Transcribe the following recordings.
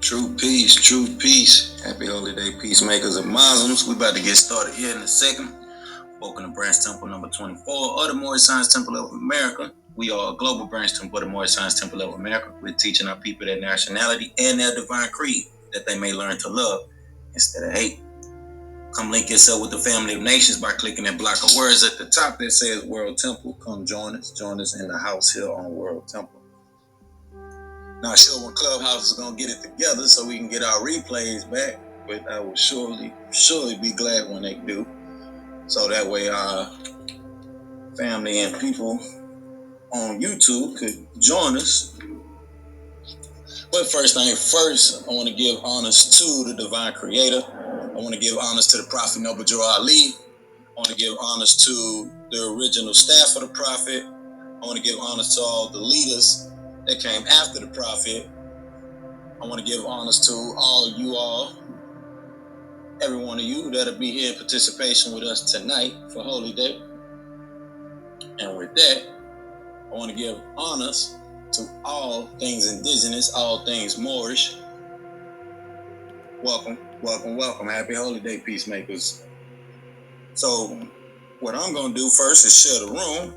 True peace, true peace. Happy Holy Day, peacemakers and Muslims. We about to get started here in a second. Welcome to Branch Temple number 24 of the Moorish Science Temple of America. We are a global branch temple of the Moorish Science Temple of America. We're teaching our people their nationality and their divine creed that they may learn to love instead of hate. Come link yourself with the family of nations by clicking that block of words at the top that says World Temple. Come join us. Join us in the house here on World Temple. Not sure when Clubhouse is going to get it together so we can get our replays back, but I will surely be glad when they do. So that way our family and people on YouTube could join us. But first thing first, I want to give honors to the divine creator. I want to give honors to the prophet Noble Ali. I want to give honors to the original staff of the prophet. I want to give honors to all the leaders that came after the prophet. I want to give honors to all, every one of you that'll be here in participation with us tonight for Holy Day. And with that, I want to give honors to all things indigenous, all things Moorish. Welcome, welcome, welcome. Happy Holy Day, peacemakers. So what I'm going to do first is share the room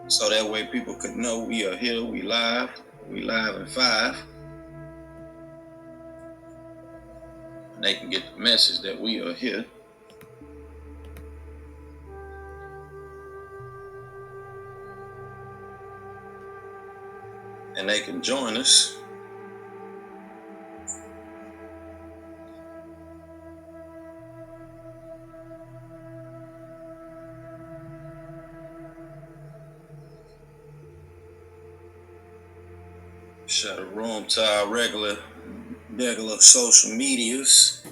so that way people could know we are here, we live in 5. And they can get the message that we are here. And they can join us. Share the room to our regular social medias.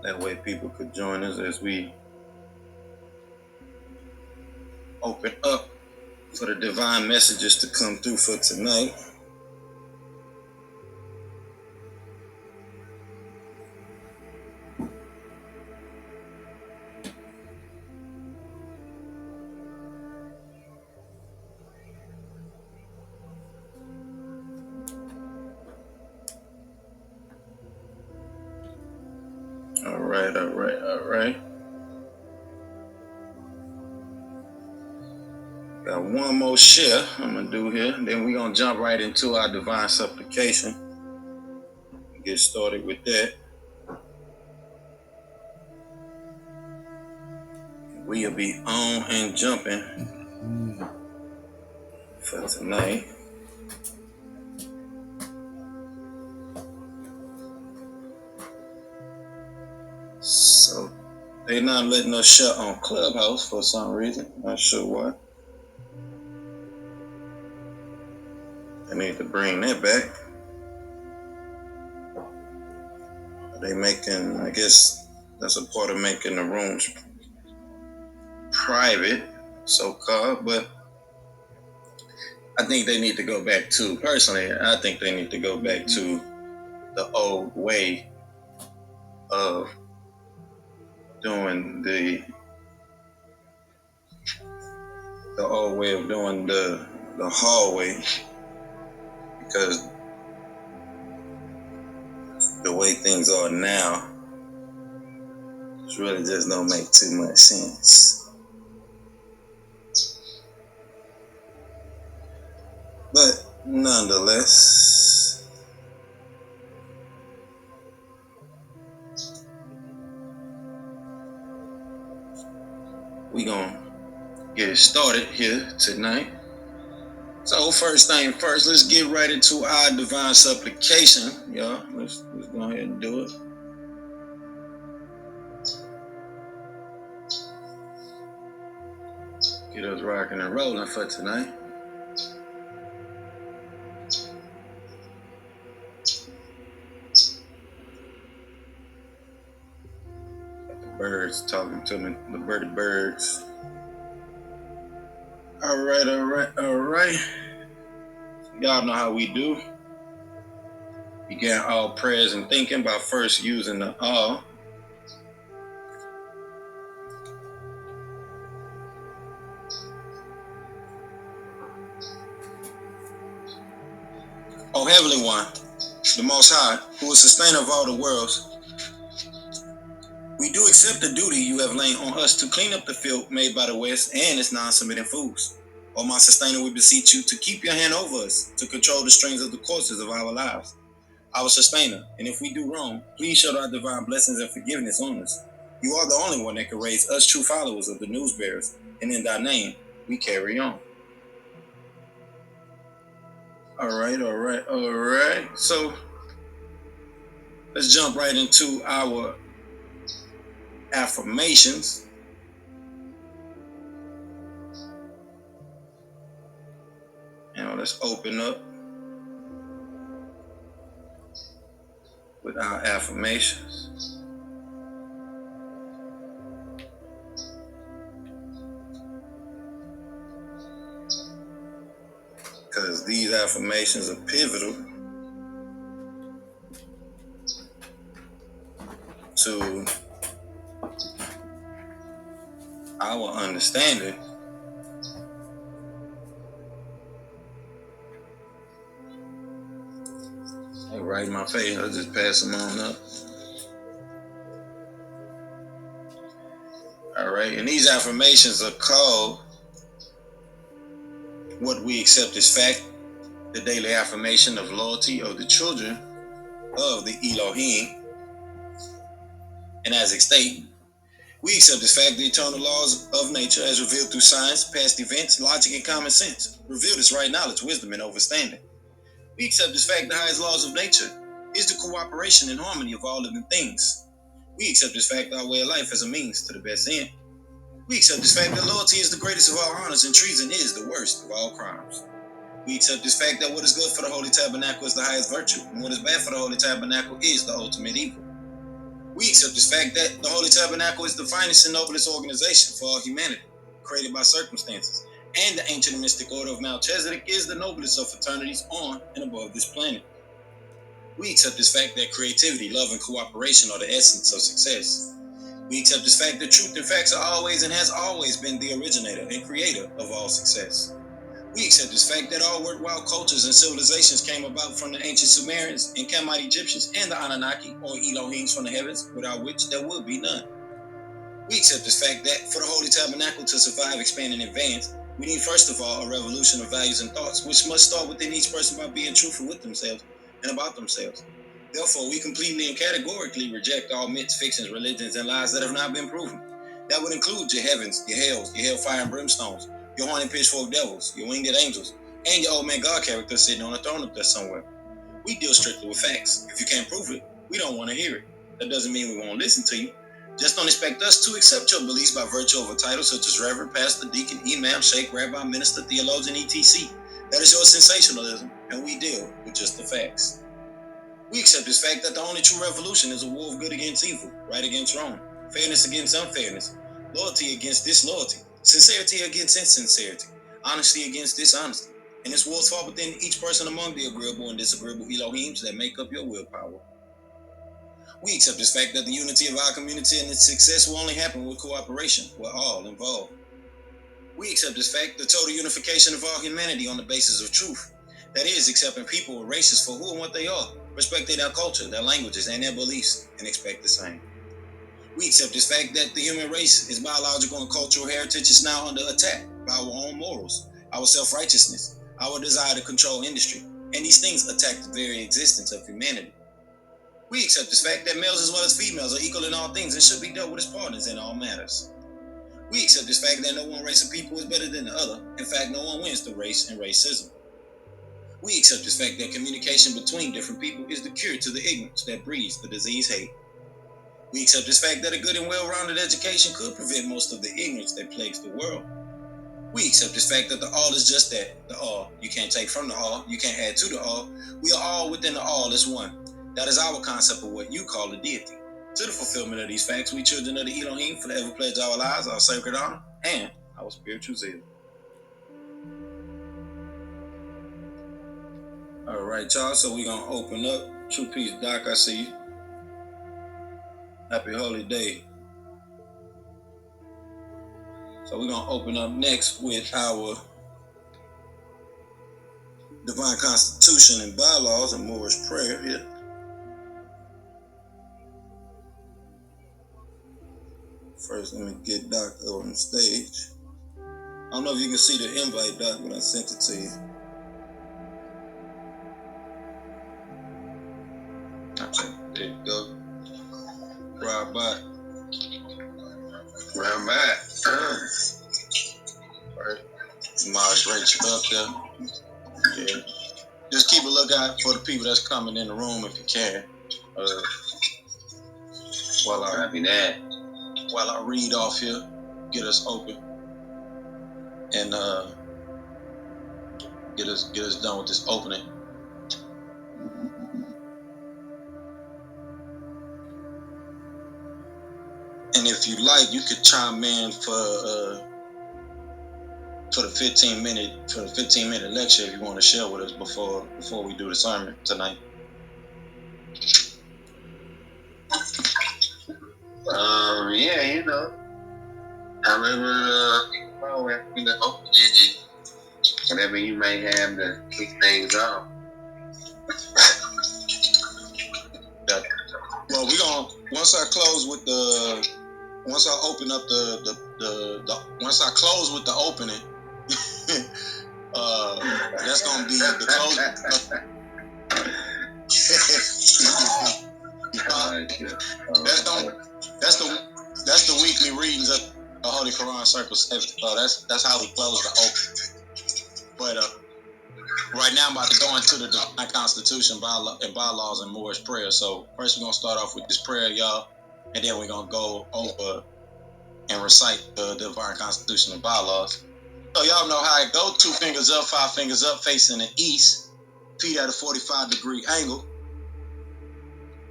That way people could join us as we open up for the divine messages to come through for tonight. All right. Got one more share I'm going to do here. Then we're going to jump right into our divine supplication. Get started with that. We'll be on and jumping for tonight. So they're not letting us shut on Clubhouse for some reason. Not sure why. I need to bring that back. They making, I guess that's a part of making the rooms private, so-called, but I think they need to go back to, personally, I think they need to go back to the old way of doing the hallway, because the way things are now, it really just don't make too much sense. But nonetheless, we gonna get it started here tonight. So first thing first, let's get right into our divine supplication, y'all. Let's go ahead and do it. Get us rocking and rolling for tonight. Got the birds talking to me, the birdie birds. All right. Y'all know how we do. Begin all prayers and thinking by first using the all. O Heavenly One, the Most High, who is sustainer of all the worlds, we do accept the duty you have laid on us to clean up the filth made by the West and its non-Semitic fools. O my sustainer, we beseech you to keep your hand over us, to control the strings of the courses of our lives. Our sustainer, and if we do wrong, please show our divine blessings and forgiveness on us. You are the only one that can raise us true followers of the news bearers, and in thy name, we carry on. All right. So let's jump right into our affirmations. Now let's open up with our affirmations. Because these affirmations are pivotal to our understanding right in my face. I'll just pass them on up. All right, and these affirmations are called what we accept as fact, the daily affirmation of loyalty of the children of the Elohim. And as it states, we accept as fact the eternal laws of nature as revealed through science, past events, logic, and common sense, revealed as right knowledge, wisdom, and understanding. We accept as fact the highest laws of nature is the cooperation and harmony of all living things. We accept as fact our way of life as a means to the best end. We accept as fact that loyalty is the greatest of all honors and treason is the worst of all crimes. We accept this fact that what is good for the Holy Tabernacle is the highest virtue, and what is bad for the Holy Tabernacle is the ultimate evil. We accept this fact that the Holy Tabernacle is the finest and noblest organization for all humanity, created by circumstances, and the ancient and mystic order of Melchizedek is the noblest of fraternities on and above this planet. We accept this fact that creativity, love, and cooperation are the essence of success. We accept this fact that truth and facts are always and has always been the originator and creator of all success. We accept this fact that all worthwhile cultures and civilizations came about from the ancient Sumerians and Kamite Egyptians and the Anunnaki, or Elohims from the heavens, without which there would be none. We accept this fact that for the Holy Tabernacle to survive, expand, and advance, we need first of all a revolution of values and thoughts, which must start within each person by being truthful with themselves and about themselves. Therefore, we completely and categorically reject all myths, fictions, religions, and lies that have not been proven. That would include your heavens, your hells, your hellfire and brimstones, your horny pitchfork devils, your winged angels, and your old man God character sitting on a throne up there somewhere. We deal strictly with facts. If you can't prove it, we don't want to hear it. That doesn't mean we won't listen to you. Just don't expect us to accept your beliefs by virtue of a title such as Reverend, Pastor, Deacon, Imam, Sheik, Rabbi, Minister, Theologian, etc. That is your sensationalism, and we deal with just the facts. We accept this fact that the only true revolution is a war of good against evil, right against wrong, fairness against unfairness, loyalty against disloyalty, sincerity against insincerity, honesty against dishonesty. And this war is fought within each person among the agreeable and disagreeable Elohims that make up your willpower. We accept this fact that the unity of our community and its success will only happen with cooperation, with all involved. We accept this fact, the total unification of all humanity on the basis of truth. That is, accepting people or races for who and what they are, respecting their culture, their languages, and their beliefs, and expect the same. We accept this fact that the human race, its biological and cultural heritage is now under attack by our own morals, our self-righteousness, our desire to control industry, and these things attack the very existence of humanity. We accept this fact that males as well as females are equal in all things and should be dealt with as partners in all matters. We accept this fact that no one race of people is better than the other. In fact, no one wins through race and racism. We accept this fact that communication between different people is the cure to the ignorance that breeds the disease hate. We accept this fact that a good and well-rounded education could prevent most of the ignorance that plagues the world. We accept this fact that the all is just that, the all. You can't take from the all, you can't add to the all. We are all within the all as one. That is our concept of what you call a deity. To the fulfillment of these facts, we children of the Elohim forever pledge our lives, our sacred honor, and our spiritual zeal. All right, y'all, so we're going to open up. True Peace, Doc, I see you. Happy Holy Day. So we're going to open up next with our divine constitution and bylaws and Moorish prayer here. First, let me get Doc on the stage. I don't know if you can see the invite, Doc, but I sent it to you. Okay, there you go. Right back. Right back. Right. Moderate you up there. Yeah. Just keep a lookout for the people that's coming in the room if you can. While I read off here, get us open, and get us done with this opening. And if you like, you could chime in for the 15-minute lecture if you want to share with us before we do the sermon tonight. Yeah, you know, however, after the opening, whatever you may have to kick things off. Yeah. Well, we gonna once I close with once I open up once I close with the opening, that's gonna be the close. That's the weekly readings of the Holy Qur'an Circle 7. So that's how we close the open. But right now I'm about to go into the divine constitution and bylaws and Moorish prayer. So first we're gonna start off with this prayer, y'all, and then we're gonna go over and recite the divine constitution and bylaws. So y'all know how it go: 2 fingers up, 5 fingers up, facing the east, feet at a 45-degree angle.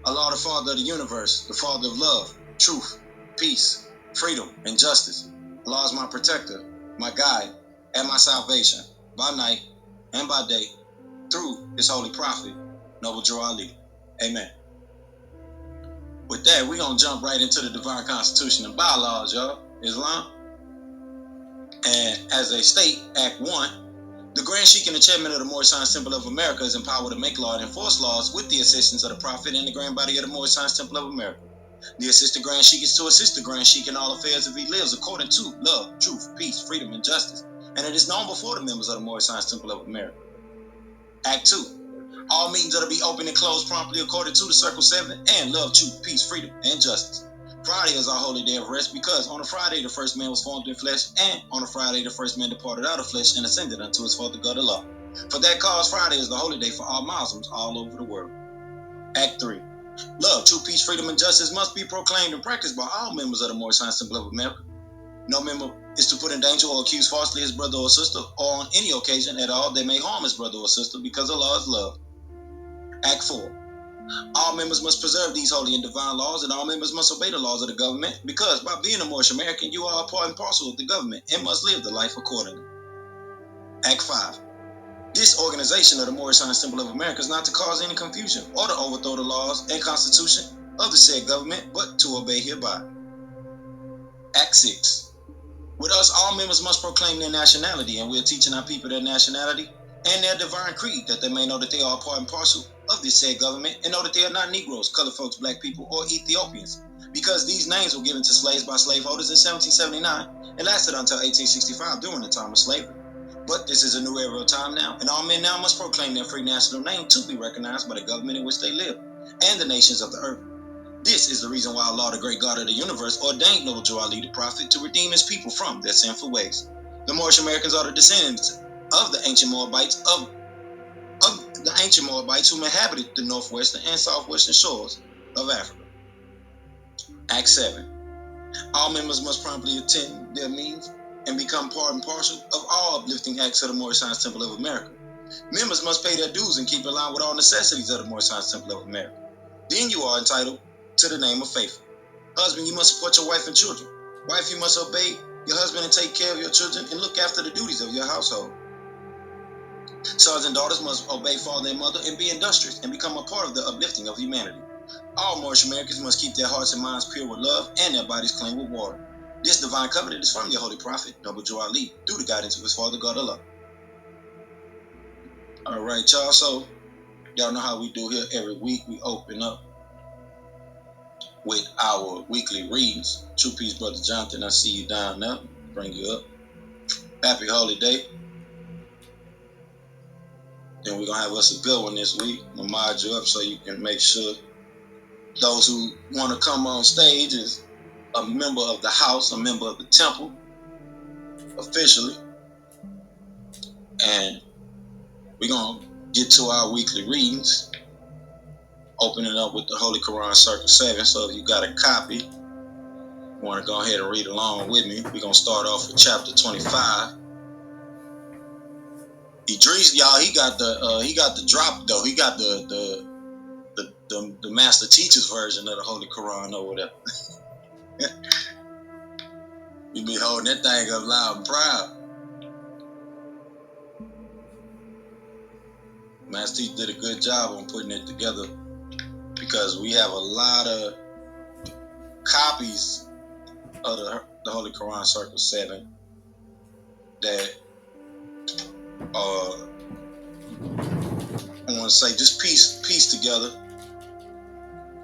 Allah, the Father of the universe, the Father of love, truth, peace, freedom, and justice. Allah is my protector, my guide, and my salvation, by night and by day, through His holy prophet, Noble Drew Ali. Amen. With that, we're going to jump right into the divine constitution and bylaws, y'all. Islam. And as they state, Act 1, the Grand Sheik and the chairman of the Moorish Science Temple of America is empowered to make law and enforce laws with the assistance of the Prophet and the Grand Body of the Moorish Science Temple of America. The Assistant Grand Sheik is to assist the Grand Sheik in all affairs if he lives according to love, truth, peace, freedom, and justice, and it is known before the members of the Moorish Science Temple of America. Act 2. All meetings are to be open and closed promptly according to the Circle 7 and love, truth, peace, freedom, and justice. Friday is our holy day of rest because on a Friday the first man was formed in flesh, and on a Friday the first man departed out of flesh and ascended unto his Father God Allah. For that cause, Friday is the holy day for all Muslims all over the world. Act 3. Love, true peace, freedom, and justice must be proclaimed and practiced by all members of the Moorish Science Temple of America. No member is to put in danger or accuse falsely his brother or sister, or on any occasion at all they may harm his brother or sister, because Allah is love. Act 4. All members must preserve these holy and divine laws, and all members must obey the laws of the government, because by being a Moorish American, you are a part and parcel of the government and must live the life accordingly. Act 5. This organization of the Moorish Science Temple of America is not to cause any confusion or to overthrow the laws and constitution of the said government, but to obey hereby. Act 6. With us, all members must proclaim their nationality, and we are teaching our people their nationality and their divine creed, that they may know that they are part and parcel of this said government, and know that they are not Negroes, colored folks, black people, or Ethiopians, because these names were given to slaves by slaveholders in 1779 and lasted until 1865 during the time of slavery. But this is a new era of time now, and all men now must proclaim their free national name to be recognized by the government in which they live and the nations of the earth. This is the reason why Allah, the great God of the universe, ordained Noble Drew Ali the Prophet to redeem his people from their sinful ways. The Moorish Americans are the descendants of the ancient Moabites who inhabited the northwestern and southwestern shores of Africa. Act 7. All members must promptly attend their meetings and become part and parcel of all uplifting acts of the Moorish Science Temple of America. Members must pay their dues and keep in line with all necessities of the Moorish Science Temple of America. Then you are entitled to the name of faithful. Husband, you must support your wife and children. Wife, you must obey your husband and take care of your children and look after the duties of your household. Sons and daughters must obey father and mother and be industrious and become a part of the uplifting of humanity. All Moorish Americans must keep their hearts and minds pure with love and their bodies clean with water. This divine covenant is from your holy prophet, Noble Drew Ali, through the guidance of his Father God Allah. All right, y'all. So y'all know how we do here every week. We open up with our weekly readings. True Peace, Brother Jonathan. I see you down there. Bring you up. Happy Holy Day. Then we're going to have us a good one this week. I'm going to mod you up so you can make sure those who want to come on stage is a member of the house, a member of the temple, officially. And we're going to get to our weekly readings, opening up with the Holy Qur'an Circle 7. So if you got a copy, you want to go ahead and read along with me. We're going to start off with chapter 25. Idris, y'all, he got the drop though. He got the master teacher's version of the Holy Qur'an over there. You be holding that thing up loud and proud. Master Teacher did a good job on putting it together because we have a lot of copies of the Holy Qur'an Circle 7 that I want to say just piece together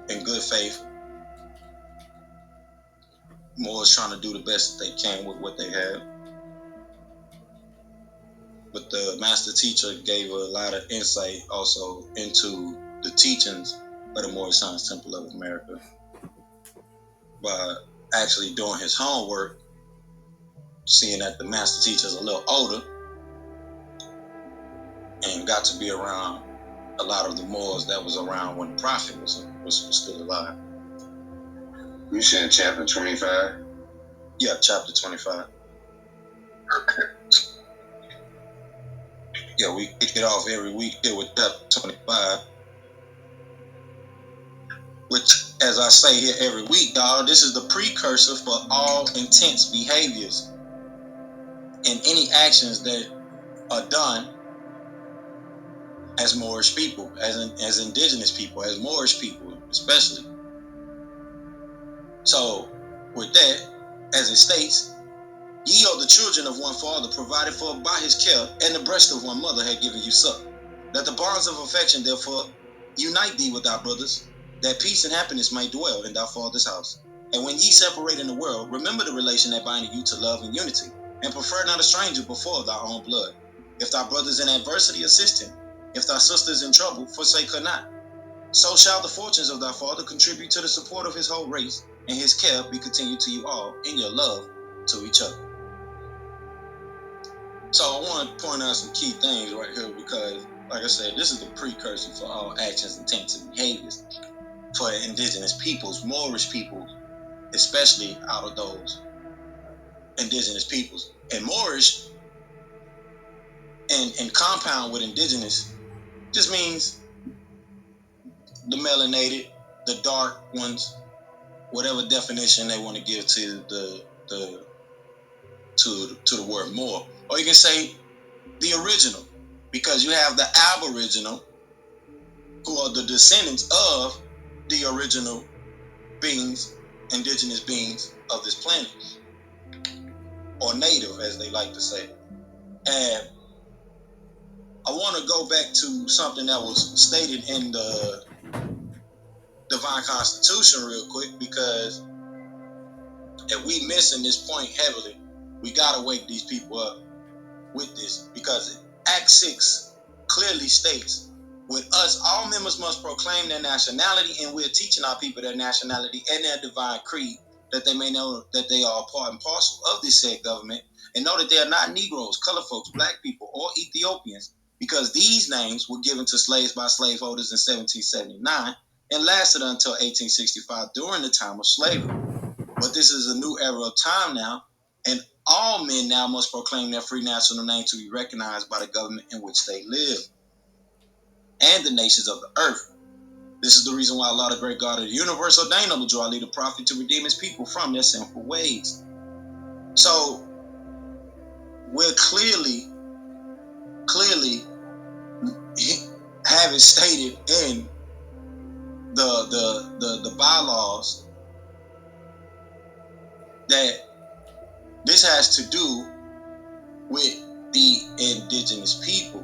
in good faith. More is trying to do the best that they can with what they have. But the master teacher gave a lot of insight also into the teachings of the Moorish Science Temple of America by actually doing his homework, seeing that the master teacher is a little older and got to be around a lot of the Moors that was around when the Prophet was still alive. You said chapter 25? Yeah, chapter 25. Okay. Yeah, we kick it off every week here with chapter 25. Which, as I say here every week, dog, this is the precursor for all intense behaviors and any actions that are done as Moorish people, as indigenous people, as Moorish people especially. So, with that, as it states, ye are the children of one father, provided for by his care, and the breast of one mother had given you suck. That the bonds of affection, therefore, unite thee with thy brothers, that peace and happiness may dwell in thy father's house. And when ye separate in the world, remember the relation that bindeth you to love and unity, and prefer not a stranger before thy own blood. If thy brothers in adversity, assist him. If thy sisters in trouble, forsake her not. So shall the fortunes of thy father contribute to the support of his whole race, and his care be continued to you all in your love to each other. So I want to point out some key things right here because, like I said, this is the precursor for all actions, intents, and behaviors for indigenous peoples, Moorish peoples, especially out of those indigenous peoples. And Moorish and compound with indigenous just means the melanated, the dark ones, whatever definition they want to give to the word Moor. Or you can say the original, because you have the Aboriginal, who are the descendants of the original beings, indigenous beings of this planet, or native, as they like to say. And I want to go back to something that was stated in the Divine Constitution real quick, because if we missing this point heavily, we got to wake these people up with this, because Act 6 clearly states, with us, all members must proclaim their nationality, and we're teaching our people their nationality and their divine creed, that they may know that they are a part and parcel of this said government, and know that they are not Negroes, colored folks, black people, or Ethiopians, because these names were given to slaves by slaveholders in 1779 and lasted until 1865 during the time of slavery. But this is a new era of time now, and all men now must proclaim their free national name to be recognized by the government in which they live and the nations of the earth. This is the reason why Allah, the great God of the universe, ordained Abdul Jawali the prophet to redeem his people from their sinful ways. So we're clearly have it stated in the bylaws that this has to do with the indigenous people.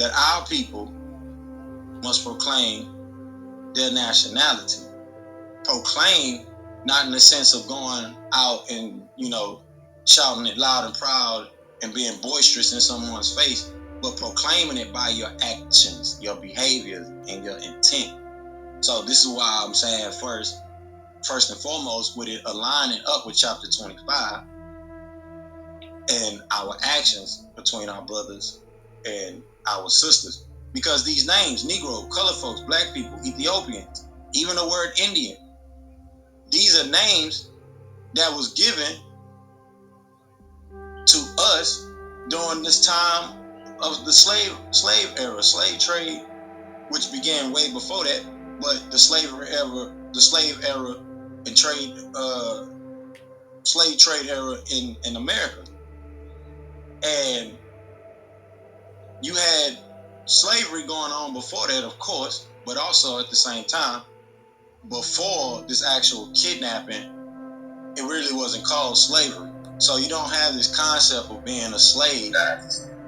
that our people must proclaim their nationality. Proclaim, not in the sense of going out and, shouting it loud and proud and being boisterous in someone's face, but proclaiming it by your actions, your behaviors, and your intent. So this is why I'm saying first and foremost, with it aligning up with chapter 25 and our actions between our brothers and our sisters. Because these names, Negro, colored folks, black people, Ethiopians, even the word Indian, these are names that was given to us during this time of the slave era, slave trade, which began way before that, but the slave era and trade, slave trade era in America. And you had slavery going on before that, of course, but also at the same time, before this actual kidnapping, it really wasn't called slavery. So you don't have this concept of being a slave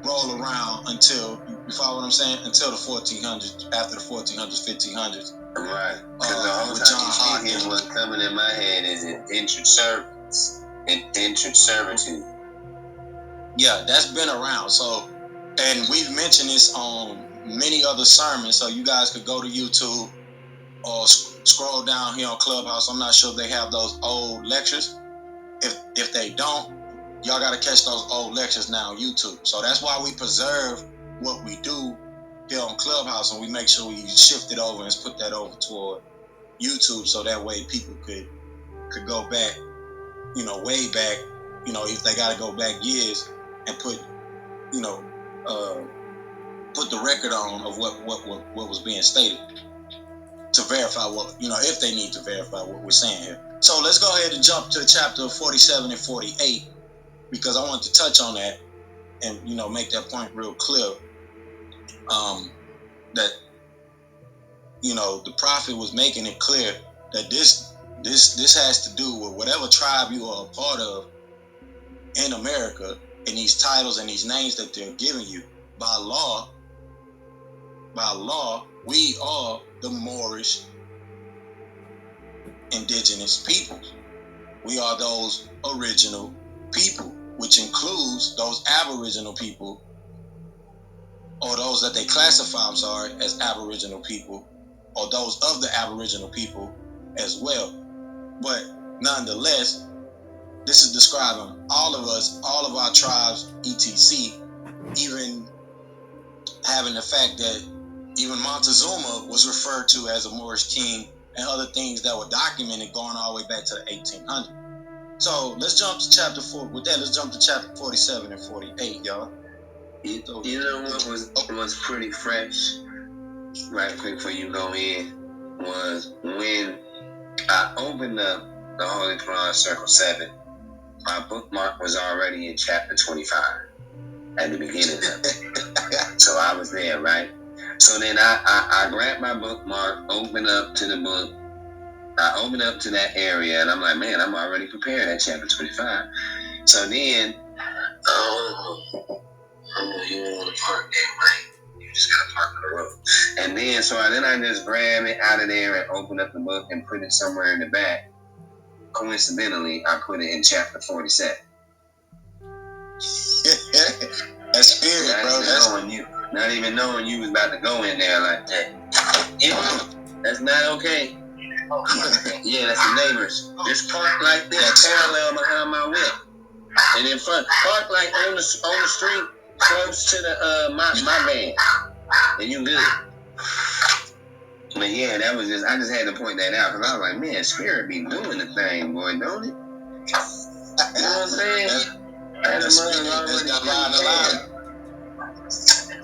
roll around until, you follow what I'm saying? Until the 1400s, after the 1400s, 1500s. Right. Because the whole time you see him, what's coming in my head is indentured servants, indentured servitude. Yeah, that's been around. So, and we've mentioned this on many other sermons, so you guys could go to YouTube or scroll down here on Clubhouse. I'm not sure if they have those old lectures. If they don't, y'all got to catch those old lectures now on YouTube. So that's why we preserve what we do here on Clubhouse, and we make sure we shift it over and put that over toward YouTube, so that way people could go back, way back, if they got to go back years and put the record on of what was being stated to verify what, if they need to verify what we're saying here. So let's go ahead and jump to chapter 47 and 48, because I want to touch on that and, make that point real clear. That, the prophet was making it clear that this has to do with whatever tribe you are a part of in America, and these titles and these names that they're giving you. By law, we are the Moorish indigenous peoples. We are those original people, which includes those Aboriginal people, or those that they classify, as Aboriginal people, or those of the Aboriginal people as well. But nonetheless, this is describing all of us, all of our tribes, etc., even having the fact that even Montezuma was referred to as a Moorish king, and other things that were documented going all the way back to the 1800s. So let's jump to chapter 4. With that, let's jump to chapter 47 and 48, y'all. You know what was pretty fresh, right quick before you go in, was when I opened up the Holy Qur'an Circle 7, my bookmark was already in chapter 25 at the beginning of it. So I was there, right? So then I grabbed my bookmark, opened up to the book. I opened up to that area, and I'm like, man, I'm already prepared at chapter 25. So then, you don't want to park there, right? You just got to park on the road. And then, I just grabbed it out of there and opened up the book and put it somewhere in the back. Coincidentally, I put it in chapter 47. That's spirit, bro. Not even knowing you was about to go in there like that. Yeah, that's not okay. Yeah, that's the neighbors. Just park like this, parallel behind my whip, and in front, park like on the street, close to the my van, and you good. But yeah, that was I just had to point that out, because I was like, man, spirit be doing the thing, boy, don't it? You know what I'm saying? That's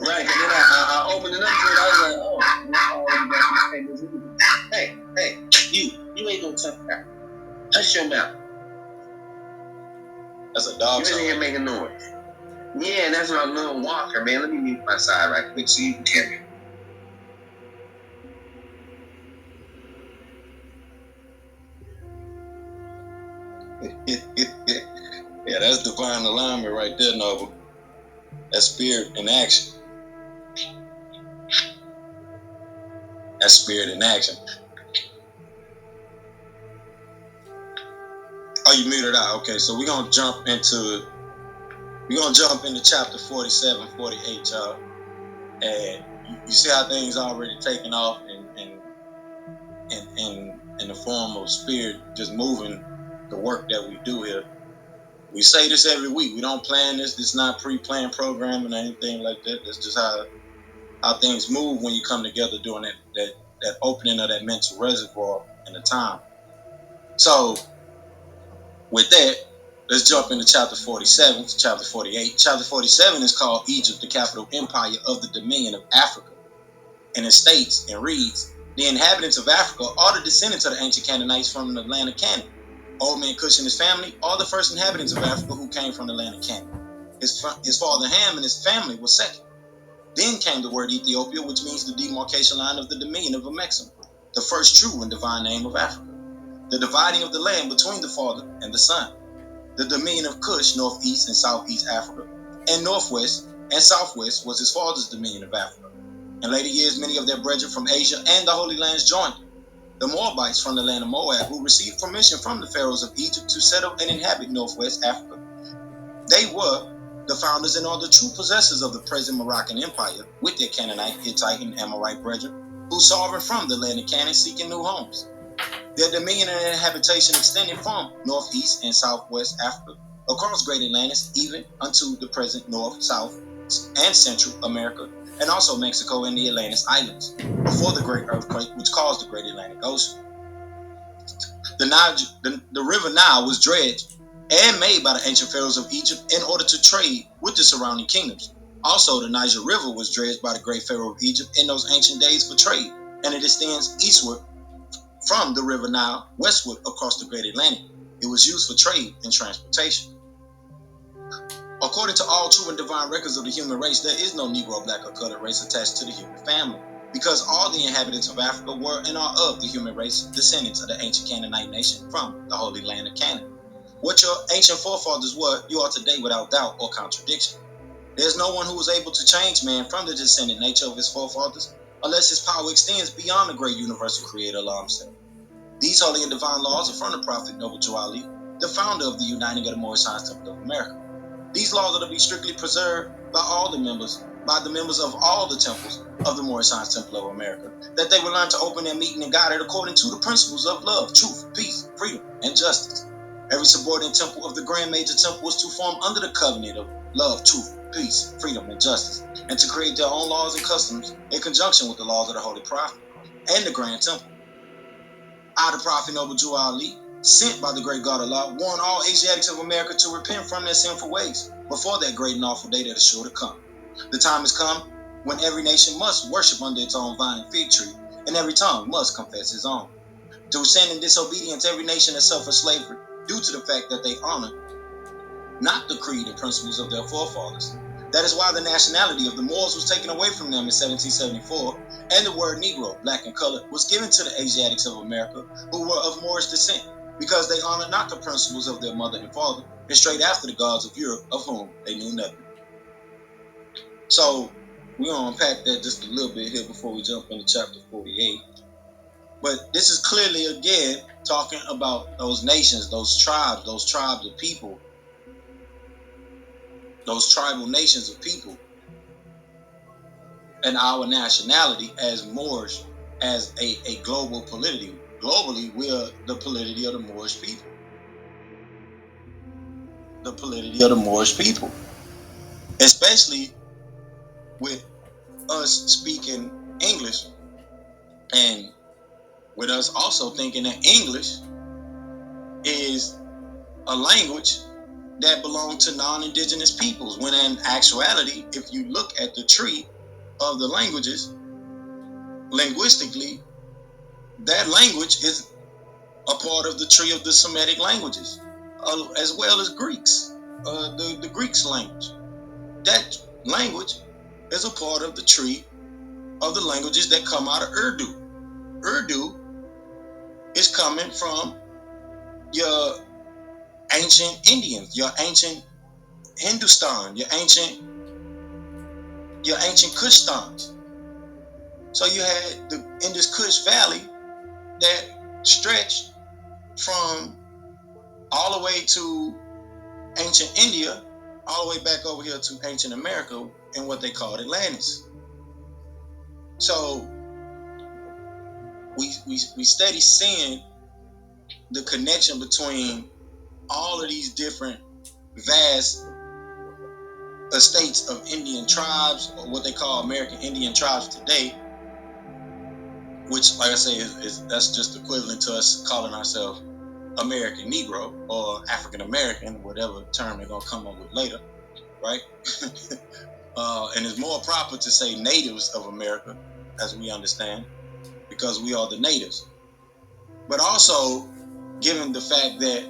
right, and then I opened it up to it. I was like, oh, hey, you ain't gonna talk about. Hush your mouth. That's a dog. You in here making noise. Yeah, that's my little walker, man. Let me mute my side right quick so you can hear me. Yeah, that's divine alignment right there, Noble. That's spirit in action. That's spirit in action. Oh, you muted out. Okay, so we're gonna jump into chapter 47, 48, y'all. And you see how things already taking off in the form of spirit just moving the work that we do here. We say this every week. We don't plan this. This is not pre-planned programming or anything like that. That's just how things move when you come together during that opening of that mental reservoir and the time. So with that, let's jump into chapter 47 to chapter 48. Chapter 47 is called Egypt, the capital empire of the dominion of Africa. And it states and reads, the inhabitants of Africa are the descendants of the ancient Canaanites from the land of Canaan. Old man Cush and his family are the first inhabitants of Africa who came from the land of Canaan. His father Ham and his family were second. Then came the word Ethiopia, which means the demarcation line of the dominion of Amexem, the first true and divine name of Africa. The dividing of the land between the father and the son. The dominion of Cush, northeast and southeast Africa, and northwest and southwest was his father's dominion of Africa. In later years, many of their brethren from Asia and the Holy Lands joined them. The Moabites from the land of Moab, who received permission from the pharaohs of Egypt to settle and inhabit northwest Africa. They were the founders and are the true possessors of the present Moroccan Empire, with their Canaanite, Hittite, and Amorite brethren, who sovereign from the land of Canaan seeking new homes. Their dominion and habitation extended from northeast and southwest Africa, across Great Atlantis, even unto the present North, South, and Central America, and also Mexico and the Atlantis Islands, before the great earthquake which caused the Great Atlantic Ocean. The river Nile was dredged and made by the ancient pharaohs of Egypt in order to trade with the surrounding kingdoms. Also, the Niger River was dredged by the great pharaoh of Egypt in those ancient days for trade, and it extends eastward from the river Nile westward across the Great Atlantic. It was used for trade and transportation. According to all true and divine records of the human race, there is no Negro, black, or colored race attached to the human family, because all the inhabitants of Africa were and are of the human race, descendants of the ancient Canaanite nation from the Holy Land of Canaan. What your ancient forefathers were, you are today without doubt or contradiction. There is no one who is able to change man from the descendant nature of his forefathers, unless his power extends beyond the great universal creator Allah himself. These holy and divine laws are from the prophet Noble Ali, the founder of the Uniting of the Moorish Temple of America. These laws are to be strictly preserved by the members of all the temples of the Moorish Temple of America, that they will learn to open their meeting and guide it according to the principles of love, truth, peace, freedom, and justice. Every subordinate temple of the Grand Major Temple was to form under the covenant of love, truth, peace, freedom, and justice, and to create their own laws and customs in conjunction with the laws of the Holy Prophet and the Grand Temple. I, the Prophet Noble Ali, sent by the great God Allah, warn all Asiatics of America to repent from their sinful ways before that great and awful day that is sure to come. The time has come when every nation must worship under its own vine and fig tree, and every tongue must confess its own. Through sin and disobedience, every nation has suffered slavery due to the fact that they honor not the creed and principles of their forefathers. That is why the nationality of the Moors was taken away from them in 1774, and the word Negro, black and colored, was given to the Asiatics of America who were of Moorish descent, because they honored not the principles of their mother and father, and straight after the gods of Europe, of whom they knew nothing. So we're going to unpack that just a little bit here before we jump into chapter 48. But this is clearly, again, talking about those nations, those tribes of people, those tribal nations of people, and our nationality as Moorish, as a global polity. Globally, we are the polity of the Moorish people. The polity of the Moorish people. Especially with us speaking English, and with us also thinking that English is a language that belongs to non-indigenous peoples, when in actuality, if you look at the tree of the languages, linguistically, that language is a part of the tree of the Semitic languages, as well as Greeks, the Greeks language. That language is a part of the tree of the languages that come out of Urdu. Urdu is coming from your ancient Indians, your ancient Hindustan, your ancient Kushtans. So you had in this Kush Valley that stretched from all the way to ancient India, all the way back over here to ancient America in what they called Atlantis. So we steady seeing the connection between all of these different vast estates of Indian tribes, or what they call American Indian tribes today, which, like I say, is that's just equivalent to us calling ourselves American Negro or African American, whatever term they're gonna come up with later, right? And it's more proper to say natives of America, as we understand, because we are the natives. But also, given the fact that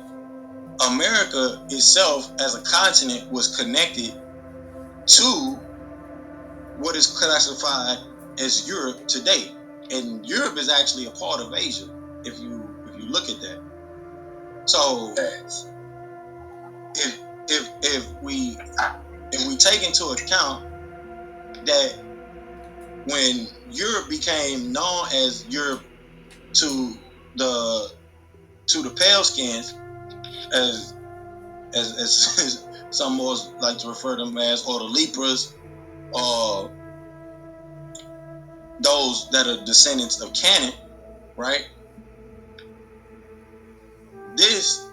America itself as a continent was connected to what is classified as Europe today. And Europe is actually a part of Asia, if you look at that. So if we take into account that when Europe became known as Europe to the pale skins, as some more like to refer to them as, or the lepers, or those that are descendants of Canaan, right? This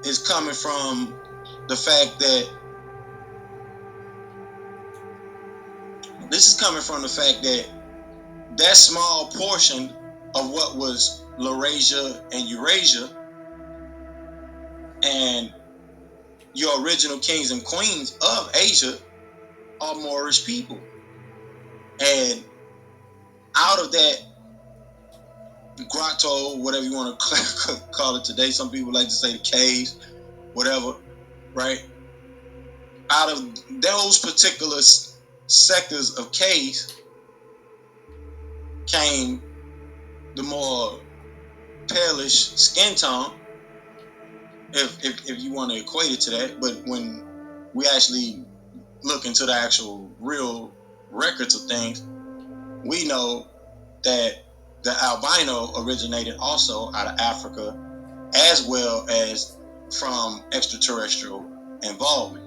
is coming from the fact that that small portion of what was Laurasia and Eurasia, and your original kings and queens of Asia, are Moorish people. And out of that grotto, whatever you want to call it today, some people like to say the caves, whatever, right? Out of those particular sectors of caves came the more palish skin tone, if you want to equate it to that. But when we actually look into the actual real records of things, we know that the albino originated also out of Africa, as well as from extraterrestrial involvement.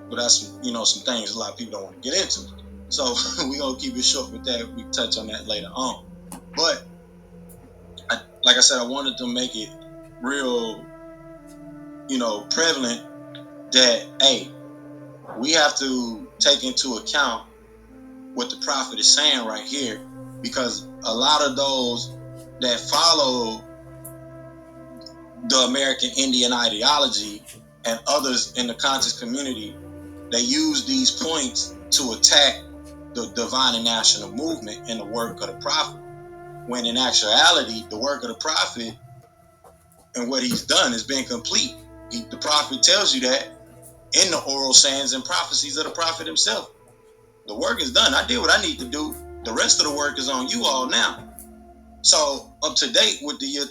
But that's, some things a lot of people don't want to get into. So we're going to keep it short with that. We touch on that later on. But like I said, I wanted to make it real, prevalent that, hey, we have to take into account what the prophet is saying right here, because a lot of those that follow the American Indian ideology and others in the conscious community, they use these points to attack the divine and national movement and the work of the prophet, when in actuality, the work of the prophet and what he's done has been complete. The prophet tells you that in the oral sayings and prophecies of the prophet himself. The work is done. I did what I need to do. The rest of the work is on you all now. So up to date with the year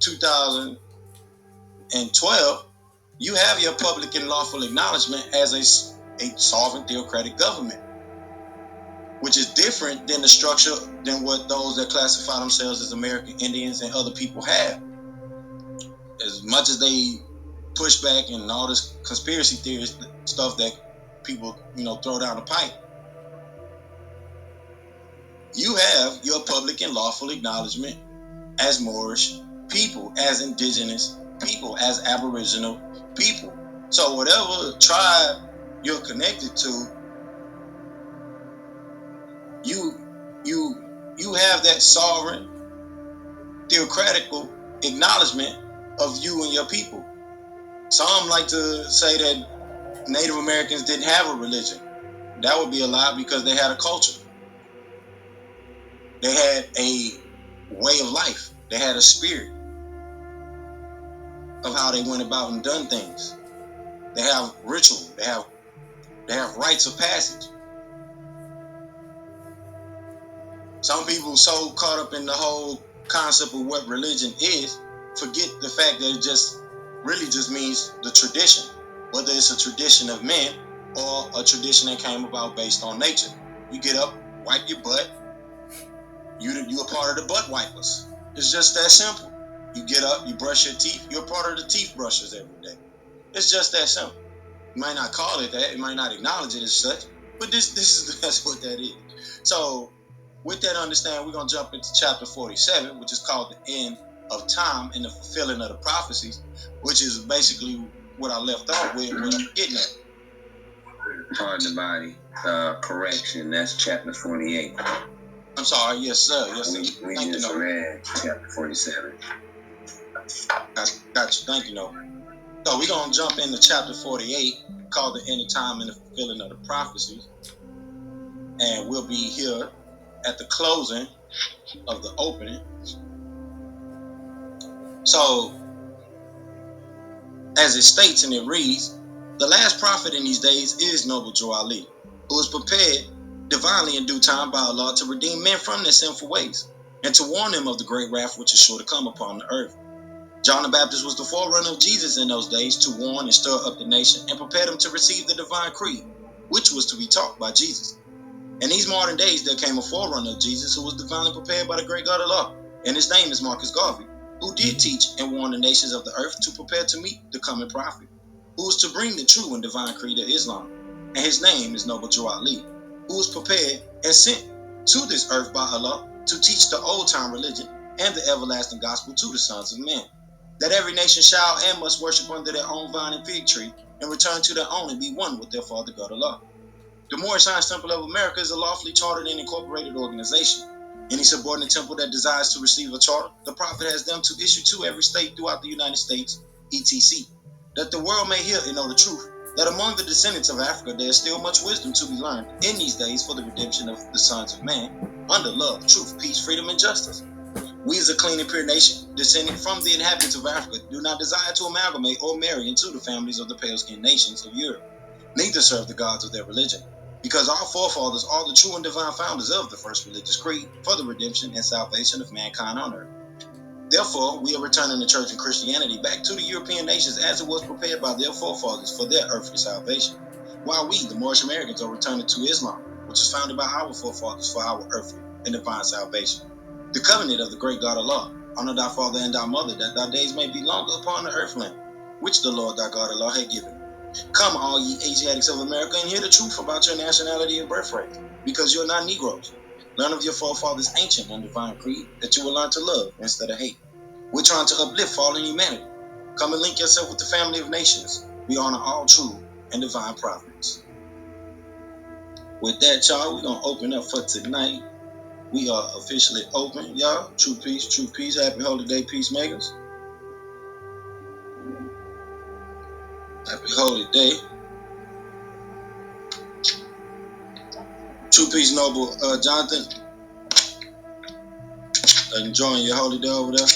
2012, you have your public and lawful acknowledgement as a sovereign theocratic government, which is different than the structure than what those that classify themselves as American Indians and other people have. As much as they push back and all this conspiracy theories stuff that people, throw down the pipe, you have your public and lawful acknowledgement as Moorish people, as indigenous people, as Aboriginal people. So whatever tribe you're connected to, you have that sovereign theocratical acknowledgement of you and your people. Some like to say that Native Americans didn't have a religion. That would be a lie, because they had a culture. They had a way of life. They had a spirit of how they went about and done things. They have ritual. They have rites of passage. Some people so caught up in the whole concept of what religion is, forget the fact that it just really just means the tradition, whether it's a tradition of men or a tradition that came about based on nature. You get up wipe your butt. You a part of the butt wipers. It's just that simple. You get up, you brush your teeth. You're part of the teeth brushers every day. It's just that simple. You might not call it that. You might not acknowledge it as such, but that's what that is. So, with that understanding, we're gonna jump into chapter 47, which is called the end of time and the fulfilling of the prophecies, which is basically what I left off with. What I'm getting at. Pardon the body. Correction. That's chapter 48. I'm sorry. Yes, sir. Yes, sir. We just read chapter 47. Got you. Thank you, no. So we're going to jump into chapter 48, called the end of time and the fulfilling of the prophecies. And we'll be here at the closing of the opening. So, as it states and it reads, the last prophet in these days is noble Joali, who was prepared divinely in due time by Allah to redeem men from their sinful ways, and to warn them of the great wrath which is sure to come upon the earth. John the Baptist was the forerunner of Jesus in those days to warn and stir up the nation and prepare them to receive the divine creed, which was to be taught by Jesus. In these modern days, there came a forerunner of Jesus who was divinely prepared by the great God Allah, and his name is Marcus Garvey, who did teach and warn the nations of the earth to prepare to meet the coming prophet, who was to bring the true and divine creed of Islam, and his name is Noble Joali, who was prepared and sent to this earth by Allah to teach the old-time religion and the everlasting gospel to the sons of men, that every nation shall and must worship under their own vine and fig tree, and return to their own and be one with their Father God Allah. The Moorish Science Temple of America is a lawfully chartered and incorporated organization. Any subordinate temple that desires to receive a charter, the Prophet has them to issue to every state throughout the United States, etc., that the world may hear and know the truth, that among the descendants of Africa there is still much wisdom to be learned in these days for the redemption of the sons of man, under love, truth, peace, freedom, and justice. We as a clean and pure nation, descending from the inhabitants of Africa, do not desire to amalgamate or marry into the families of the pale-skinned nations of Europe, neither serve the gods of their religion, because our forefathers are the true and divine founders of the first religious creed for the redemption and salvation of mankind on earth. Therefore, we are returning the church and Christianity back to the European nations as it was prepared by their forefathers for their earthly salvation, while we, the Moorish Americans, are returning to Islam, which was founded by our forefathers for our earthly and divine salvation. The covenant of the great God Allah, honor thy father and thy mother, that thy days may be longer upon the earthland, which the Lord thy God Allah had given. Come, all ye Asiatics of America, and hear the truth about your nationality and birthright, because you're not Negroes. Learn of your forefathers' ancient and divine creed, that you will learn to love instead of hate. We're trying to uplift fallen humanity. Come and link yourself with the family of nations. We honor all true and divine prophets. With that, y'all, we're going to open up for tonight. We are officially open, y'all. True peace, true peace. Happy holy day, peacemakers. Happy holy day. True peace, noble Jonathan. Enjoying your holy day over there.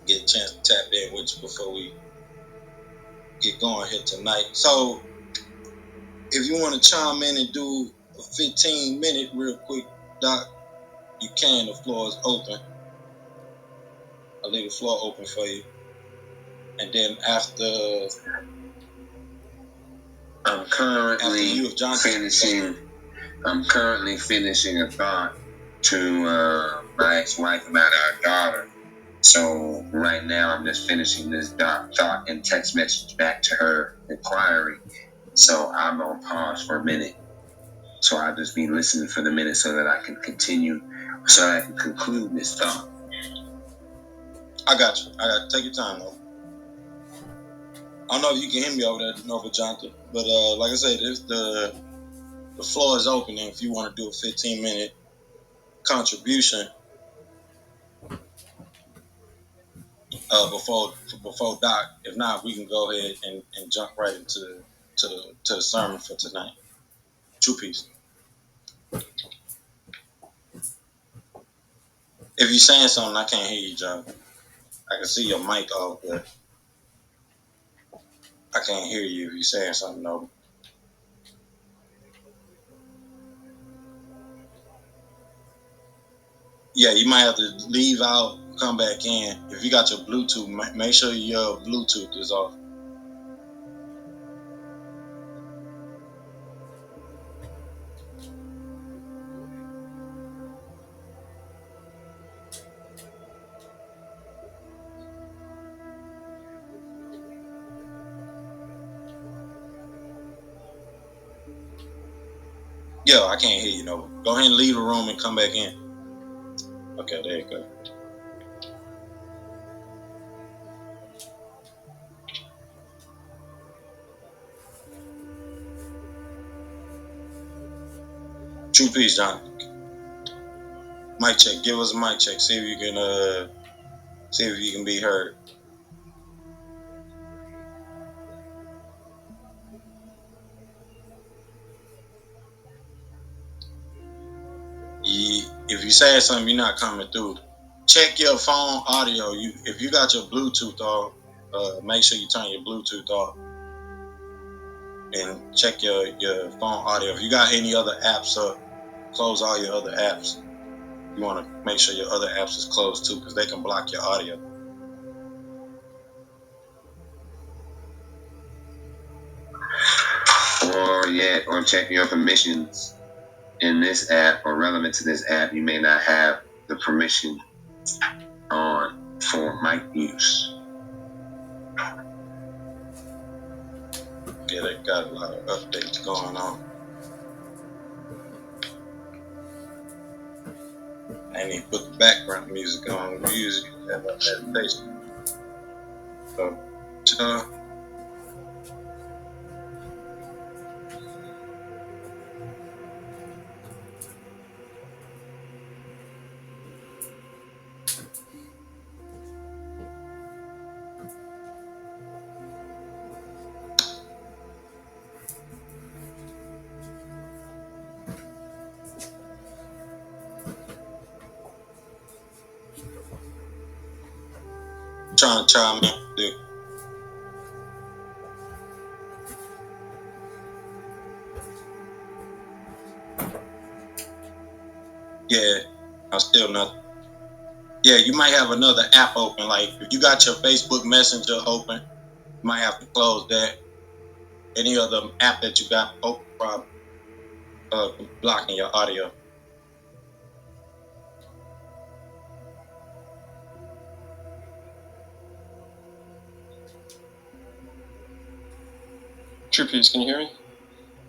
Get a chance to tap in with you before we get going here tonight. So, if you want to chime in and do a 15-minute real quick, Doc, you can. The floor is open. I'll leave the floor open for you. And then after I'm currently finishing a thought to my ex-wife about our daughter. So right now I'm just finishing this thought and text message back to her inquiry. So I'm on pause for a minute. So I'll just be listening for the minute so that I can continue, so I can conclude this thought. I got you. Take your time, though. I don't know if you can hear me over there, Nova Jonathan, but like I said, the floor is open, and if you want to do a 15-minute contribution before Doc, if not, we can go ahead and jump right into the sermon for tonight. True peace. If you're saying something, I can't hear you, John. I can see your mic off, but I can't hear you if you're saying something, Nova. Yeah, you might have to leave out, come back in. If you got your Bluetooth, make sure your Bluetooth is off. Yeah, I can't hear you. No. Go ahead and leave the room and come back in. Okay, there you go. True peace, John. Mic check. Give us a mic check. See if you can be heard. If you say something, you're not coming through. Check your phone audio. If you got your Bluetooth off, make sure you turn your Bluetooth off. And check your phone audio. If you got any other apps up, close all your other apps. You want to make sure your other apps is closed too, because they can block your audio. Or check your permissions in this app or relevant to this app. You may not have the permission on for mic use. Yeah, they got a lot of updates going on. I ain't even put the background music on. We usually have that meditation. So, trying to chime in, dude. Yeah, I'm still nothing. Yeah, you might have another app open. Like if you got your Facebook Messenger open, you might have to close that. Any other app that you got open, probably blocking your audio. True peace, can you hear me?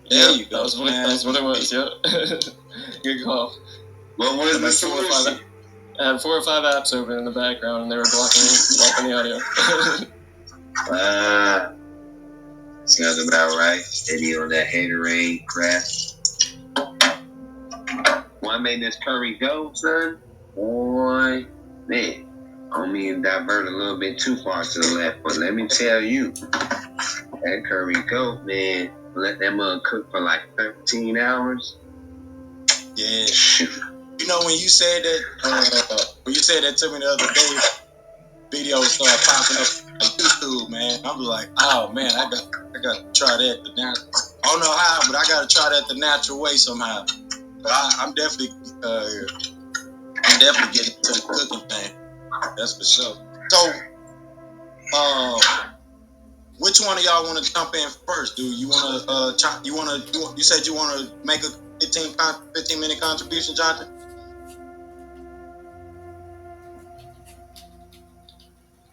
There you go. That was what it was, yeah. Good call. What was the solution? I had 4 or 5 apps open in the background and they were blocking the audio. Sounds about right. Steady on that haterade crap. What made this curry go, son? Boy, man. I don't mean to divert a little bit too far to the left, but let me tell you, that curry goat, man, let that mug cook for like 13 hours. Yeah. You know, when you said that to me the other day, videos started popping up on YouTube, man. I'm like, oh man, I got to try that the natural. I don't know how, but I got to try that the natural way somehow. But I'm definitely getting to the cooking thing. That's for sure. So, which one of y'all want to jump in first? Do you want to? You said you want to make a 15-minute contribution, Jonathan?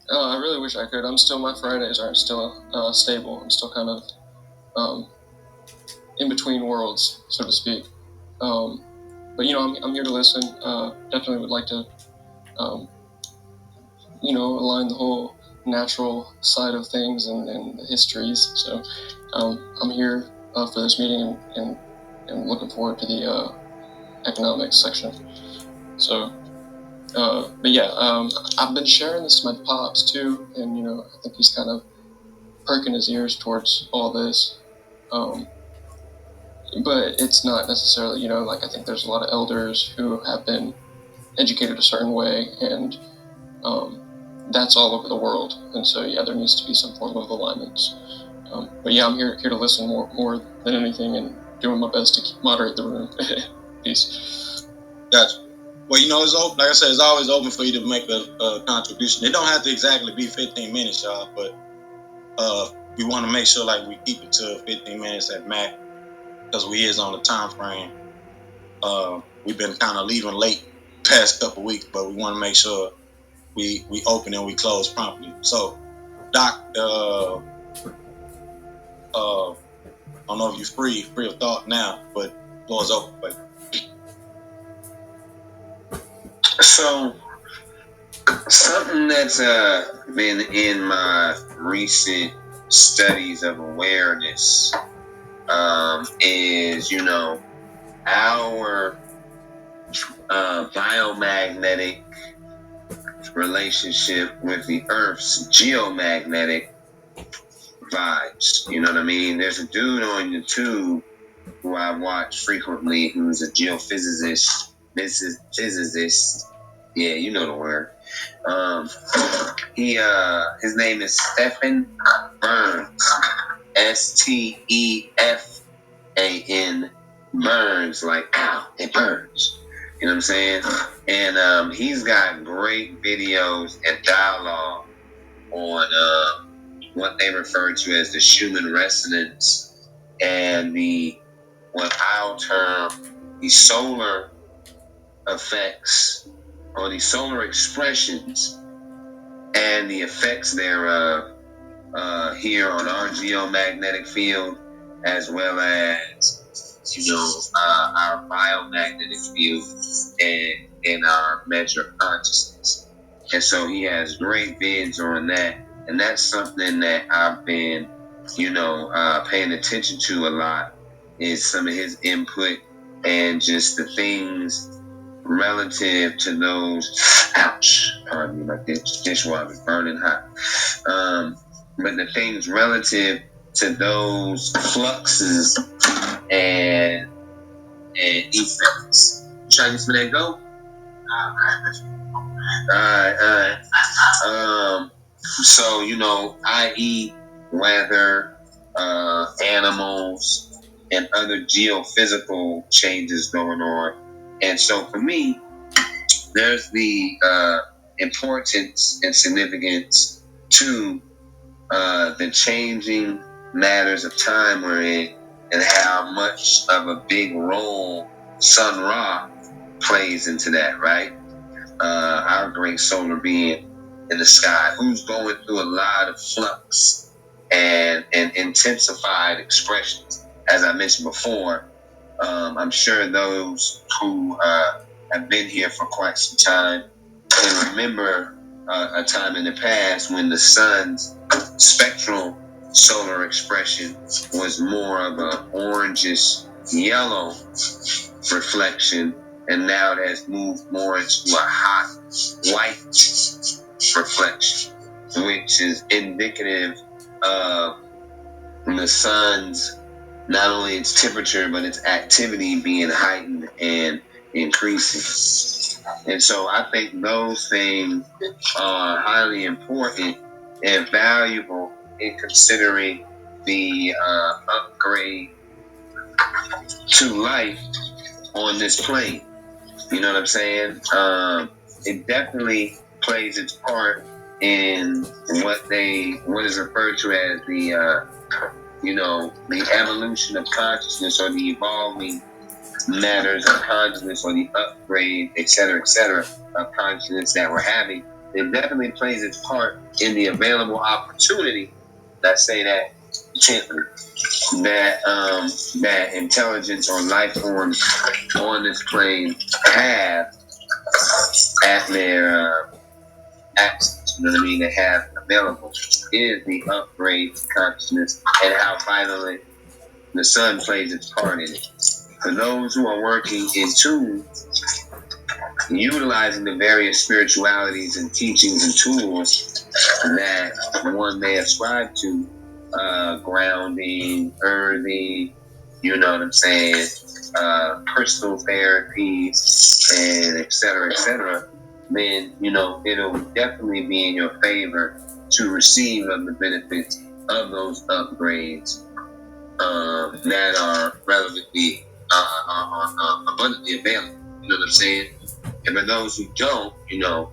I really wish I could. My Fridays aren't still stable. I'm still kind of in between worlds, so to speak. But I'm here to listen. Definitely would like to, align the whole natural side of things and the histories. So I'm here for this meeting and looking forward to the economics section. So, but yeah, I've been sharing this to my pops too, and I think he's kind of perking his ears towards all this. But it's not necessarily, I think there's a lot of elders who have been educated a certain way, and that's all over the world. And so, yeah, there needs to be some form of alignments. But yeah, I'm here to listen more than anything, and doing my best to moderate the room. Peace. Gotcha. Well, it's open. Like I said, it's always open for you to make a contribution. It don't have to exactly be 15 minutes, y'all, but we want to make sure like we keep it to 15 minutes at max, because we is on the time frame. We've been kind of leaving late past couple weeks, but we want to make sure we open and we close promptly. So, Doc, I don't know if you're free of thought now, but Floor's open. But so something that's been in my recent studies of awareness is, you know, our biomagnetic relationship with the Earth's geomagnetic vibes. You know what I mean? There's a dude on YouTube who I watch frequently who's a geophysicist. This is physicist. Yeah, you know the word. His name is Stephen Burns. Stefan Burns, like ow, it burns. You know what I'm saying? And he's got great videos and dialogue on what they refer to as the Schumann resonance and what I'll term the solar effects or the solar expressions and the effects thereof here on our geomagnetic field, as well as, you know, our biomagnetic field and our measure of consciousness. And so he has great vids on that, and that's something that I've been, you know, paying attention to a lot, is some of his input and just the things relative to those. Ouch! Pardon me, my dishwasher is burning hot. But the things relative to those fluxes and effects. You trying to get some of that go? Alright. So, you know, i.e. weather, animals, and other geophysical changes going on. And so for me, there's the importance and significance to the changing matters of time we're in, and how much of a big role Sun Ra plays into that, right? Our great solar being in the sky, who's going through a lot of flux and intensified expressions. As I mentioned before, I'm sure those who have been here for quite some time can remember a time in the past when the sun's spectral solar expression was more of an orangish yellow reflection, and now it has moved more into a hot white reflection, which is indicative of the sun's, not only its temperature, but its activity being heightened and increasing. And so I think those things are highly important and valuable in considering the upgrade to life on this plane. You know what I'm saying? It definitely plays its part in what is referred to as the the evolution of consciousness, or the evolving matters of consciousness, or the upgrade, etc., of consciousness that we're having. It definitely plays its part in the available opportunity. Let's say that gently, that intelligence or life forms on this plane have at their access. You know what I mean? They have available is the upgrade to consciousness, and how vitally the sun plays its part in it. For those who are working in tune, utilizing the various spiritualities and teachings and tools that one may ascribe to, grounding, earthing, you know what I'm saying, crystal therapies, and et cetera, then, you know, it'll definitely be in your favor to receive of the benefits of those upgrades that are relevantly abundantly available. You know what I'm saying? And for those who don't, you know,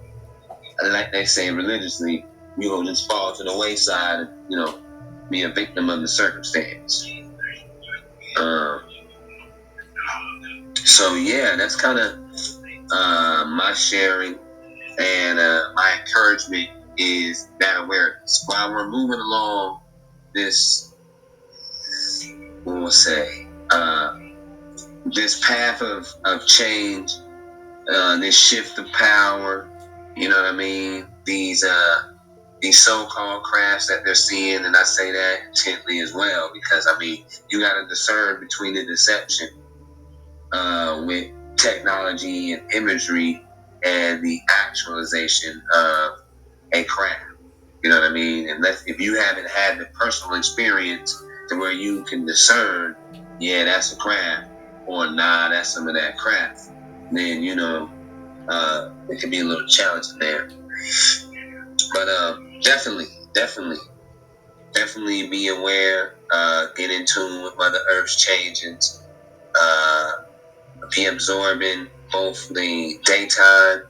like they say religiously, you will just fall to the wayside and, you know, be a victim of the circumstance. So yeah, that's kind of my sharing, and my encouragement is that awareness. While we're moving along this, we'll say, this path of change, this shift of power, you know what I mean? These so-called crafts that they're seeing, and I say that intently as well, because I mean, you got to discern between the deception with technology and imagery and the actualization of a craft. You know what I mean? Unless if you haven't had the personal experience to where you can discern, yeah, that's a craft, or nah, that's some of that craft, then you know it can be a little challenging there. But definitely be aware, get in tune with Mother Earth's changes, be absorbing both the daytime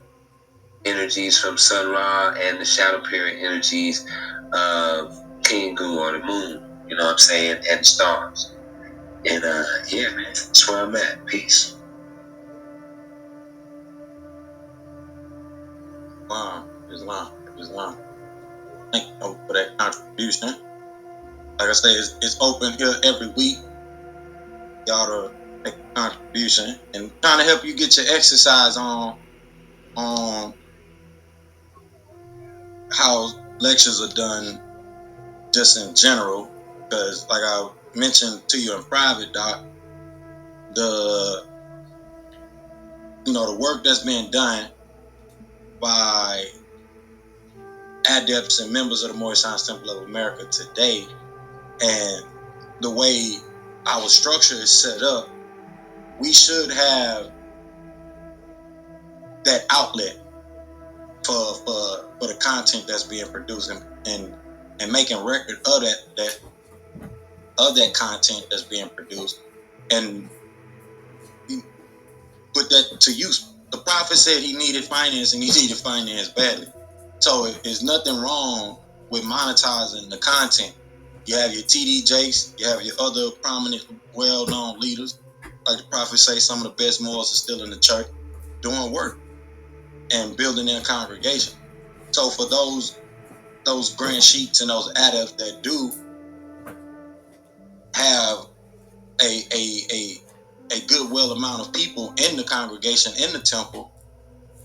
energies from Sun Ra and the shadow period energies of Kingu or the moon, you know what I'm saying, and stars. And yeah, man, that's where I'm at. Peace. Islam. Thank you for that contribution. Like I say, it's open here every week. Y'all to make a contribution and trying to help you get your exercise on how lectures are done just in general. Because like I mentioned to you in private, Doc, the work that's being done by adepts and members of the Moorish Science Temple of America today, and the way our structure is set up, we should have that outlet for the content that's being produced and making record of that content that's being produced and put that to use. The prophet said he needed finance and he needed finance badly. So there's nothing wrong with monetizing the content. You have your TD Jakes, you have your other prominent, well-known leaders. Like the prophet say, some of the best Moors are still in the church doing work and building their congregation. So for those grand sheiks and those adepts that do have a good well amount of people in the congregation, in the temple,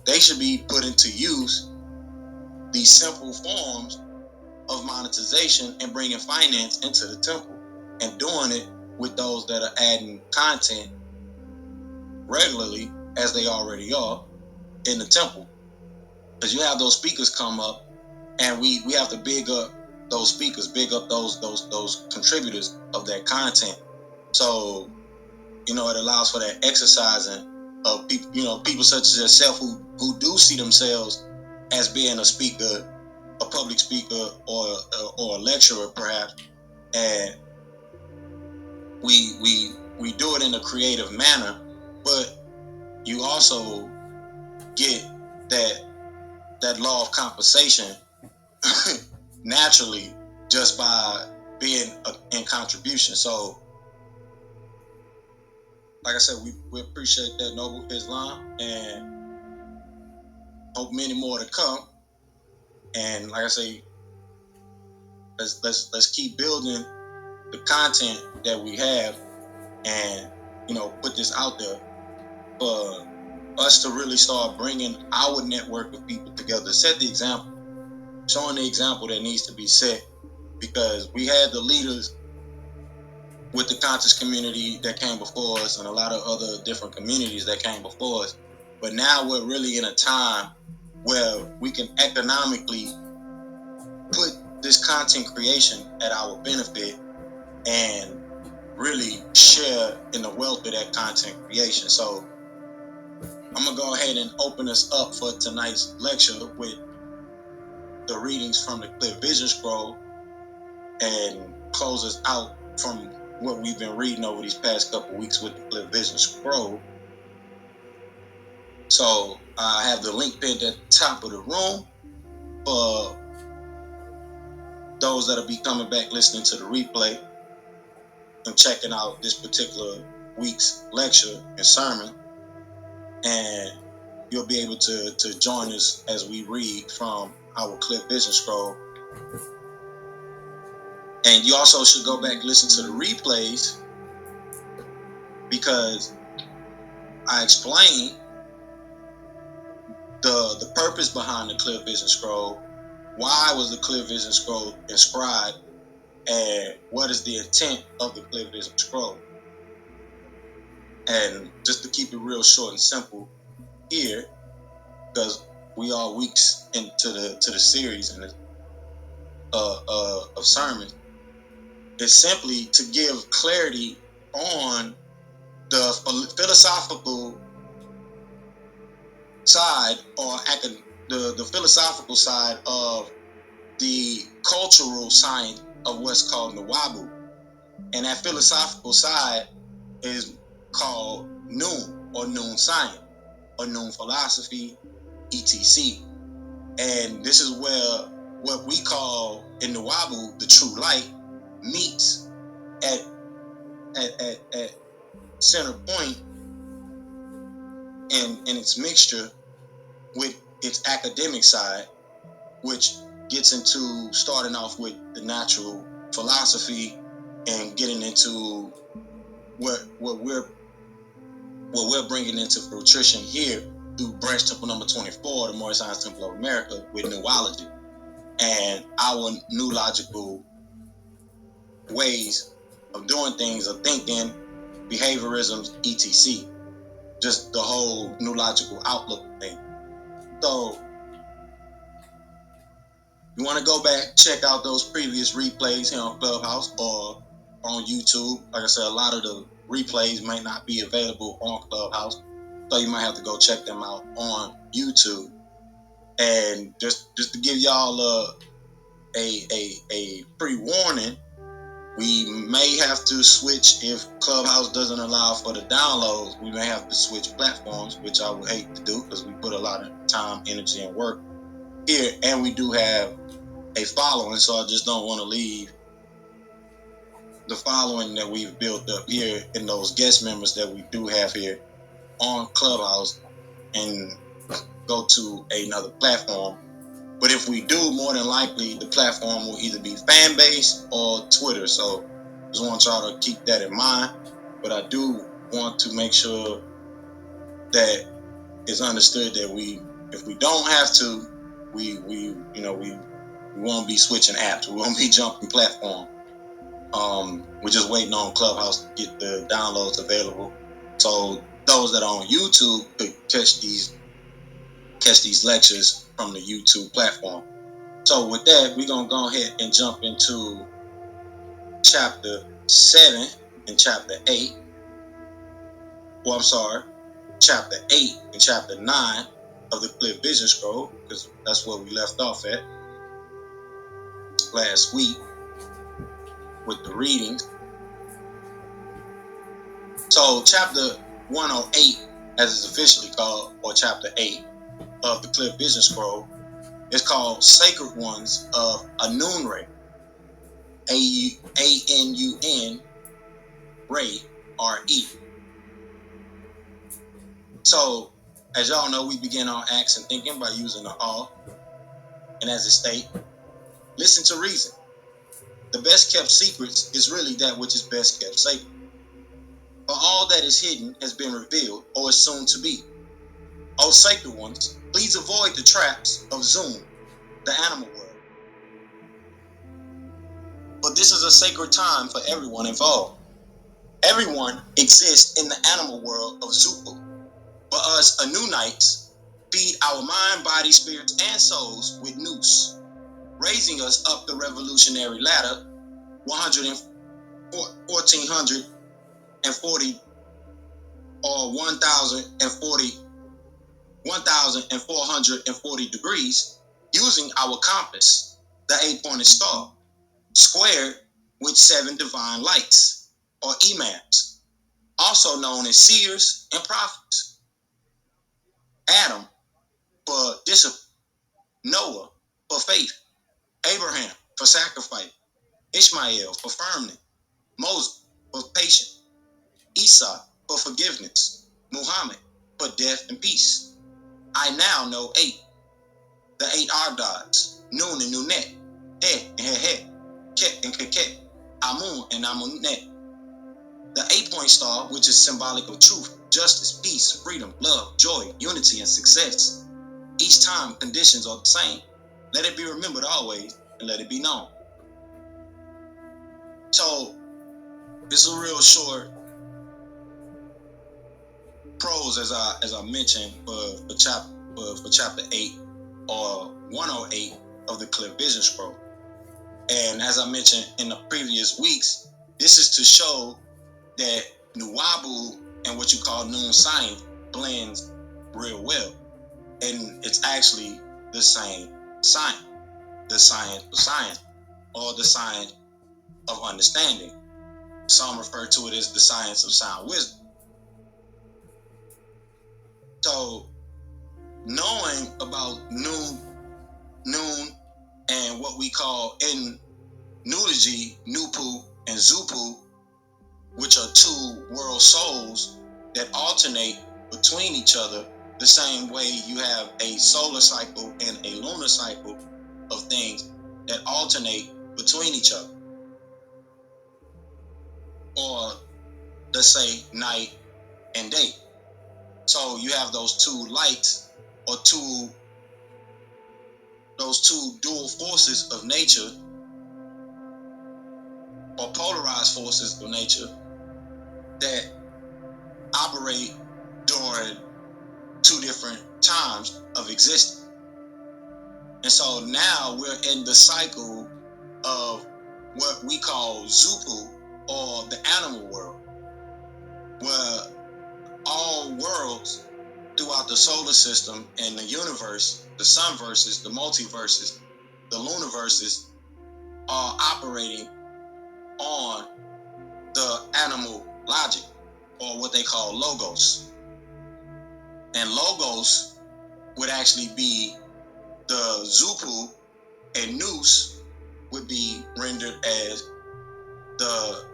they should be put into use these simple forms of monetization and bringing finance into the temple and doing it with those that are adding content regularly, as they already are in the temple. Because you have those speakers come up, and we have to big up those speakers, big up those contributors of that content. So it allows for that exercising of people, people such as yourself who do see themselves as being a speaker, a public speaker, or a lecturer perhaps, and we do it in a creative manner, but you also get that law of compensation naturally just by being in contribution. So like I said, we appreciate that, Noble Islam, and hope many more to come. And like I say, let's keep building the content that we have, and put this out there for us to really start bringing our network of people together. Set the example, showing the example that needs to be set, because we had the leaders with the conscious community that came before us and a lot of other different communities that came before us. But now we're really in a time where we can economically put this content creation at our benefit and really share in the wealth of that content creation. So I'm going to go ahead and open us up for tonight's lecture with the readings from the Clear Vision Scroll and close us out from what we've been reading over these past couple weeks with the Clear Vision Scroll. So I have the link pinned at the top of the room for those that'll be coming back listening to the replay and checking out this particular week's lecture and sermon. And you'll be able to join us as we read from our Clear Vision Scroll. And you also should go back and listen to the replays, because I explained the purpose behind the clear vision scroll, why was the clear vision scroll inscribed, and what is the intent of the clear vision scroll. And just to keep it real short and simple here, because we are weeks into the series and of sermons, is simply to give clarity on the philosophical side, or the philosophical side of the cultural side of what's called Nawabu. And that philosophical side is called Noon, or Noon science, or Noon philosophy, etc. And this is where what we call in Nawabu the true light meets at center point in its mixture with its academic side, which gets into starting off with the natural philosophy and getting into what we're bringing into fruition here through branch temple number 24, the Moorish Science Temple of America, with neurology and our new logical ways of doing things, of thinking, behaviorisms, etc. Just the whole new logical outlook thing. So you want to go back, check out those previous replays here on Clubhouse or on YouTube. Like I said, a lot of the replays may not be available on Clubhouse, so you might have to go check them out on YouTube. And just to give y'all a pre-warning, we may have to switch if Clubhouse doesn't allow for the downloads. We may have to switch platforms, which I would hate to do because we put a lot of time, energy, and work here, and we do have a following, so I just don't want to leave the following that we've built up here and those guest members that we do have here on Clubhouse and go to another platform. But if we do, more than likely the platform will either be fan base or Twitter. So just want y'all to keep that in mind. But I do want to make sure that it's understood that if we don't have to, we won't be switching apps. We won't be jumping platform. We're just waiting on Clubhouse to get the downloads available, so those that are on YouTube could catch these lectures from the YouTube platform. So with that, we're gonna go ahead and jump into chapter 7 and chapter 8. Well, I'm sorry, chapter 8 and chapter 9 of the Clear Vision Scroll, because that's where we left off at last week with the readings. So chapter 108, as it's officially called, or chapter 8 of the Clear Vision Scroll, is called Sacred Ones of Anun-Re, A-N-U-N, Re, R-E. So, as y'all know, we begin our acts and thinking by using the all. And as it states, listen to reason. The best kept secrets is really that which is best kept sacred. For all that is hidden has been revealed or is soon to be. O sacred ones, please avoid the traps of Zoom, the animal world. But this is a sacred time for everyone involved. Everyone exists in the animal world of Zupu. But us Anunites feed our mind, body, spirits, and souls with nous, raising us up the revolutionary ladder 1,440 or 1,440 degrees using our compass, the 8-pointed star, squared with 7 divine lights, or imams, also known as seers and prophets. Adam for discipline, Noah for faith, Abraham for sacrifice, Ishmael for firmness, Moses for patience, Esau for forgiveness, Muhammad for death and peace. I now know 8, the 8 our gods, Nun and Nunet, He and He, Ket and Keket, Amun and Amunet. The 8-point star, which is symbolic of truth, justice, peace, freedom, love, joy, unity, and success. Each time conditions are the same. Let it be remembered always, and let it be known. So it's a real short prose, as I mentioned, for chapter 8 or 108 of the Clear Vision Scroll. And as I mentioned in the previous weeks, this is to show that Nuwabu and what you call Noon Science blends real well. And it's actually the same science, the science of science, or the science of understanding. Some refer to it as the science of sound wisdom. So knowing about noon, and what we call in Nulogy, Nupu, and Zupu, which are two world souls that alternate between each other, the same way you have a solar cycle and a lunar cycle of things that alternate between each other. Or let's say night and day. So you have those two lights, or those two dual forces of nature, or polarized forces of nature, that operate during two different times of existence. And so now we're in the cycle of what we call Zupu, or the animal world, where all worlds throughout the solar system and the universe, the sun verses, the multiverses, the luniverses, are operating on the animal logic, or what they call logos. And logos would actually be the Zupu, and Nous would be rendered as the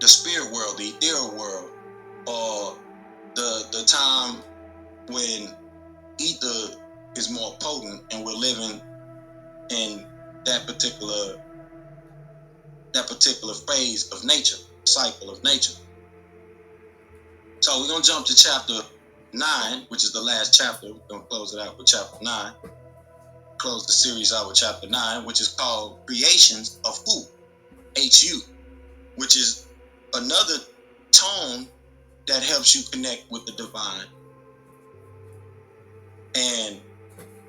spirit world, the ethereal world, or the time when ether is more potent and we're living in that particular phase of nature, cycle of nature. So we're going to jump to chapter 9, which is the last chapter. We're going to close it out with chapter 9. Close the series out with chapter 9, which is called Creations of Hu, H.U, which is another tone that helps you connect with the divine. And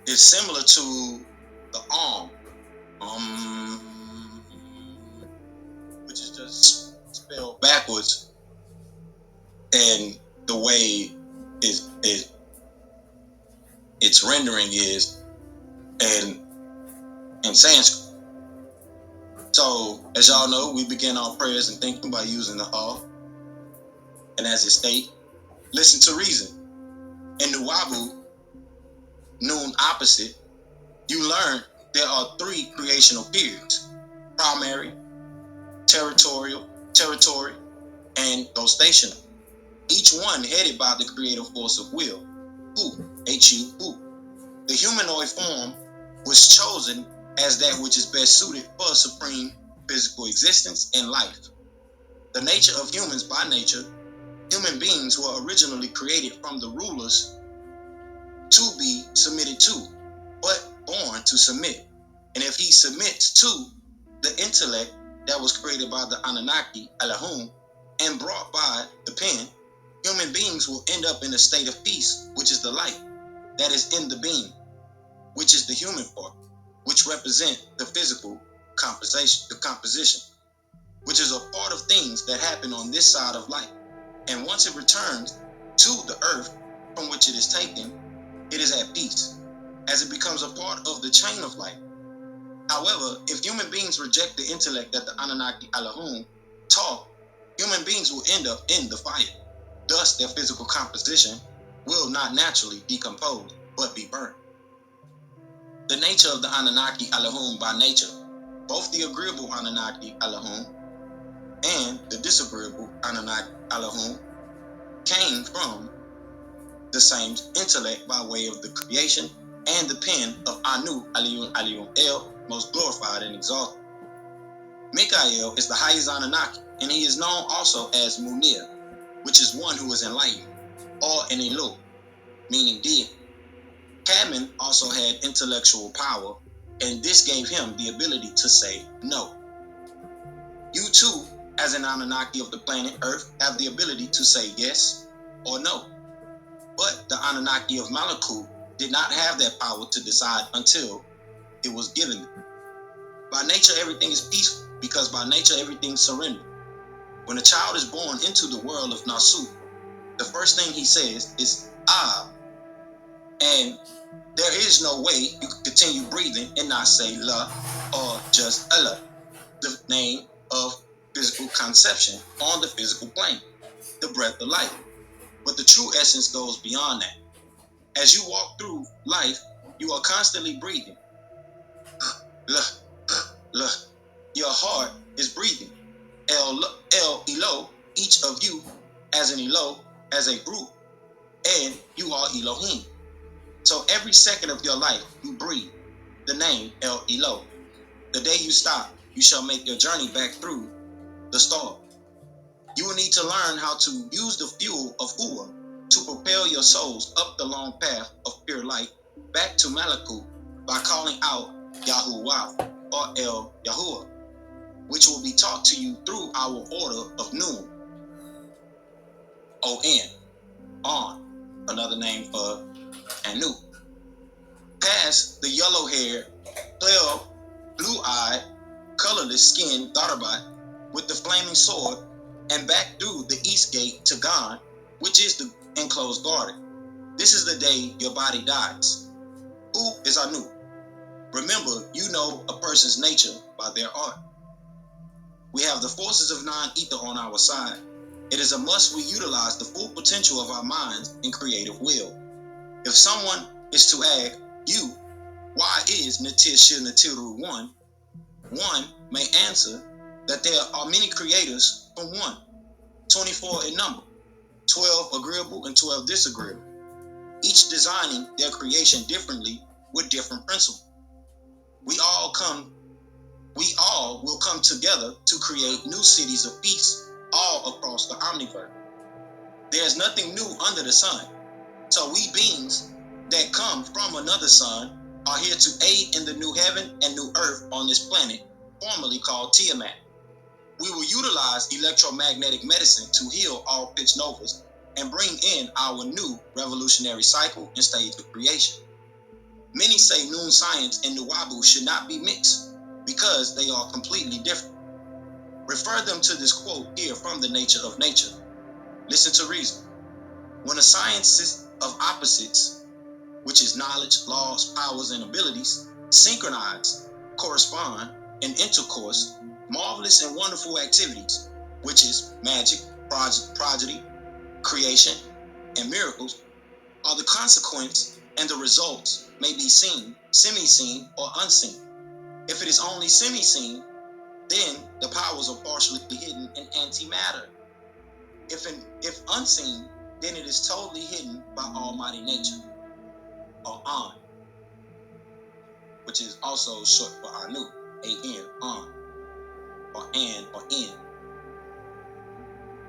it's similar to the which is just spelled backwards, and the way its rendering is in Sanskrit. So, as y'all know, we begin our prayers and thinking by using the and as it states, listen to reason. In Nuwabu, noon opposite, you learn there are 3 creational periods: primary, territory, and ghostational. Each one headed by the creative force of will, Hu, H-U, Hu. The humanoid form was chosen as that which is best suited for supreme physical existence and life. The nature of humans by nature, human beings were originally created from the rulers to be submitted to, but born to submit. And if he submits to the intellect that was created by the Anunnaki, Elohim, and brought by the pen, human beings will end up in a state of peace, which is the light that is in the being, which is the human part, which represent the physical composition, which is a part of things that happen on this side of life. And once it returns to the earth from which it is taken, it is at peace, as it becomes a part of the chain of life. However, if human beings reject the intellect that the Anunnaki Elohim taught, human beings will end up in the fire. Thus, their physical composition will not naturally decompose, but be burnt. The nature of the Anunnaki Elohim by nature, both the agreeable Anunnaki Elohim and the disagreeable Anunnaki Elohim, came from the same intellect by way of the creation and the pen of Anu Elion El, most glorified and exalted. Mikael is the highest Anunnaki, and he is known also as Munir, which is one who is enlightened, or an Elu, meaning deity. Cadman also had intellectual power, and this gave him the ability to say no. You too, as an Anunnaki of the planet Earth, have the ability to say yes or no. But the Anunnaki of Malakut did not have that power to decide until it was given them. By nature, everything is peaceful, because by nature, everything surrendered. When a child is born into the world of Nasut, the first thing he says is, ah, and there is no way you can continue breathing and not say la or just Allah, the name of physical conception on the physical plane, the breath of life. But the true essence goes beyond that. As you walk through life, you are constantly breathing. La, la. Your heart is breathing. El, Elo, each of you as an Elo, as a group, and you are Elohim. So every second of your life, you breathe the name El Elo. The day you stop, you shall make your journey back through the star. You will need to learn how to use the fuel of Hua to propel your souls up the long path of pure light back to Malakut by calling out Yahuwah or El Yahuwah, which will be taught to you through our order of Nun, O-N, on, another name for Anu. Past the yellow-haired, pale, blue-eyed, colorless skinned Darbat with the flaming sword, and back through the east gate to Gan, which is the enclosed garden. This is the day your body dies. Who is Anu? Remember, you know a person's nature by their art. We have the forces of non-ether on our side. It is a must we utilize the full potential of our minds and creative will. If someone is to ask you, why is Natisha Natiru one may answer that there are many creators from one, 24 in number, 12 agreeable and 12 disagreeable, each designing their creation differently with different principles. We all will come together to create new cities of peace all across the Omniverse. There is nothing new under the sun. So we beings that come from another sun are here to aid in the new heaven and new earth on this planet, formerly called Tiamat. We will utilize electromagnetic medicine to heal all pitch novas and bring in our new revolutionary cycle and stage of creation. Many say Noon science and Nuwabu should not be mixed because they are completely different. Refer them to this quote here from the Nature of Nature. Listen to reason. When a science of opposites, which is knowledge, laws, powers, and abilities, synchronize, correspond, and intercourse, marvelous and wonderful activities, which is magic, prodigy, creation, and miracles, are the consequence, and the results may be seen, semi-seen, or unseen. If it is only semi-seen, then the powers are partially hidden in antimatter. If unseen, then it is totally hidden by Almighty Nature, or An, which is also short for Anu, A-N, An, or An, or N.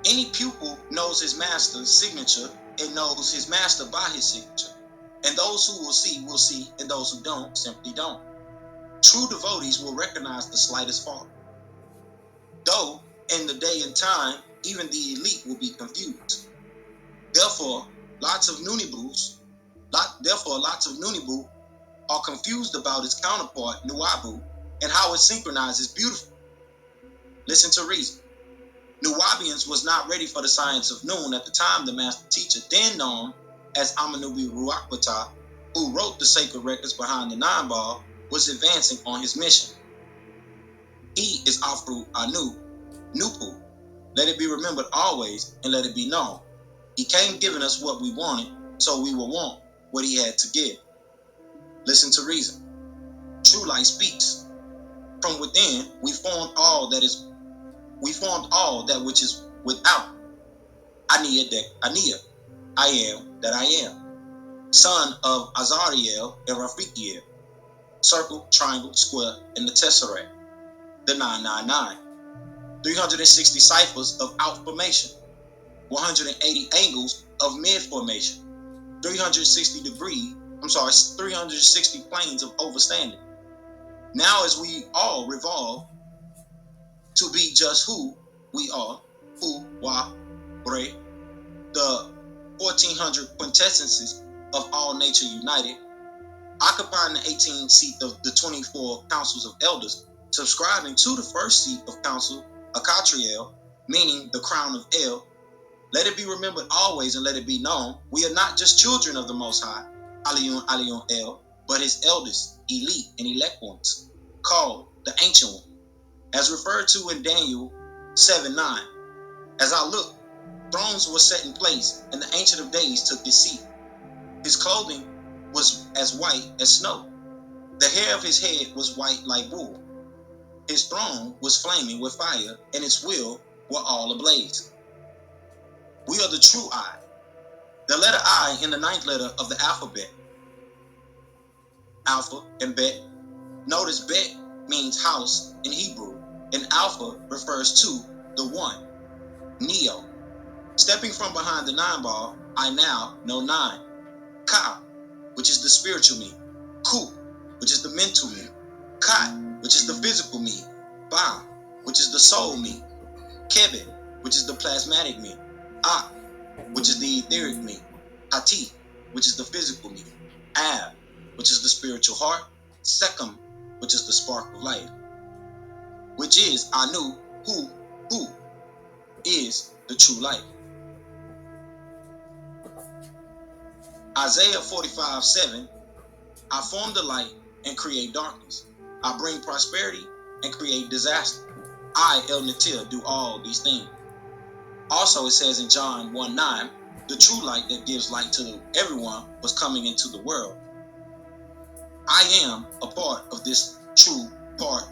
Any pupil knows his master's signature and knows his master by his signature. And those who will see, and those who don't, simply don't. True devotees will recognize the slightest fault. Though, in the day and time, even the elite will be confused. Therefore, lots of Nunibu are confused about its counterpart, Nuwabu, and how it synchronizes beautifully. Listen to reason. Nuwabians was not ready for the science of Noon at the time the master teacher, then known as Amanubi Ruakwata, who wrote the sacred records behind the Nine Ball, was advancing on his mission. He is Afru Anu, Nupu. Let it be remembered always and let it be known. He came giving us what we wanted, so we will want what he had to give. Listen to reason. True light speaks. From within, we formed all that which is without. Ania, I am that I am. Son of Azariel and Rafikiel. Circle, triangle, square, and the tesseract. The 999. 360 ciphers of out formation, 180 angles of mid formation, 360 planes of overstanding. Now as we all revolve to be just who we are, Hu, Wa, Bre, the 1400 quintessences of all nature united, occupying the 18th seat of the 24 councils of elders, subscribing to the first seat of council, Akatriel, meaning the crown of El. Let it be remembered always and let it be known, we are not just children of the Most High, Aliyun Aliyun El, but his eldest, elite, and elect ones, called the Ancient One, as referred to in Daniel 7:9. As I looked, thrones were set in place, and the Ancient of Days took his seat. His clothing was as white as snow. The hair of his head was white like wool. His throne was flaming with fire, and its wheels were all ablaze. We are the true I, the letter I in the 9th letter of the alphabet. Alpha and Bet. Notice Bet means house in Hebrew, and Alpha refers to the one, Neo. Stepping from behind the 9 ball, I now know 9. Ka, which is the spiritual me. Ku, which is the mental me. Kat, which is the physical me. Ba, which is the soul me. Kebet, which is the plasmatic me. Ah, which is the etheric me. Hati, which is the physical me. Ab, which is the spiritual heart. Sekam, which is the spark of life. Which is Anu, who is the true light. Isaiah 45:7, I form the light and create darkness. I bring prosperity and create disaster. I, El Natir, do all these things. Also, it says in John 1:9, the true light that gives light to everyone was coming into the world. I am a part of this true part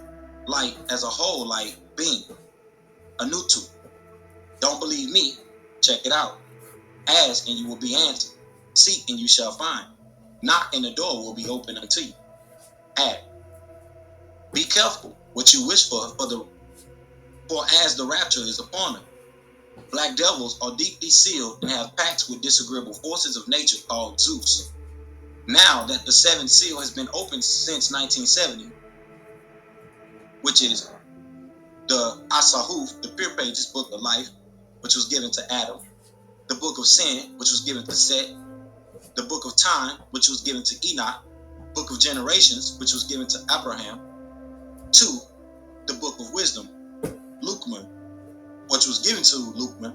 light as a whole light being. Anutu. Don't believe me? Check it out. Ask and you will be answered. Seek and you shall find. Knock and the door will be open unto you. Act. Be careful what you wish for as the rapture is upon them. Black devils are deeply sealed and have pacts with disagreeable forces of nature called Zeus. Now that the 7th seal has been opened since 1970, which is the Suhuf, the pure pages book of life, which was given to Adam, the book of sin, which was given to Set, the book of time, which was given to Enoch, book of generations, which was given to Abraham, 2, the book of wisdom, Hikmah, which was given to Hikmah,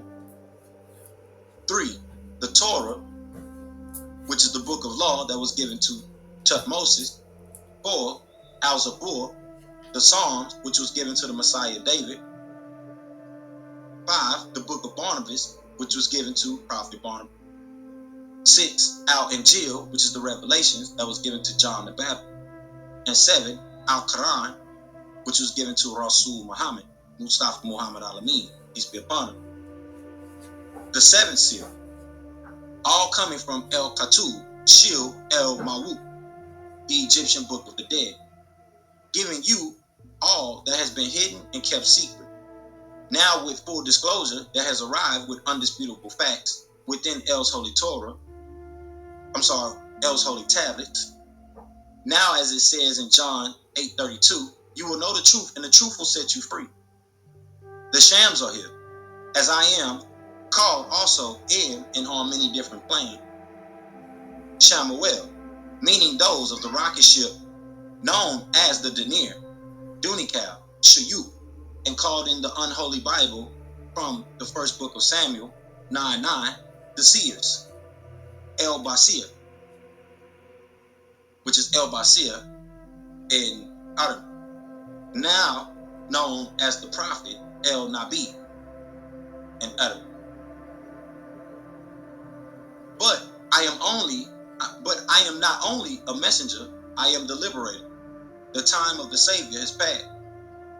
3, the Torah, which is the book of law that was given to Tutmosis, 4, Zabuwr, the Psalms, which was given to the Messiah David, 5, the book of Barnabas, which was given to Prophet Barnabas, 6, Injiyl, which is the Revelations that was given to John the Baptist, and 7, Qur'aan, which was given to Rasul Muhammad, Mustafa Muhammad Alameen, peace be upon him. The 7th seal, all coming from El Katub, Shil El Mawut, the Egyptian book of the dead, giving you all that has been hidden and kept secret. Now with full disclosure that has arrived with undisputable facts within El's Holy Tablets. Now as it says in John 8:32, you will know the truth and the truth will set you free. The shams are here, as I am called also in and on many different planes. Shamuel, meaning those of the rocket ship known as the Denir, Dunikal, Sheik, and called in the unholy Bible from the first book of Samuel 9:9, the seers, El Basir, which is El Basir in Adam, now known as the prophet El Nabi in Adam. But I am not only a messenger, I am the liberator. The time of the Savior has passed.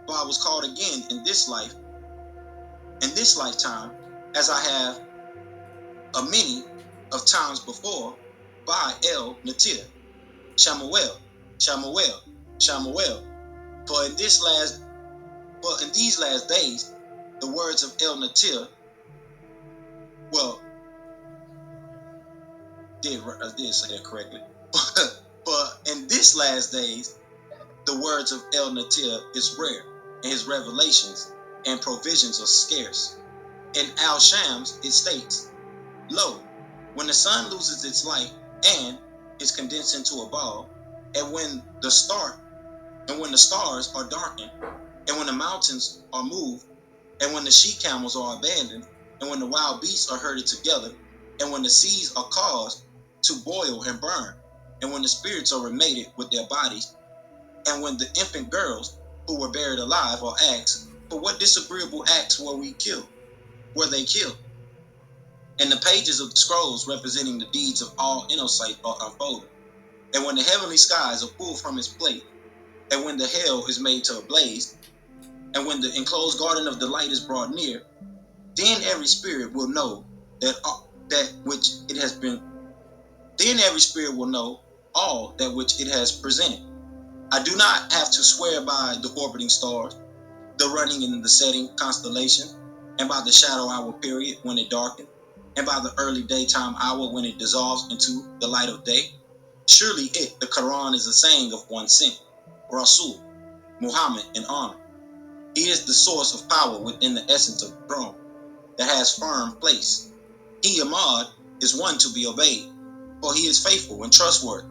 For I was called again in this lifetime, as I have a many of times before, by El Natir, Shamuel. For in these last days, the words of El Natir, well, I did say that correctly. But in this last days, the words of El Natir is rare, and his revelations and provisions are scarce. In Al-Shams, it states, "Lo, when the sun loses its light and is condensed into a ball, and when the stars are darkened, and when the mountains are moved, and when the she-camels are abandoned, and when the wild beasts are herded together, and when the seas are caused to boil and burn, and when the spirits are remated with their bodies, and when the infant girls who were buried alive are asked, for what disagreeable acts were they killed? And the pages of the scrolls representing the deeds of all Inosight are unfolded. And when the heavenly skies are pulled from its plate, and when the hell is made to ablaze, and when the enclosed garden of delight is brought near, then every spirit will know that which it has been. Then every spirit will know all that which it has presented. I do not have to swear by the orbiting stars, the running and the setting constellation, and by the shadow hour period when it darkens, and by the early daytime hour when it dissolves into the light of day. Surely it, the Qur'an, is a saying of one sent, Rasul, Muhammad in honor. He is the source of power within the essence of the throne that has firm place. He, Ahmad, is one to be obeyed, for he is faithful and trustworthy.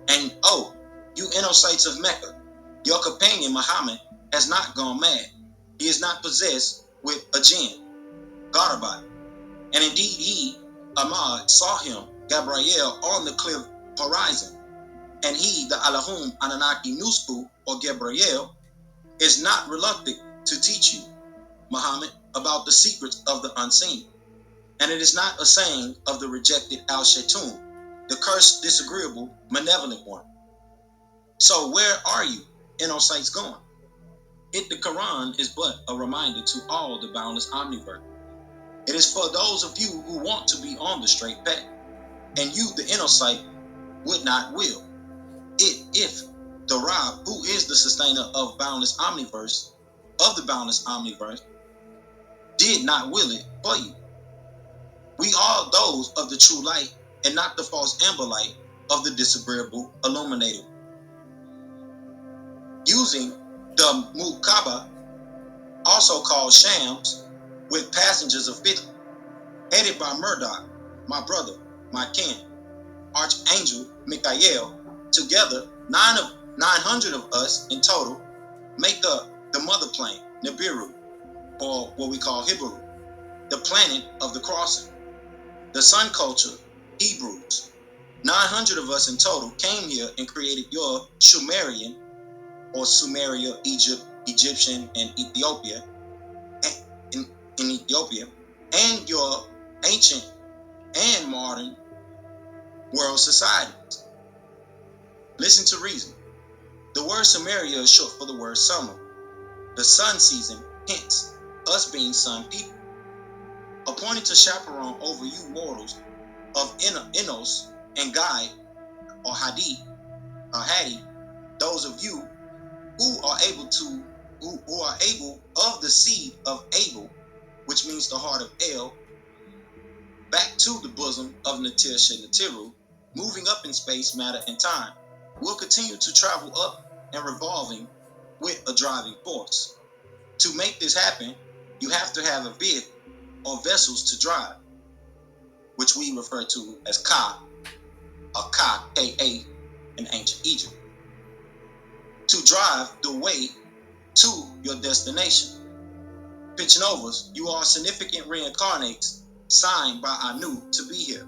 And oh, you Inosites of Mecca, your companion Muhammad has not gone mad. He is not possessed with a jinn, Garabat. And indeed he, Ahmad, saw him, Gabriy'El, on the clear horizon. And he, the Allahum Ananaki Nusku, or Gabriy'El, is not reluctant to teach you, Muhammad, about the secrets of the unseen. And it is not a saying of the rejected Al-Shatun, the cursed, disagreeable, malevolent one. So where are you, Inosites, going? It, the Quran, is but a reminder to all the boundless Omniverse. It is for those of you who want to be on the straight path, and you, the Inosite, would not will. If the Rab, who is the sustainer of boundless Omniverse, of the boundless Omniverse, did not will it for you. We are those of the true light, and not the false amber light of the disagreeable illuminated. Using the Mukaba, also called Shams, with passengers of 50, headed by Murdoch, my brother, my kin, Arch Angel Gabriy'El, together 900 of us in total make up the mother plane, Nibiru, or what we call Hibiru, the planet of the crossing, the sun culture, Hebrews. 900 of us in total came here and created your Sumerian, or Sumeria, Egyptian, and Ethiopia, in Ethiopia, and your ancient and modern world societies. Listen to reason. The word Sumeria is short for the word summer, the sun season, hence us being sun people. Appointed to chaperone over you mortals of Enos and Guy, or Hadi, or Hadi, those of you who are able of the seed of Abel, which means the heart of El, back to the bosom of Natir Natiru, moving up in space, matter, and time, will continue to travel up and revolving with a driving force. To make this happen, you have to have a vehicle or vessels to drive, which we refer to as Ka, or Ka, K-A, in ancient Egypt, to drive the way to your destination. Pitch Novas, you are significant reincarnates signed by Anu to be here.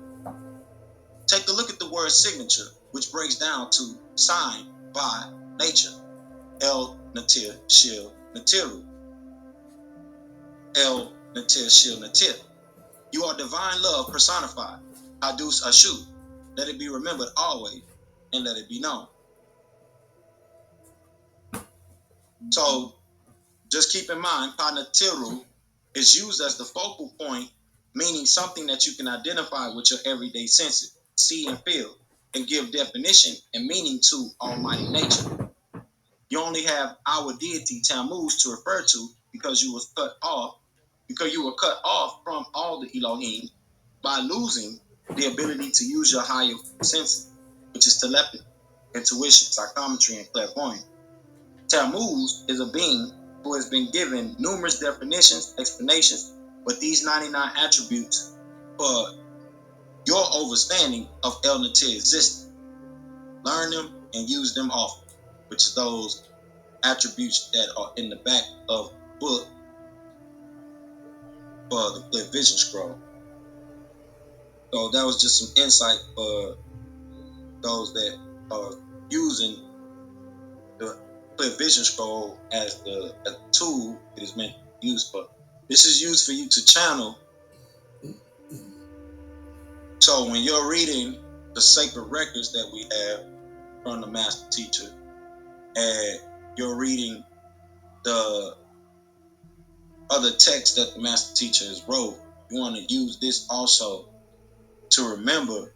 Take a look at the word signature, which breaks down to signed by nature. El Natir Shil Natiru. El Natir Shil Natir. You are divine love personified. Hadus Ashu. Let it be remembered always, and let it be known. So just keep in mind, Panatiru is used as the focal point, meaning something that you can identify with your everyday senses, see and feel, and give definition and meaning to almighty nature. You only have our deity Tammuz to refer to, because you were cut off from all the Elohim by losing the ability to use your higher senses, which is telepathy, intuition, psychometry, and clairvoyance. Tammuz is a being who has been given numerous definitions, explanations, but these 99 attributes for your understanding of El Natir existence. Learn them and use them often, which is those attributes that are in the back of the book for the Clear Vision Scroll. So that was just some insight for those that are using the Clear Vision Scroll as a tool it is meant to be used for. This is used for you to channel. So when you're reading the sacred records that we have from the master teacher, and you're reading the other texts that the master teacher has wrote, you want to use this also to remember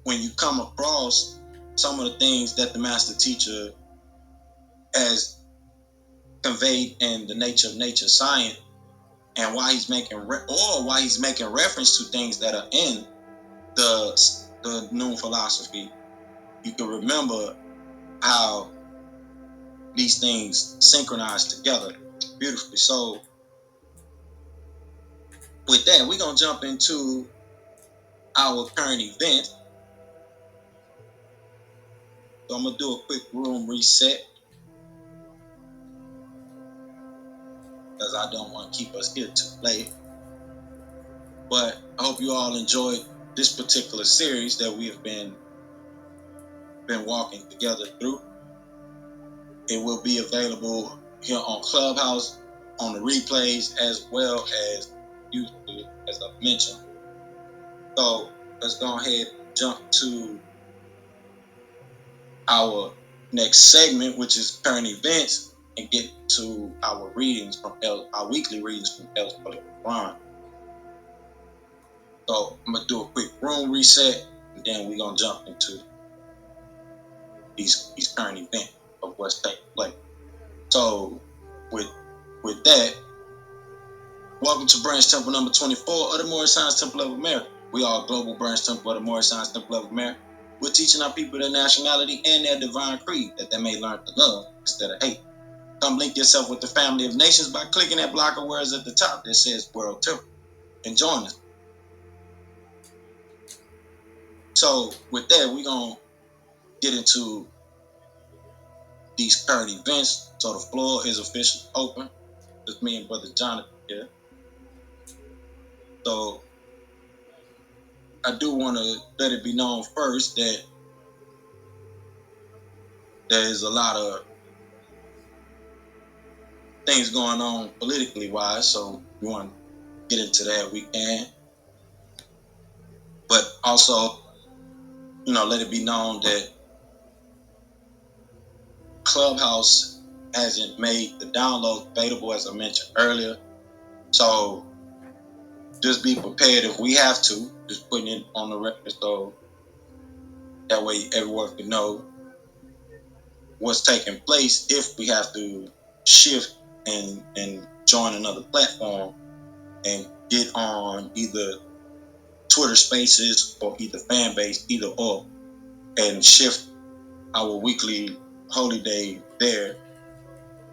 when you come across some of the things that the master teacher has conveyed in the nature of nature science, and why he's making reference to things that are in the Noon philosophy. You can remember how these things synchronize together beautifully. So with that, we're gonna jump into our current event. So I'm gonna do a quick room reset because I don't want to keep us here too late. But I hope you all enjoyed this particular series that we have been walking together through. It will be available here on Clubhouse, on the replays, as well as YouTube, as I've mentioned. So let's go ahead and jump to our next segment, which is current events, and get to our readings from our weekly readings from El's Holy Qur'an. So I'm gonna do a quick room reset, and then we're gonna jump into these current events of what's taking place. So with that, welcome to Branch Temple number 24 of the Moorish Science Temple of America. We are a global branch temple of the Moorish Science Temple of America. We're teaching our people their nationality and their divine creed, that they may learn to love instead of hate. Come link yourself with the family of nations by clicking that block of words at the top that says World Temple and join us. So with that, we're going to get into these current events. So the floor is officially open. It's me and Brother Jonathan here. So I do want to let it be known first that there is a lot of things going on politically wise. So we want to get into that, we can. But also, let it be known that Clubhouse hasn't made the download available, as I mentioned earlier. So just be prepared if we have to, just putting it on the record so that way everyone can know what's taking place if we have to shift and join another platform and get on either Twitter Spaces or either Fanbase, either or, and shift our weekly holy day there.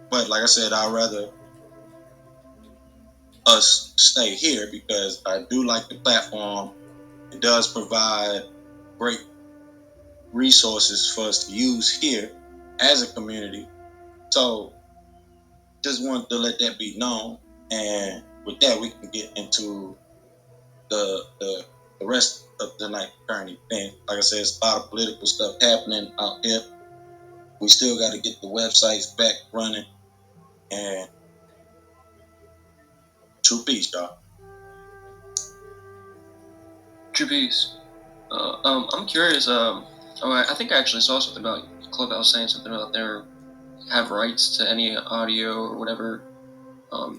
But like I said, I'd rather us stay here because I do like the platform. It does provide great resources for us to use here as a community. So just wanted to let that be known. And with that, we can get into the rest of the night current event. Like I said, it's a lot of political stuff happening out here. We still got to get the websites back running. And true peace, y'all. True peace. I'm curious. I think I actually saw something about Clubhouse saying something about their have rights to any audio or whatever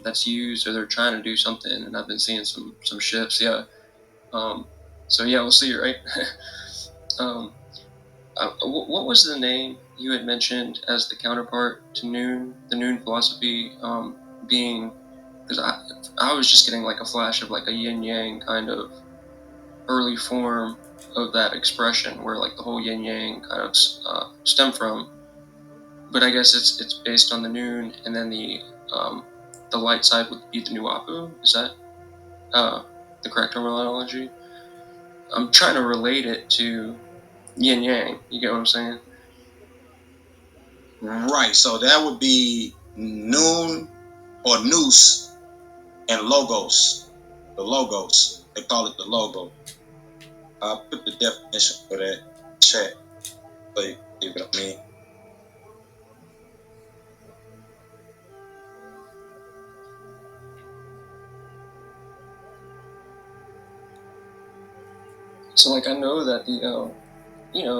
that's used, or they're trying to do something, and I've been seeing some shifts. Yeah. So yeah, we'll see, right? What was the name you had mentioned as the counterpart to Noon, the Noon philosophy? being, because I was just getting like a flash of like a yin-yang kind of early form of that expression where like the whole yin-yang kind of stem from. But I guess it's based on the noon, and then the light side would be the new Apu. Is that the correct terminology? I'm trying to relate it to yin-yang. You get what I'm saying? Right. So that would be noon or nous and logos. The logos. They call it the logo. I'll put the definition for that chat. So you can see what I mean. So like I know that the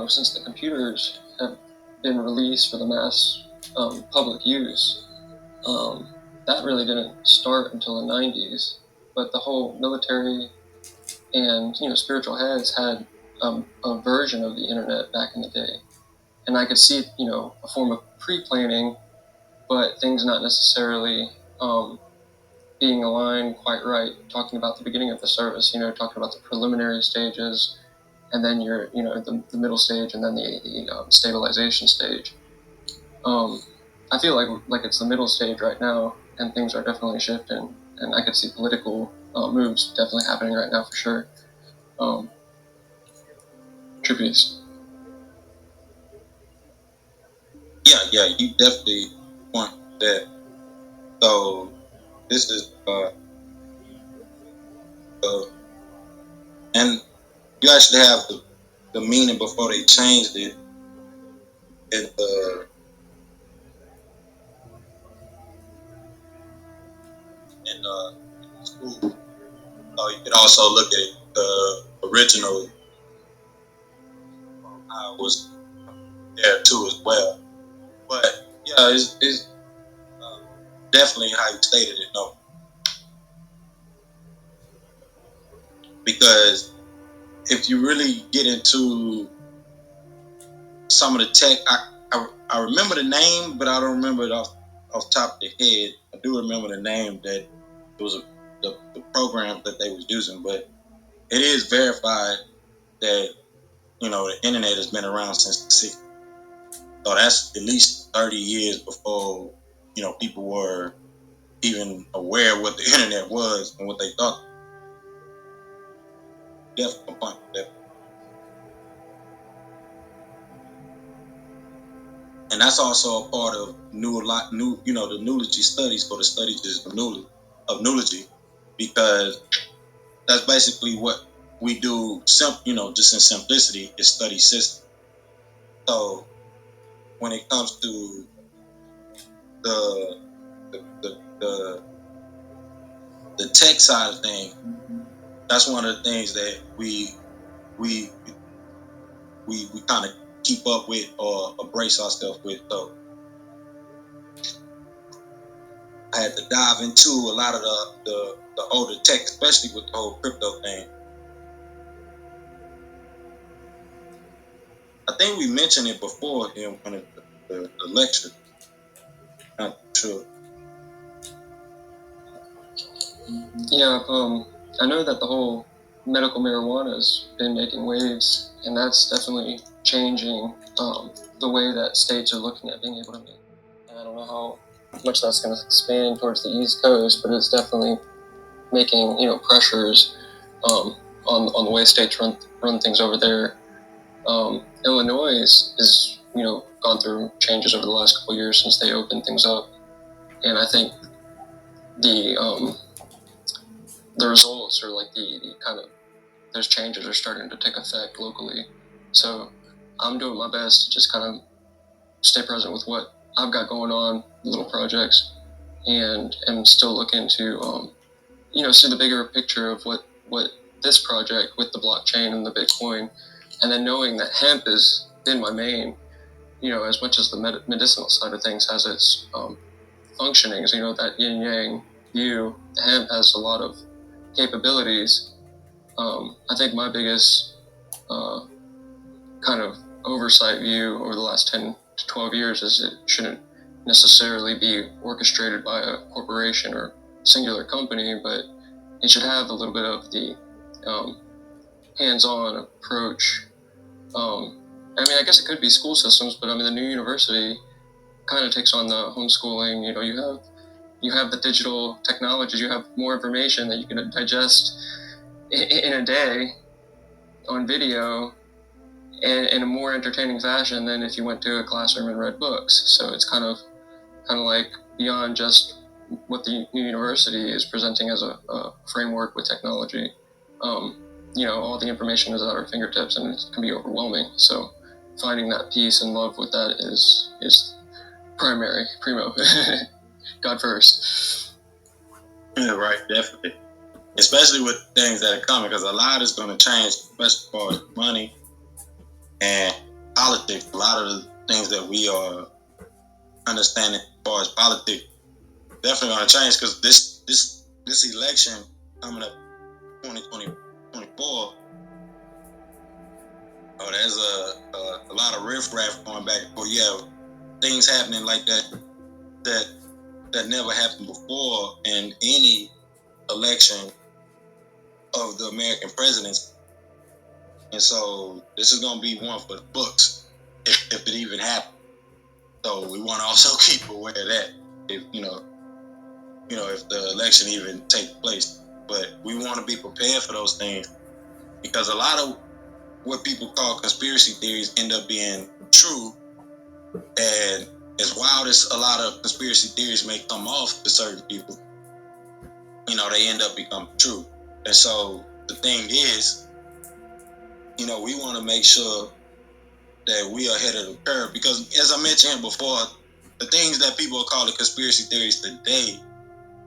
since the computers have been released for the mass public use, that really didn't start until the 90s. But the whole military and spiritual heads had a version of the internet back in the day, and I could see a form of pre-planning, but things not necessarily being aligned quite right. Talking about the beginning of the service, talking about the preliminary stages, and then the middle stage, and then the stabilization stage. I feel like it's the middle stage right now, and things are definitely shifting, and I could see political moves definitely happening right now for sure. True piece. Yeah, you definitely point that. So this is and you actually have the meaning before they changed it in the school. So you could also look at the original how it was there too as well. But yeah, it's definitely how you stated it, no. Because if you really get into some of the tech, I remember the name, but I don't remember it off top of the head. I do remember the name that it was the program that they was using, but it is verified that the internet has been around since the 60s. So that's at least 30 years before people were even aware what the internet was and what they thought. Definitely point that. And that's also a part of the Nuology studies, for the studies of Nuology, because that's basically what we do. Just in simplicity, is study system. So when it comes to the tech side of things, that's one of the things that we kind of keep up with or brace ourselves with. So I had to dive into a lot of the older tech, especially with the whole crypto thing. I think we mentioned it before in one of the lectures. Not sure. Yeah, I know that the whole medical marijuana has been making waves, and that's definitely changing the way that states are looking at being able to make. And I don't know how much that's going to expand towards the East Coast, but it's definitely making pressures on the way states run things over there. Illinois is gone through changes over the last couple of years since they opened things up, and I think the results are like the kind of those changes are starting to take effect locally. So I'm doing my best to just kind of stay present with what I've got going on, little projects, and still looking to see the bigger picture of what this project with the blockchain and the Bitcoin, and then knowing that hemp has been my main, as much as the medicinal side of things has its functionings, that yin yang view, hemp has a lot of capabilities. I think my biggest kind of oversight view over the last 10 to 12 years is it shouldn't necessarily be orchestrated by a corporation or singular company, but it should have a little bit of the hands-on approach. I mean, I guess it could be school systems, but I mean, the new university kind of takes on the homeschooling. You know, you have the digital technologies, you have more information that you can digest in a day on video and in a more entertaining fashion than if you went to a classroom and read books. So it's kind of like beyond just what the new university is presenting as a framework with technology. You know, all the information is at our fingertips and it can be overwhelming. So finding that peace and love with that is primo. God first. Yeah, right, definitely. Especially with things that are coming, because a lot is going to change, especially as far as money and politics. A lot of the things that we are understanding as far as politics definitely going to change, because this election coming up 2024, there's a lot of riffraff going back and forth. You have things happening like that never happened before in any election of the American presidents. And so this is going to be one for the books if it even happens. So we want to also keep aware of that if if the election even takes place. But we want to be prepared for those things, because a lot of what people call conspiracy theories end up being true. And as wild as a lot of conspiracy theories may come off to certain people, they end up becoming true. And so the thing is, we want to make sure that we are ahead of the curve, because as I mentioned before, the things that people are calling conspiracy theories today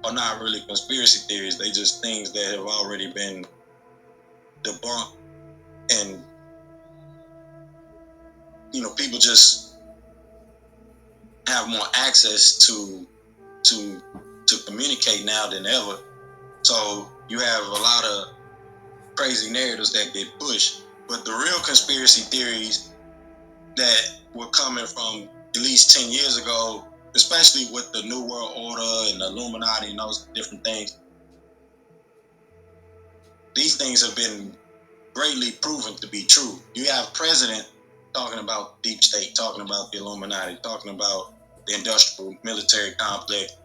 are not really conspiracy theories. They just things that have already been debunked, and people just have more access to communicate now than ever. So you have a lot of crazy narratives that get pushed, but the real conspiracy theories that were coming from at least 10 years ago, especially with the New World Order and the Illuminati and those different things, these things have been greatly proven to be true. You have president talking about deep state, talking about the Illuminati, talking about the industrial military complex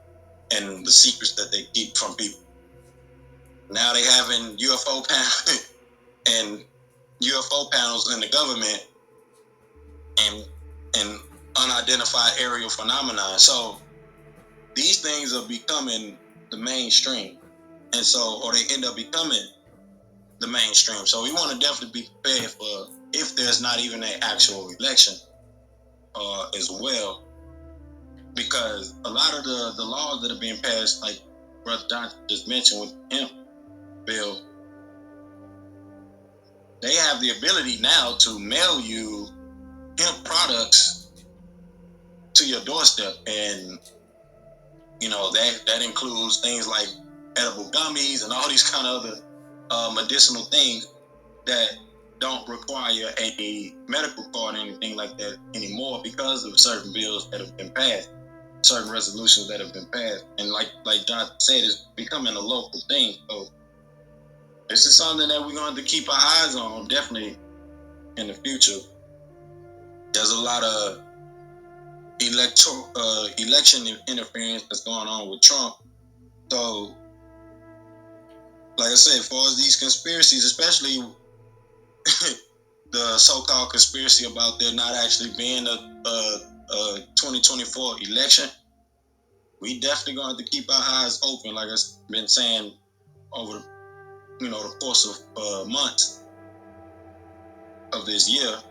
and the secrets that they keep from people. Now they having UFO panels and UFO panels in the government and unidentified aerial phenomena. So these things are becoming the mainstream, and so or they end up becoming the mainstream. So we want to definitely be prepared for if there's not even an actual election as well, because a lot of the laws that are being passed, like Brother Johnson just mentioned with the hemp bill, they have the ability now to mail you hemp products to your doorstep, and that includes things like edible gummies and all these kind of other medicinal things that don't require a medical card or anything like that anymore, because of certain bills that have been passed, certain resolutions that have been passed. And like John said, it's becoming a local thing. So this is something that we're going to keep our eyes on, definitely, in the future. There's a lot of election interference that's going on with Trump. So, like I said, as far as these conspiracies, especially the so-called conspiracy about there not actually being a 2024 election, we definitely going to keep our eyes open, like I've been saying over the course of months of this year.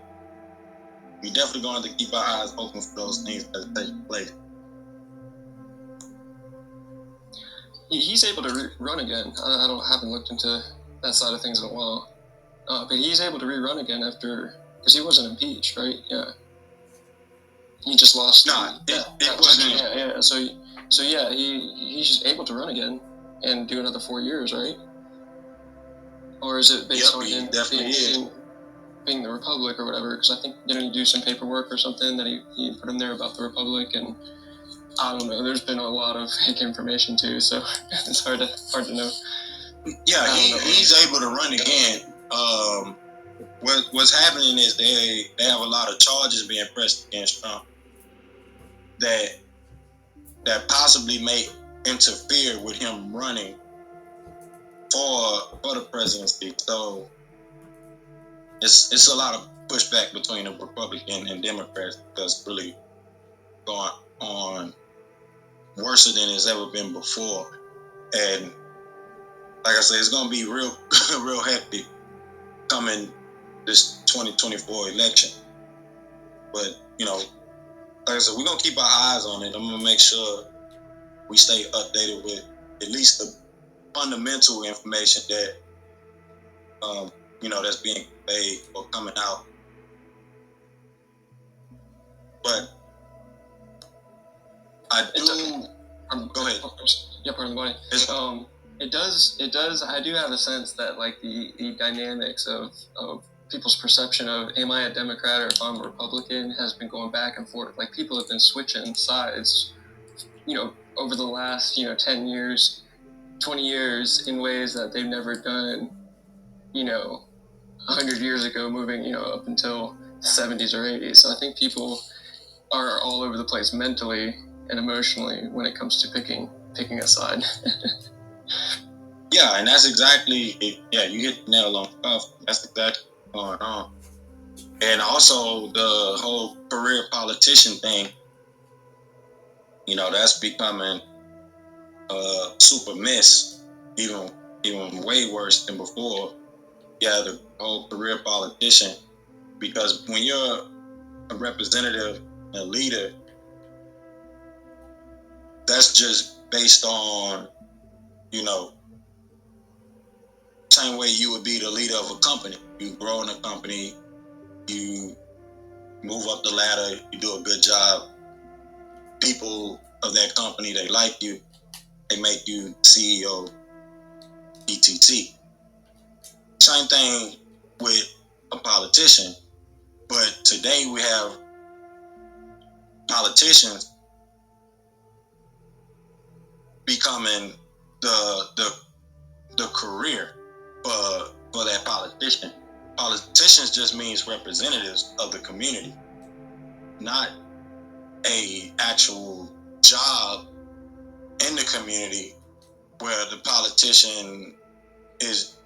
We definitely going to keep our eyes open for those things that take place. He's able to run again. I haven't looked into that side of things in a while. But he's able to rerun again because he wasn't impeached, right? Yeah. He just lost. No, it wasn't. Yeah. So yeah, he's just able to run again and do another 4 years, right? Or is it based on him being the Republic or whatever? Because I think didn't he do some paperwork or something that he put him there about the Republic, and I don't know. There's been a lot of fake information too, so it's hard to know. Yeah, he's able to run again. What's happening is they have a lot of charges being pressed against Trump that possibly may interfere with him running for the presidency. So it's a lot of pushback between the Republican and Democrats because it's really going on worse than it's ever been before. And like I said, it's going to be real real hectic coming this 2024 election. But, you know, like I said, we're going to keep our eyes on it. I'm going to make sure we stay updated with at least the fundamental information that, you know, that's being conveyed or coming out. But I do... Go ahead. Yeah, pardon the body. It does. I do have a sense that, like, the dynamics of people's perception of, am I a Democrat or if I'm a Republican, has been going back and forth. Like, people have been switching sides, you know, over the last, 10 years, 20 years in ways that they've never done, 100 years ago, moving, up until the 70s or 80s. So I think people are all over the place mentally and emotionally when it comes to picking a side. Yeah, and that's exactly it. Yeah, you hit the nail on the cuff. That's exactly what's going on. And also the whole career politician thing, that's becoming a super mess, even way worse than before. Yeah, the whole career politician, because when you're a representative, a leader, that's just based on, same way you would be the leader of a company. You grow in a company, you move up the ladder, you do a good job. People of that company, they like you, they make you CEO, ETT. Same thing with a politician, but today we have politicians becoming the career for that politician. Politicians just means representatives of the community, not a actual job in the community where the politician is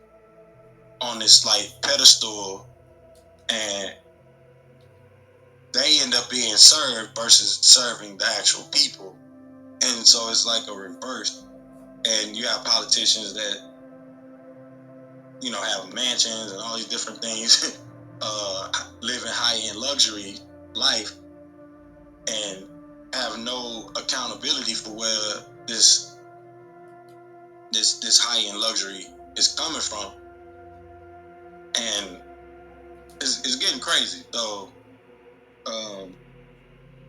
on this like pedestal and they end up being served versus serving the actual people. And so it's like a reverse. And you have politicians that, have mansions and all these different things, living high-end luxury life and have no accountability for where this high-end luxury is coming from. And it's getting crazy. So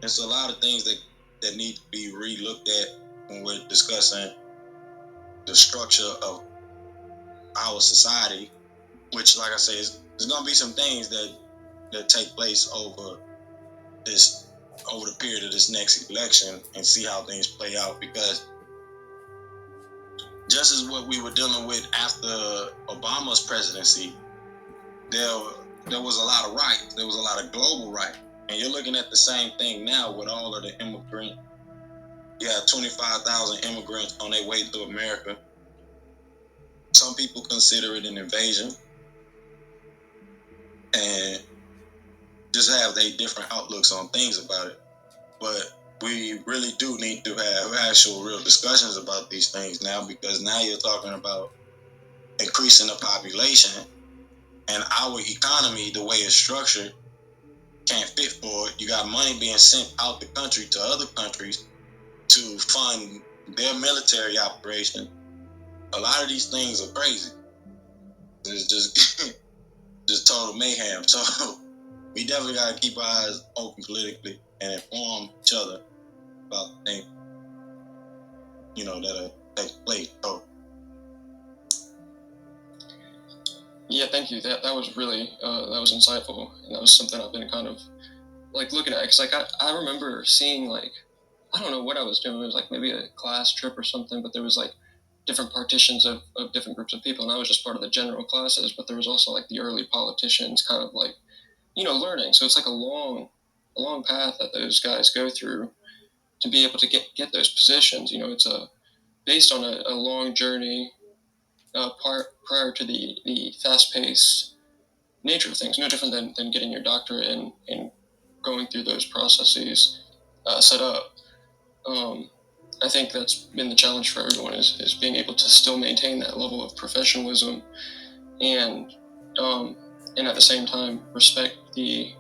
there's a lot of things that need to be re-looked at when we're discussing the structure of our society, which, like I say, there's going to be some things that take place over the period of this next election and see how things play out, because just as what we were dealing with after Obama's presidency, there was a lot of riots. There was a lot of global riots. And you're looking at the same thing now with all of the immigrants. You have 25,000 immigrants on their way to America. Some people consider it an invasion and just have their different outlooks on things about it. But we really do need to have actual real discussions about these things now, because now you're talking about increasing the population and our economy, the way it's structured, can't fit for it. You got money being sent out the country to other countries to fund their military operation. A lot of these things are crazy. It's just total mayhem. So we definitely got to keep our eyes open politically and inform each other about things, that take place. So, yeah, thank you. That was really that was insightful, and that was something I've been kind of like looking at, because like I remember seeing, like, I don't know what I was doing. It was like maybe a class trip or something, but there was like different partitions of different groups of people, and I was just part of the general classes, but there was also like the early politicians kind of like, learning. So it's like a long path that those guys go through to be able to get those positions. It's based on a long journey prior to the fast-paced nature of things, no different than getting your doctorate and going through those processes set up. I think that's been the challenge for everyone is being able to still maintain that level of professionalism and at the same time respect the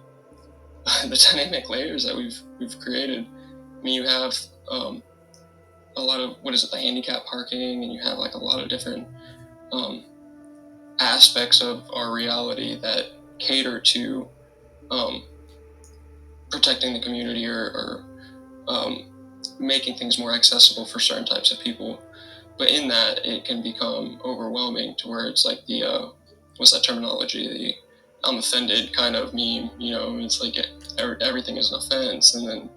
dynamic layers that we've created. I mean, you have a lot of the handicap parking, and you have like a lot of different aspects of our reality that cater to protecting the community or making things more accessible for certain types of people. But in that, it can become overwhelming to where it's like the what's that terminology? The I'm offended kind of meme. It's like everything is an offense, and then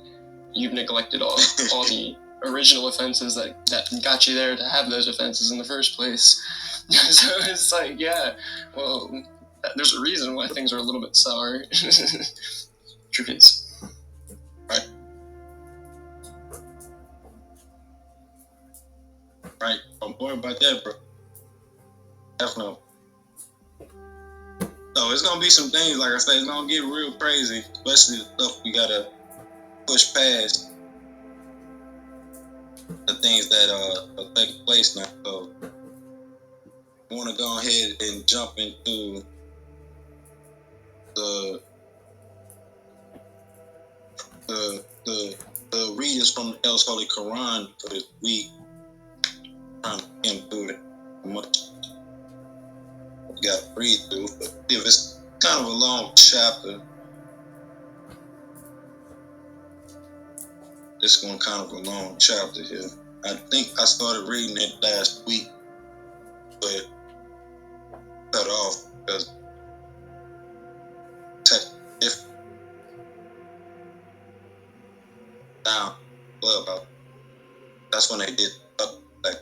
you've neglected all the original offenses that got you there to have those offenses in the first place. So it's like, yeah, well, there's a reason why things are a little bit sour. Truth is. Right. Right. I'm worried about that, bro. Definitely. So it's gonna be some things, like I said, it's gonna get real crazy, especially the stuff we gotta push past the things that are taking place now. So I wanna go ahead and jump into the readings from the El Holy Qur'an for this week. Trying to skim through it much we got to read through, but if it's kind of a long chapter, this one kind of a long chapter here. I think I started reading it last week, but cut off because if now Clubhouse, that's when they did up like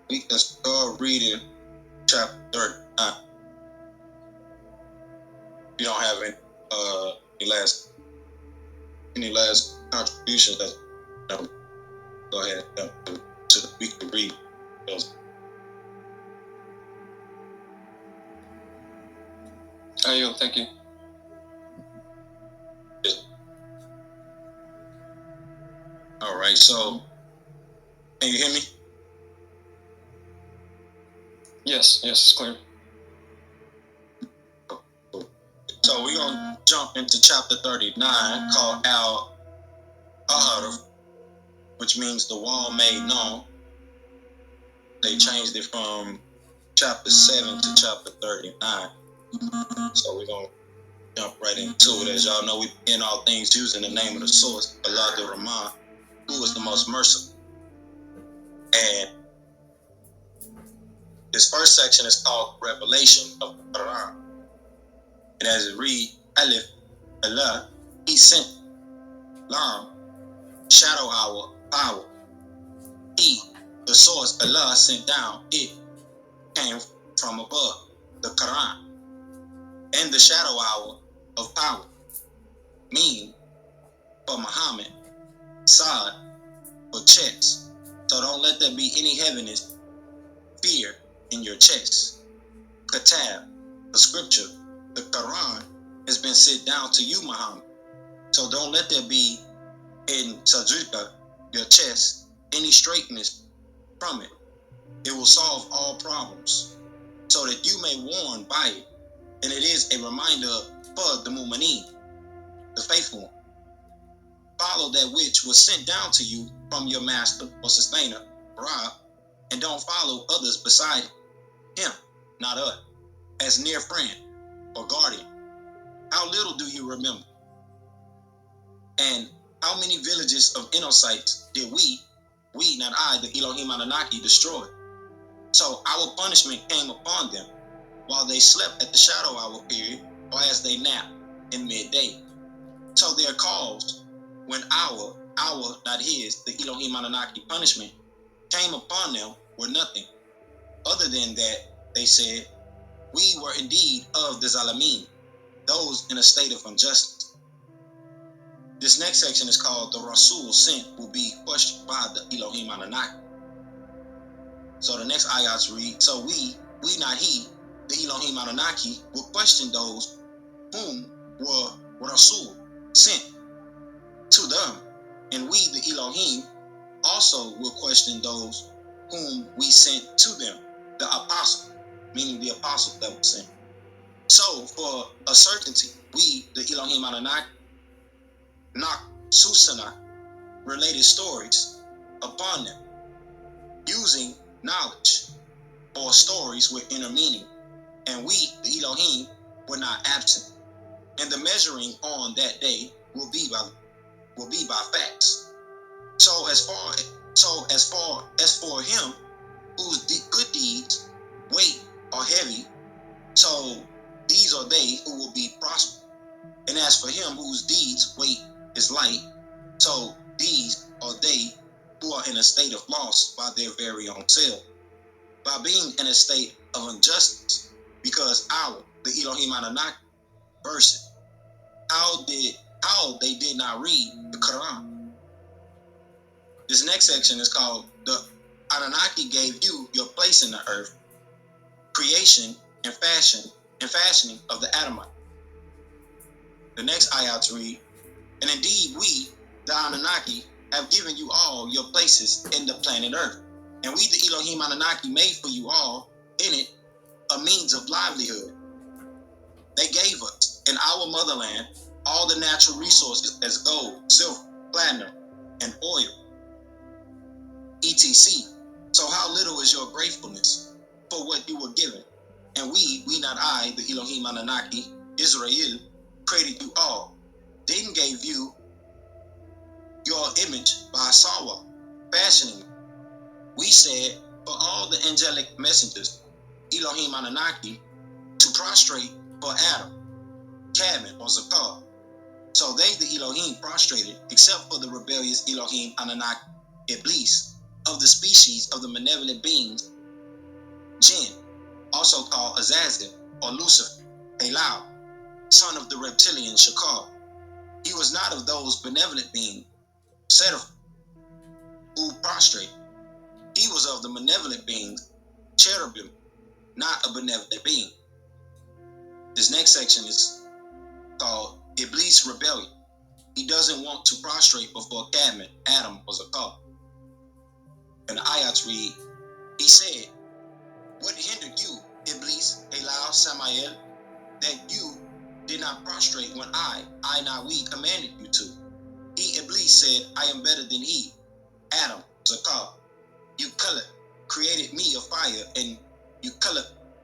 we can start reading chapter 39. If you don't have any last contributions, that's go ahead and jump to the week to read those. Thank you. All right, so can you hear me? Yes, it's clear. So we're gonna jump into chapter 39 called Al-Ahraf, which means the wall made known. They changed it from chapter 7 to chapter 39. So we're gonna jump right into it. As y'all know, we begin all things using the name of the source, Allah the Rahman, who is the most merciful. And this first section is called Revelation of the Qur'an. And as it reads, Alif, Allah, He sent, Lam, shadow hour, power. He, the source, Allah sent down, it came from above, the Qur'an. And the shadow hour of power, mean for Muhammad, Saad, for chest. So don't let there be any heaviness, fear in your chest. Katab, the scripture, the Qur'an has been sent down to you, Muhammad. So don't let there be in Sadrika, your chest, any straightness from it. It will solve all problems, so that you may warn by it. And it is a reminder for the Mu'mineen, the faithful one. Follow that which was sent down to you from your master or sustainer, Rab, and don't follow others beside him, not us, as near friend or guardian. How little do you remember? And how many villages of Enosites did we, not I, the Elohim Anunnaki, destroy? So our punishment came upon them while they slept at the shadow hour period or as they nap in midday. So their cause, when our, not his, the Elohim Anunnaki punishment, came upon them, were nothing, other than that they said, we were indeed of the Zalamim, those in a state of injustice. This next section is called the Rasul sent will be questioned by the Elohim Anunnaki. So the next ayats read, so we not he, the Elohim Anunnaki, will question those whom were Rasul sent to them, and we, the Elohim, also will question those whom we sent to them, the apostle, meaning the apostle that was sent. So for a certainty, we, the Elohim Anunnaki, knock Susana related stories upon them, using knowledge or stories with inner meaning, and we, the Elohim, were not absent. And the measuring on that day will be by facts. So as for him whose good deeds weight are heavy, so these are they who will be prosperous. And as for him whose deeds weight is light, so these are they who are in a state of loss by their very own self, by being in a state of injustice, because the Elohim Anunnaki, verse how they did not read the Qur'an. This next section is called the Anunnaki gave you your place in the earth, creation and fashioning of the Adamite. The next ayats read, and indeed we, the Anunnaki, have given you all your places in the planet Earth, and we, the Elohim Anunnaki, made for you all in it a means of livelihood. They gave us in our motherland all the natural resources as gold, silver, platinum, and oil, etc. So how little is your gratefulness for what you were given? And we not I, the Elohim Anunnaki, Israel, created you all. Then gave you your image by Sawa, fashioning. We said for all the angelic messengers, Elohim Anunnaki, to prostrate for Adam, Cadman, or Zakar. So they, the Elohim, prostrated, except for the rebellious Elohim Anunnaki, Iblis, of the species of the malevolent beings, Jinn, also called Azazel, or Lucifer, Halal, son of the reptilian Shakar. He was not of those benevolent beings, Seraphim, who prostrate. He was of the malevolent beings, Cherubim, not a benevolent being. This next section is called Iblis Rebellion. He doesn't want to prostrate before Cadman, Adam, or Zakar. And the ayats read, he said, what hindered you, Iblis, Halal, Samael, that you did not prostrate when I not we, commanded you to? He, Iblis, said, I am better than he, Adam, Zakar. You created me of fire, and you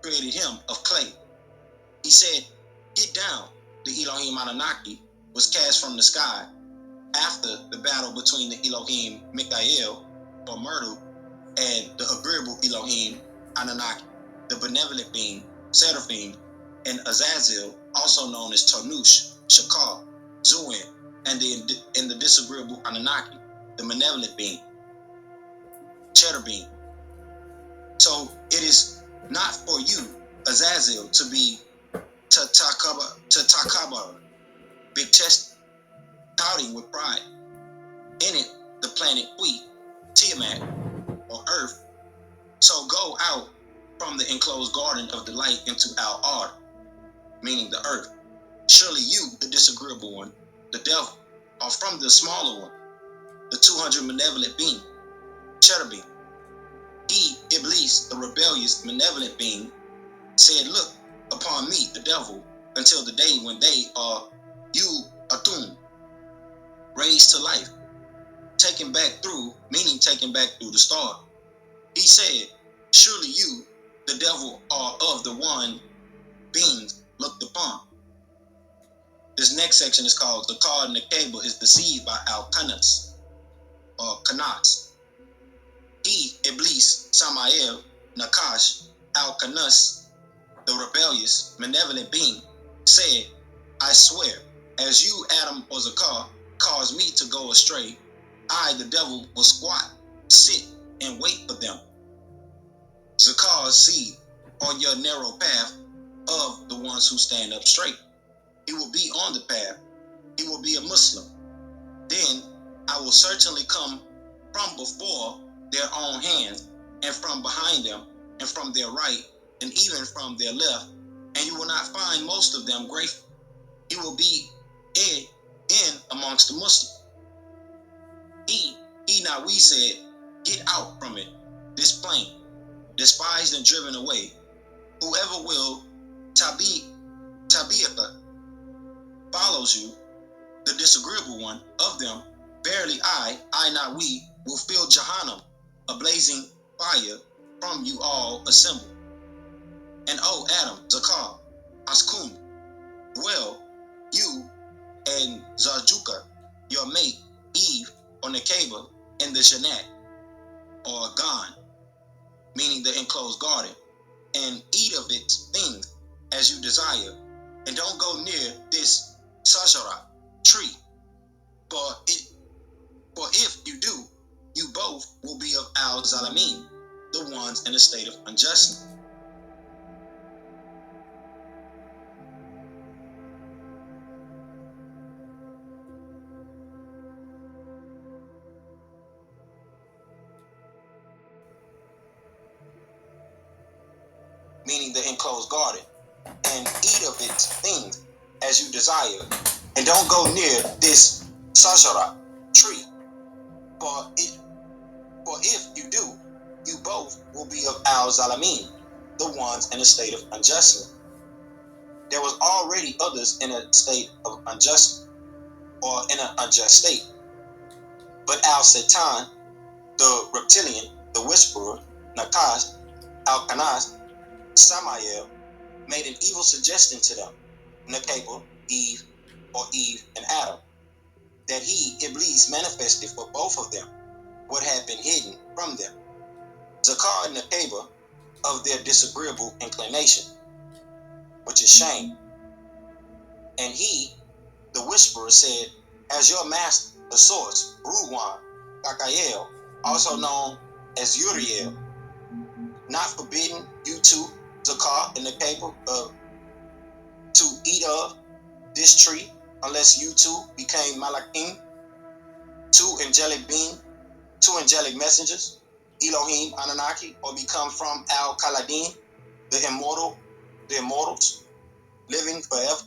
created him of clay. He said, get down. The Elohim Anunnaki was cast from the sky after the battle between the Elohim Mikael, or Myrtle, and the agreeable Elohim Anunnaki, the benevolent being, Seraphim, and Azazel, also known as Tanush, Shakar, Zuin, and the disagreeable Anunnaki, the malevolent being, Cherubim. So it is not for you, Azazel, to be Takabar, big chested, pouting with pride. In it, the planet Qui, Tiamat, or Earth. So go out from the enclosed garden of delight into Al-Ard, meaning the Earth. Surely you, the disagreeable one, the devil, are from the smaller one, the 200 malevolent being, Cherubim. He, Iblis, the rebellious, malevolent being, said, look upon me, the devil, until the day when they are you, Atum, raised to life, taken back through, meaning taken back through the star. He said, surely you, the devil, are of the one beings looked upon. This next section is called the card in the cable is deceived by Al-Qanas, or Qanas. He, Iblis, Samael, Nakash, Al-Qanas, the rebellious, malevolent being, said, I swear, as you, Adam or Zakar, caused me to go astray, I, the devil, will squat, sit, and wait for them. Zakar's seed on your narrow path of the ones who stand up straight. He will be on the path. He will be a Muslim. Then I will certainly come from before their own hands, and from behind them, and from their right, and even from their left, and you will not find most of them grateful. He will be in amongst the Muslims. He Lawiy said, get out from it, this plain, despised and driven away. Whoever will Tabi'aka follows you, the disagreeable one of them. Verily I Lawiy, will fill Jahannam, a blazing fire, from you all assembled. And O Adam, Zakar, Askum, dwell you and Zajuka, your mate, Eve, on the cable in the Jannat, or Gan, meaning the enclosed garden, and eat of its things as you desire, and don't go near this Sajara tree, for if you do, you both will be of al-Zalamin, the ones in a state of unjustness. Meaning the enclosed garden, and eat of its things as you desire, and don't go near this Sajara tree, for if you do, you both will be of al-Zalamin, the ones in a state of unjustness. There was already others in a state of unjustness, or in an unjust state. But al-Satan, the reptilian, the whisperer, Nakash, al-Kanas, Samael, made an evil suggestion to them, Nakabal, Eve, or Eve and Adam, that he, Iblis, manifested for both of them what had been hidden from them. Zakar and Nakabal, of their disagreeable inclination, which is shame. And he, the whisperer, said, as your master, the source, Ruwan, Kakael, also known as Uriel, not forbidden you two, Zakar and Nakabal, to eat of this tree, unless you two became Malakim, two angelic messengers, Elohim, Anunnaki, or become from Al-Khaladin, the immortals, living forever.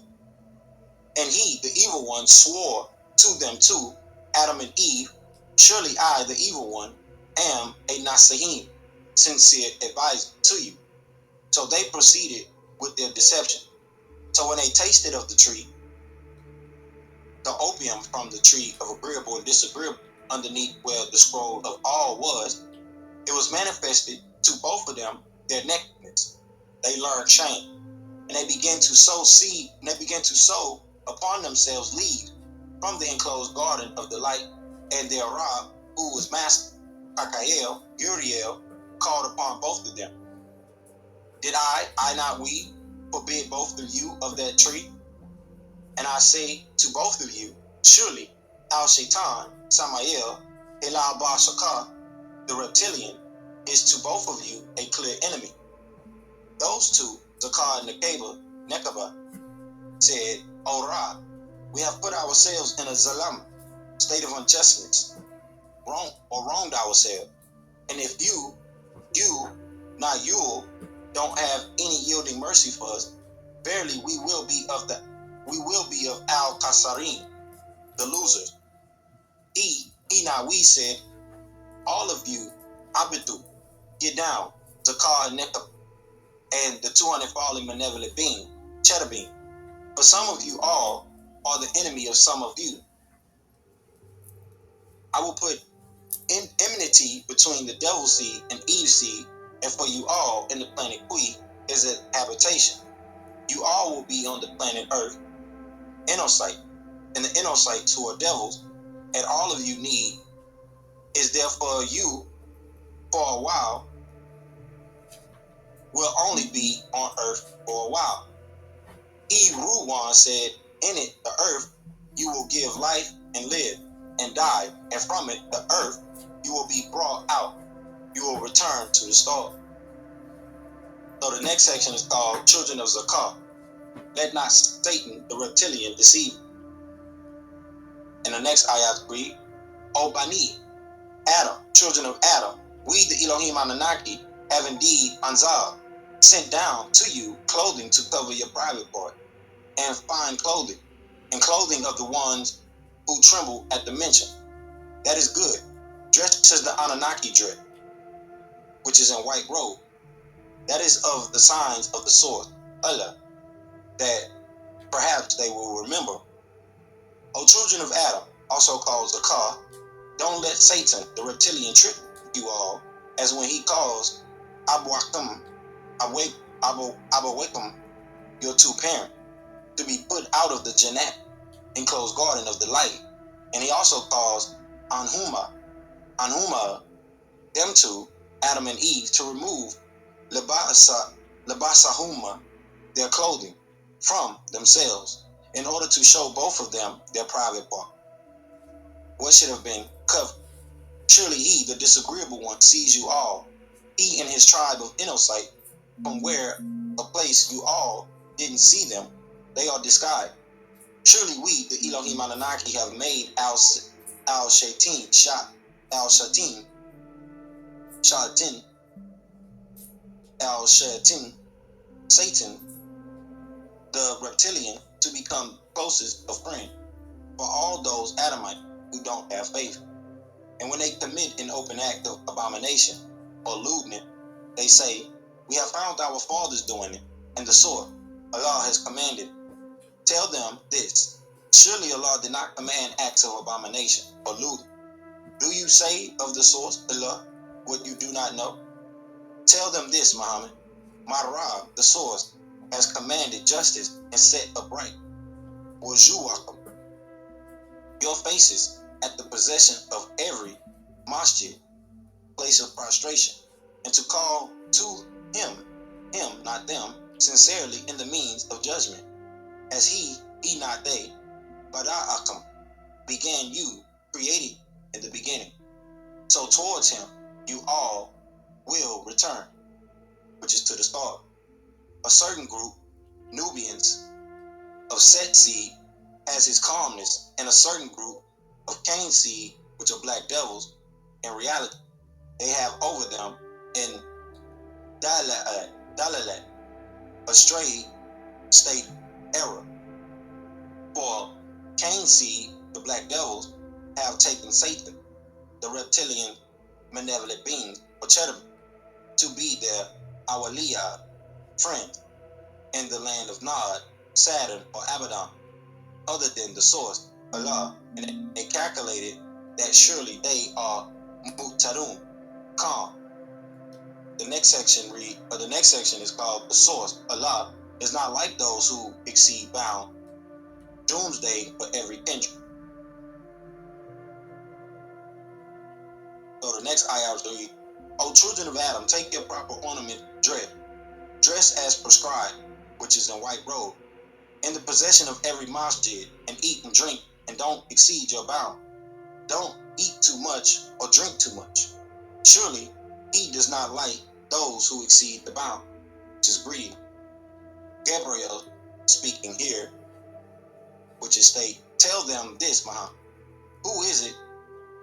And he, the evil one, swore to them too, Adam and Eve, surely I, the evil one, am a Nasahim, sincere advisor to you. So they proceeded with their deception. So when they tasted of the tree, the opium from the tree of agreeable and disagreeable, underneath where the scroll of all was, it was manifested to both of them their nakedness. They learned shame, and they began to sow seed, and they began to sow upon themselves leaves from the enclosed garden of the light, and their Rab, who was master, Kakael, Uriel, called upon both of them. Did I Lawiy, forbid both of you of that tree? And I say to both of you, surely Al-Shaitan, Samael, Elal Ba-Shakar, the reptilian, is to both of you a clear enemy. Those two, Zakar and Nekaba, said, O Ra, we have put ourselves in a Zalam, state of unjustness, wronged ourselves. And if you, not you, don't have any yielding mercy for us, verily we will be of Al-Kasarim, the losers. He Lawiy said, all of you, Abidu, get down, Zakar and Nekab, and the 200 fallen malevolent being, Cherubim. For some of you all are the enemy of some of you. I will put enmity between the devil's seed and Eve's seed, and for you all in the planet Kui is a habitation. You all will be on the planet Earth, Enocyte, and the Enocytes who are devils, and all of you need is there for you for a while, will only be on Earth for a while. He, Ruwan, said, in it, the earth, you will give life and live and die, and from it, the earth, you will be brought out. You will return to the start. So the next section is called Children of Zakah. Let not Satan, the reptilian, deceive. And the next ayat read, O Bani, Adam, children of Adam, we the Elohim Anunnaki have indeed Anzal, sent down to you clothing to cover your private part, and fine clothing, and clothing of the ones who tremble at the mention. That is good. Dressed as the Anunnaki dress, which is in white robe. That is of the signs of the source, Allah, that perhaps they will remember. O children of Adam, also called Zakah, don't let Satan, the reptilian, trick you all, as when he calls Abwakum, Abawakum, your two parents, to be put out of the Jannat, enclosed garden of the light. And he also calls Anhuma, them two, Adam and Eve, to remove Labasahuma, their clothing, from themselves, in order to show both of them their private part. What should have been covered? Surely he, the disagreeable one, sees you all, he and his tribe of Inosight, from where a place you all didn't see them, they are disguised. Surely we, the Elohim Anunnaki, have made Al-Shatin, Satan, the reptilian, to become closest of friend for all those Adamites who don't have faith. And when they commit an open act of abomination or lewdness, they say, we have found our fathers doing it, and the sword Allah has commanded. Tell them this, surely Allah did not command acts of abomination or lewdness. Do you say of the source, Allah, what you do not know? Tell them this, Muhammad, my Rabb, the source, has commanded justice and set upright. Wajuwakum, your faces at the possession of every masjid, place of prostration, and to call to him, not them, sincerely in the means of judgment, as he not they, Bada'akum, began you, created in the beginning. So towards him you all will return, which is to the start. A certain group, Nubians, of Set seed, has his calmness, and a certain group of Cain seed, which are black devils, in reality, they have over them in Dalalat, a straight state error. For Cain seed, the black devils, have taken Satan, the reptilian malevolent being, or cherubim, to be their Awaliyah friend in the land of Nod, Saturn, or Abaddon, other than the source, Allah, and they calculated that surely they are Mutarun, calm. The next section is called the source, Allah, is not like those who exceed bound. Doomsday for every kindred. So the next ayah read, O children of Adam, take your proper ornament, dress as prescribed, which is in white robe, in the possession of every masjid, and eat and drink, and don't exceed your bound. Don't eat too much or drink too much. Surely he does not like those who exceed the bound, which is greed. Gabriy'El speaking here, which is state, tell them this, Muhammad. Who is it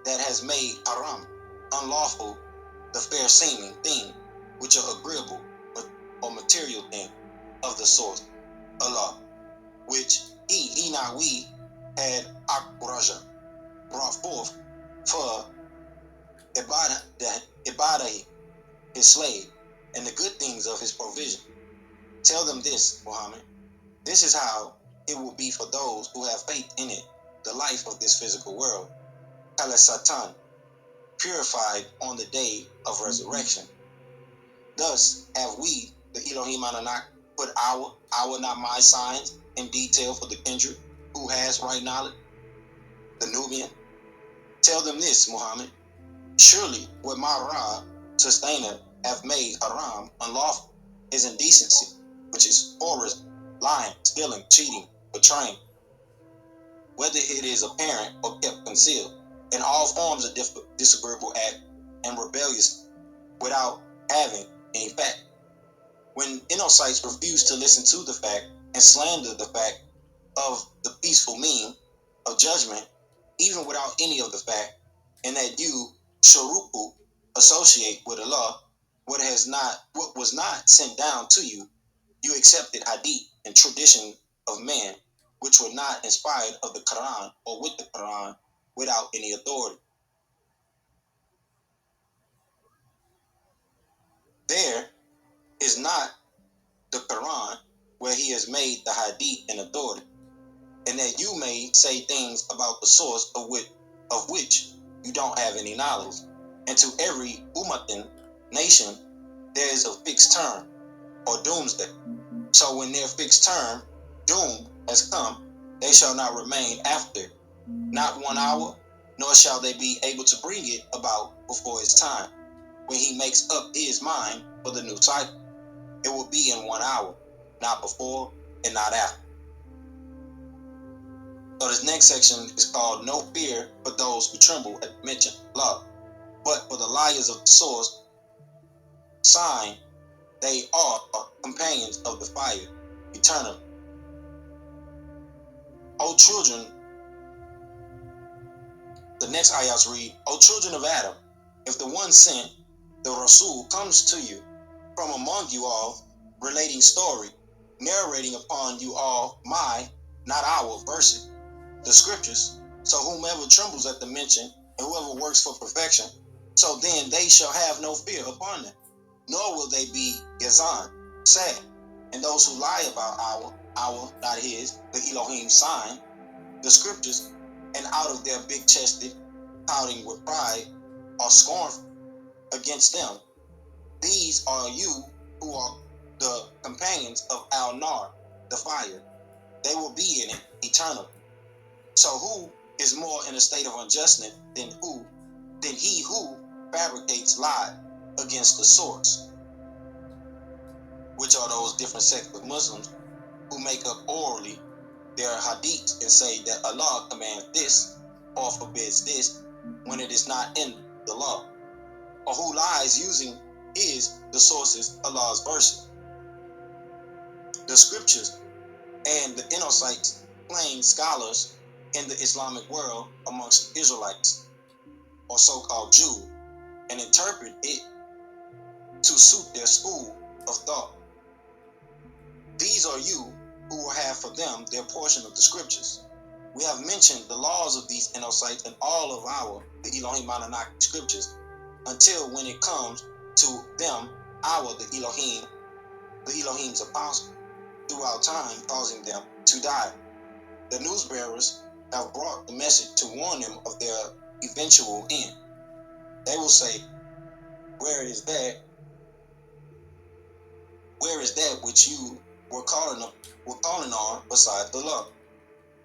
that has made haram, unlawful, the fair seeming thing, which are agreeable or material thing of the source, Allah, which he not we, had Akraja brought forth for Ibadahi, his slave, and the good things of his provision. Tell them this, Muhammad. This is how it will be for those who have faith in it, the life of this physical world. Kala Satan, purified on the day of resurrection. Thus have we, the Elohim Anunnaki, put our not my signs in detail for the kindred who has right knowledge, the Nubian. Tell them this, Muhammad. Surely what my Ra, sustainer, have made haram, unlawful, is indecency, which is horror, lying, stealing, cheating, betraying, whether it is apparent or kept concealed, in all forms of disagreeable act and rebellious without having any fact. When Inosites refuse to listen to the fact and slander the fact of the peaceful mean of judgment, even without any of the fact, and that you, Sharupu, associate with Allah what was not sent down to you, you accepted hadith and tradition of man, which were not inspired of the Qur'an or with the Qur'an without any authority. There is not the Qur'an where he has made the hadith an authority, and that you may say things about the source of which you don't have any knowledge. And to every ummatin, nation, there is a fixed term, or doomsday. So when their fixed term, doom, has come, they shall not remain after, not 1 hour, nor shall they be able to bring it about before its time. When he makes up his mind for the new cycle, it will be in 1 hour, not before and not after. So this next section is called No Fear for Those Who Tremble at the Mention of Love. But for the liars of the source, sign, they are companions of the fire, eternally. O children, the next ayahs read, O children of Adam, if the one sent, the Rasul, comes to you from among you all, relating story, narrating upon you all my, not our, verses, the scriptures, so whomever trembles at the mention, and whoever works for perfection, so then they shall have no fear upon them, nor will they be yazan, sad. And those who lie about our, not his, the Elohim sign, the scriptures, and out of their big-chested, pouting with pride, are scornful against them. These are you who are the companions of Al-Nar, the fire. They will be in it eternally. So who is more in a state of unjustness than he who fabricates lie against the source, which are those different sects of Muslims who make up orally their hadiths and say that Allah commands this or forbids this when it is not in the law, or who lies using the sources, Allah's verses, the scriptures, and the Inosites, plain scholars in the Islamic world amongst Israelites, or so-called Jews, and interpret it to suit their school of thought. These are you who will have for them their portion of the scriptures. We have mentioned the laws of these Inosites in all of the Elohim Anunnaki scriptures, until when it comes to them, the Elohim's apostle, throughout time causing them to die. The news bearers have brought the message to warn them of their eventual end. They will say, where is that which you were calling on beside the law?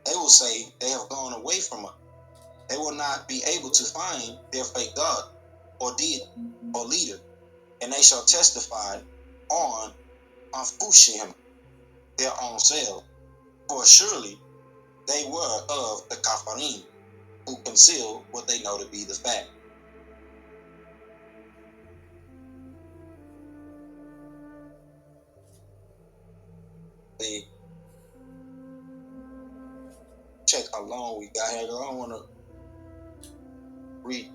They will say, they have gone away from us. They will not be able to find their fake God, or deity, or leader, and they shall testify on Anfushim, their own selves, for surely they were of the Kafarim, who conceal what they know to be the fact. They check how long we got here. I don't want to read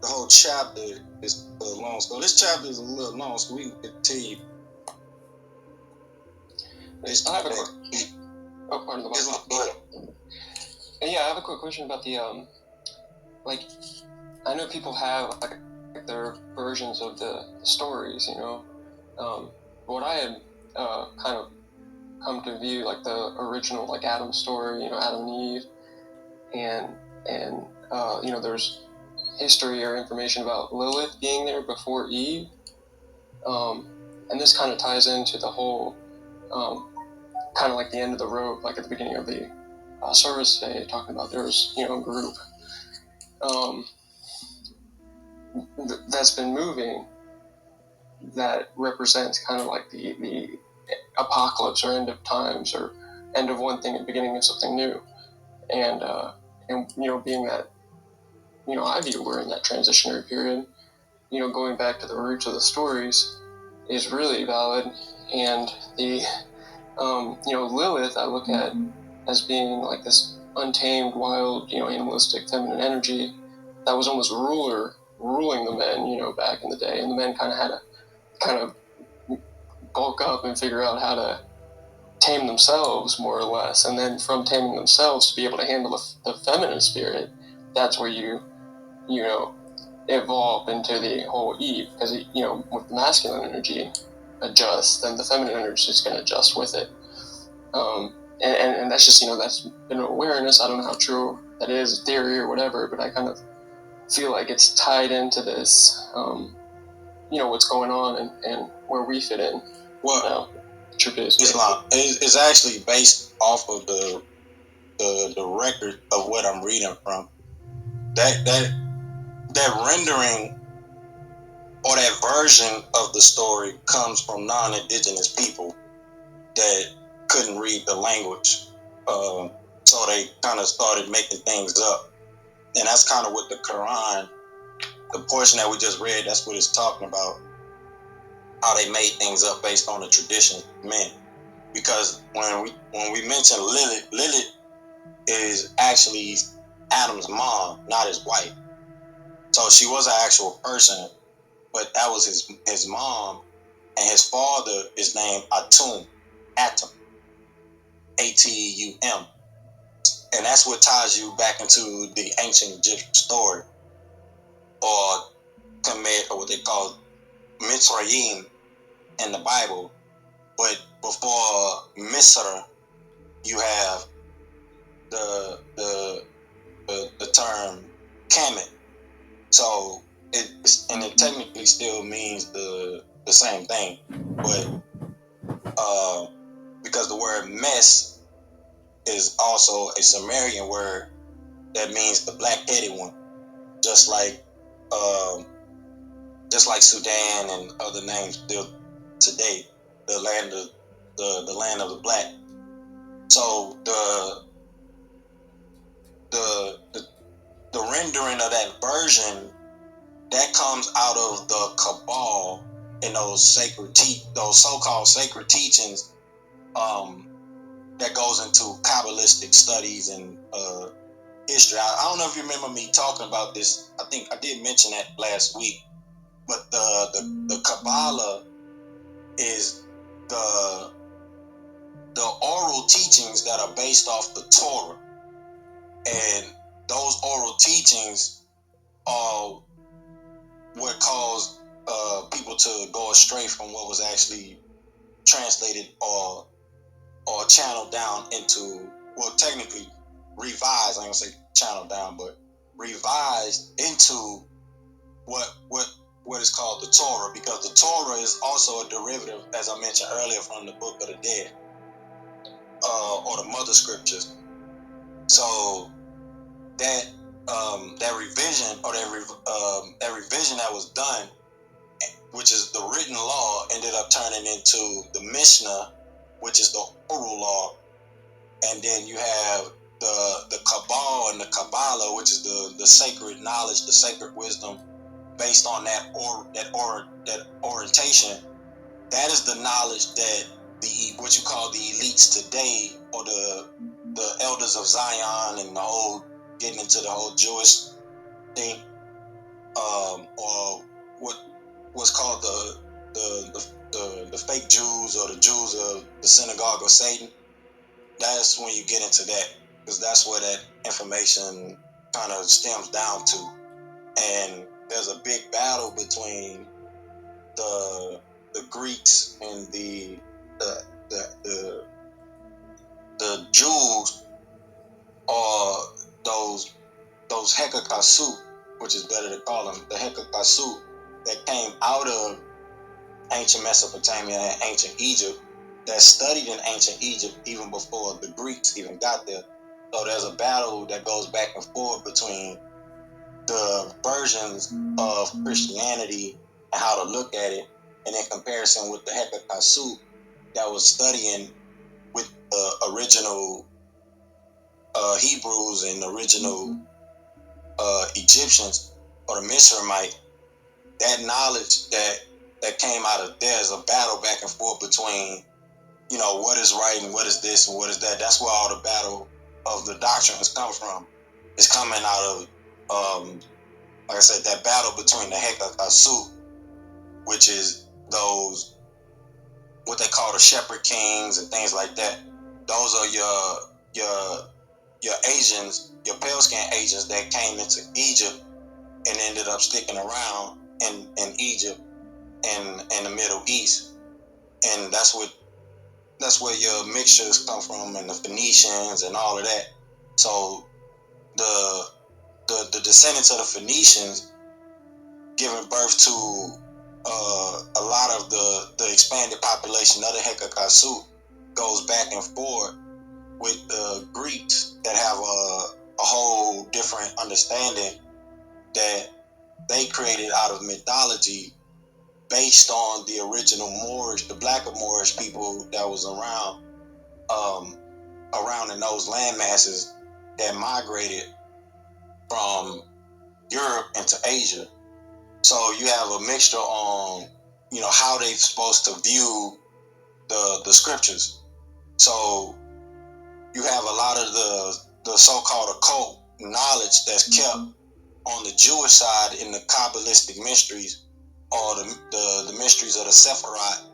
the whole chapter is a little long. So this chapter is a little long, so we can continue. I have a quick. Oh, pardon the mic. Yeah, I have a quick question about the I know people have like their versions of the stories, you know. What I had kind of come to view, like the original, like Adam's story, you know, Adam and Eve, and you know, there's history or information about Lilith being there before Eve, and this kind of ties into the whole kind of like the end of the road, like at the beginning of the service today, talking about there's, you know, a group that's been moving that represents kind of like the apocalypse or end of times or end of one thing and beginning of something new. And being that, I view we're in that transitionary period, going back to the roots of the stories is really valid. And the, Lilith I look at as being like this untamed, wild, animalistic, feminine energy that was almost ruling the men, back in the day. And the men kind of had to bulk up and figure out how to tame themselves, more or less. And then from taming themselves to be able to handle the feminine spirit, that's where you evolve into the whole Eve. Because, with the masculine energy adjusts, then the feminine energy is going to adjust with it. And that's just, that's been awareness. I don't know how true that is, theory or whatever, but I kind of feel like it's tied into this, what's going on and where we fit in. Well, Islam is actually based off of the record of what I'm reading from. That rendering or that version of the story comes from non-indigenous people that couldn't read the language. So they kind of started making things up. And that's kind of what the Qur'an, the portion that we just read, that's what it's talking about. How they made things up based on the traditions of men. Because when we mention Lilith is actually Adam's mom, not his wife. So she was an actual person, but that was his mom, and his father is named Atum, Atum, and that's what ties you back into the ancient Egyptian story, or Kemet, or what they call Mitzrayim in the Bible. But before Misr, you have the term Kemet. So it technically still means the same thing, but because the word Mes is also a Sumerian word that means the black-headed one, just like Sudan and other names still today, the land of the black. So the rendering of that version that comes out of the Kabbalah and those so-called sacred teachings that goes into Kabbalistic studies and history. I don't know if you remember me talking about this. I think I did mention that last week. But the Kabbalah is the oral teachings that are based off the Torah, and those oral teachings are what caused people to go astray from what was actually translated or channeled down into, well, technically revised. I'm gonna say channeled down, but revised into what is called the Torah, because the Torah is also a derivative, as I mentioned earlier, from the Book of the Dead, or the Mother Scriptures. So that revision, or that revision that was done, which is the written law, ended up turning into the Mishnah, which is the oral law, and then you have the Kabbal and the Kabbalah, which is the sacred knowledge, the sacred wisdom, based on that orientation. That is the knowledge that what you call the elites today, or the elders of Zion, and the whole getting into the whole Jewish thing, or what's called the fake Jews, or the Jews of the synagogue of Satan. That's when you get into that, because that's where that information kind of stems down to. And there's a big battle between the Greeks and the Jews, or those Hekakasu, which is better to call them the Hekakasu, that came out of ancient Mesopotamia and ancient Egypt, that studied in ancient Egypt even before the Greeks even got there. So there's a battle that goes back and forth between the versions of Christianity and how to look at it, and in comparison with the Hekakasu, that was studying with the original Hebrews and original Egyptians or the Missionaries, that knowledge that came out of there is a battle back and forth between, you know, what is right and what is this and what is that. That's where all the battle of the doctrine has come from. It's coming out of, like I said, that battle between the Hekakasu, which is those, what they call the shepherd kings and things like that. Those are your Asians, your pale skin Asians that came into Egypt and ended up sticking around in Egypt and the Middle East. And that's where your mixtures come from, and the Phoenicians and all of that. So the descendants of the Phoenicians giving birth to a lot of the expanded population of the Hekakasu goes back and forth with the Greeks that have a whole different understanding that they created out of mythology based on the original Moorish, the black Moorish people that was around in those land masses that migrated from Europe into Asia. So you have a mixture on, you know, how they're supposed to view the scriptures. So you have a lot of the so-called occult knowledge that's kept on the Jewish side in the Kabbalistic mysteries, or the mysteries of the Sephirot,